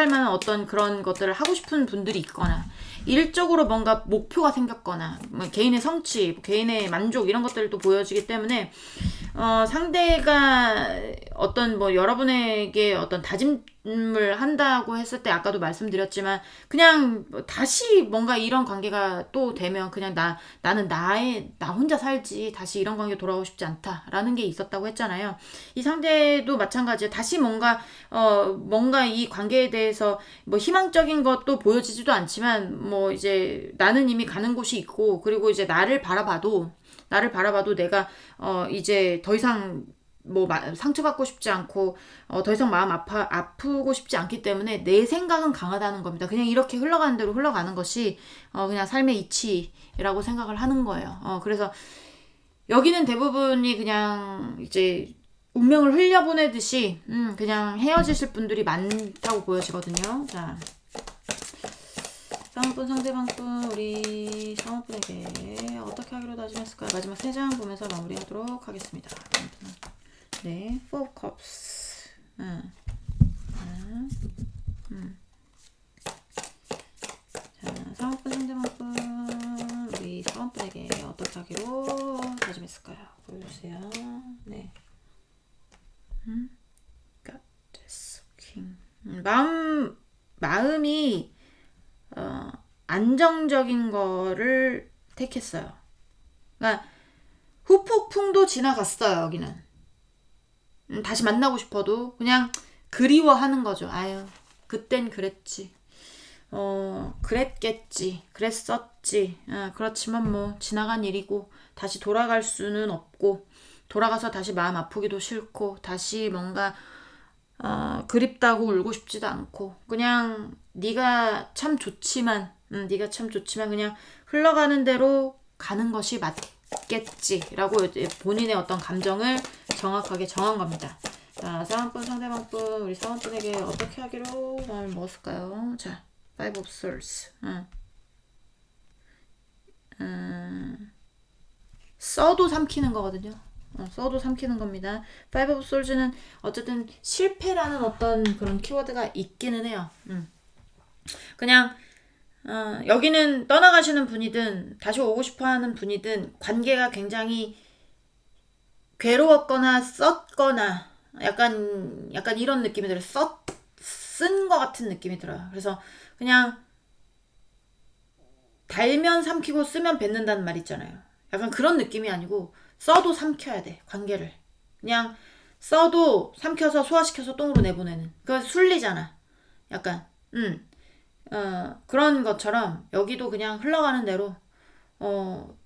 [SPEAKER 1] 만한 어떤 그런 것들을 하고 싶은 분들이 있거나, 일적으로 뭔가 목표가 생겼거나, 뭐 개인의 성취, 개인의 만족 이런 것들도 보여지기 때문에 상대가 어떤 뭐 여러분에게 어떤 다짐을 한다고 했을 때 아까도 말씀드렸지만 그냥 다시 뭔가 이런 관계가 또 되면 그냥 나는 나 혼자 살지 다시 이런 관계 돌아오고 싶지 않다라는 게 있었다고 했잖아요. 이 상대도 마찬가지예요. 다시 뭔가 이 관계에 대해서 뭐 희망적인 것도 보여지지도 않지만 뭐 이제 나는 이미 가는 곳이 있고, 그리고 이제 나를 바라봐도 내가 이제 더 이상 뭐 상처받고 싶지 않고 더 이상 마음 아프고 싶지 않기 때문에 내 생각은 강하다는 겁니다. 그냥 이렇게 흘러가는 대로 흘러가는 것이 그냥 삶의 이치라고 생각을 하는 거예요. 그래서 여기는 대부분이 그냥 이제 운명을 흘려보내듯이 그냥 헤어지실 분들이 많다고 보여지거든요. 자, 상황분 상대방분 우리 상황분에게 어떻게 하기로 다짐했을까요? 마지막 3장 보면서 마무리하도록 하겠습니다. 네, Four Cups. 자, 상황분 상대방분 우리 상황분에게 어떻게 하기로 다짐했을까요? 보여주세요. 네. God is King. 마음이 안정적인 거를 택했어요. 그러니까 후폭풍도 지나갔어요. 여기는 다시 만나고 싶어도 그냥 그리워하는 거죠. 아유, 그땐 그랬지. 그랬겠지. 그랬었지. 그렇지만 뭐 지나간 일이고 다시 돌아갈 수는 없고, 돌아가서 다시 마음 아프기도 싫고 다시 뭔가 그립다고 울고 싶지도 않고, 그냥 네가 참 좋지만 그냥 흘러가는 대로 가는 것이 맞겠지라고 본인의 어떤 감정을 정확하게 정한 겁니다. 자, 상황분 상대방분 우리 상황분에게 어떻게 하기로 마음을 먹었을까요? 자, Five of Swords. 써도 삼키는 거거든요. 써도 삼키는 겁니다. Five of Swords는 어쨌든 실패라는 어떤 그런 키워드가 있기는 해요. 그냥 여기는 떠나가시는 분이든 다시 오고 싶어하는 분이든 관계가 굉장히 괴로웠거나 썼거나 약간 이런 느낌이 들어요. 쓴 것 같은 느낌이 들어요. 그래서 그냥 달면 삼키고 쓰면 뱉는다는 말 있잖아요. 약간 그런 느낌이 아니고 써도 삼켜야 돼, 관계를. 그냥 써도 삼켜서 소화시켜서 똥으로 내보내는. 그거 순리잖아. 약간 그런 것처럼 여기도 그냥 흘러가는 대로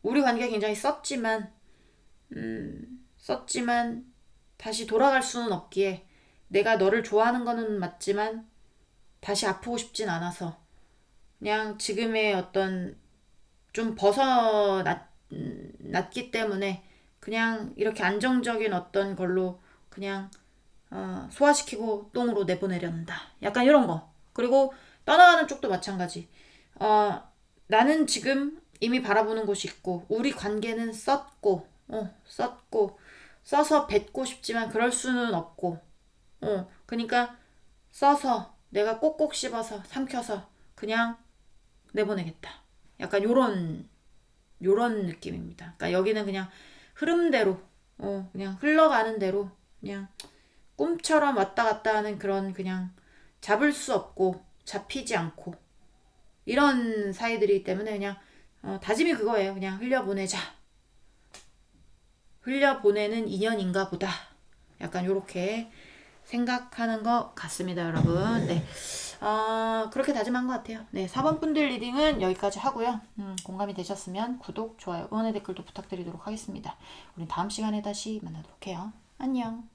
[SPEAKER 1] 우리 관계가 굉장히 썼지만 다시 돌아갈 수는 없기에 내가 너를 좋아하는 거는 맞지만 다시 아프고 싶진 않아서 그냥 지금의 어떤 좀 벗어났기 때문에 그냥 이렇게 안정적인 어떤 걸로 그냥 소화시키고 똥으로 내보내려는다. 약간 이런 거. 그리고 떠나가는 쪽도 마찬가지. 나는 지금 이미 바라보는 곳이 있고 우리 관계는 썼고 써서 뱉고 싶지만 그럴 수는 없고 그러니까 써서 내가 꼭꼭 씹어서 삼켜서 그냥 내보내겠다. 약간 요런 느낌입니다. 그러니까 여기는 그냥 흐름대로 그냥 흘러가는 대로 그냥 꿈처럼 왔다 갔다 하는 그런 그냥 잡을 수 없고 잡히지 않고 이런 사이들이기 때문에 그냥 다짐이 그거예요. 그냥 흘려보내자. 흘려보내는 인연인가 보다. 약간 요렇게 생각하는 것 같습니다, 여러분. 네. 그렇게 다짐한 것 같아요. 네. 4번 분들 리딩은 여기까지 하고요. 공감이 되셨으면 구독, 좋아요, 응원의 댓글도 부탁드리도록 하겠습니다. 우리 다음 시간에 다시 만나도록 해요. 안녕.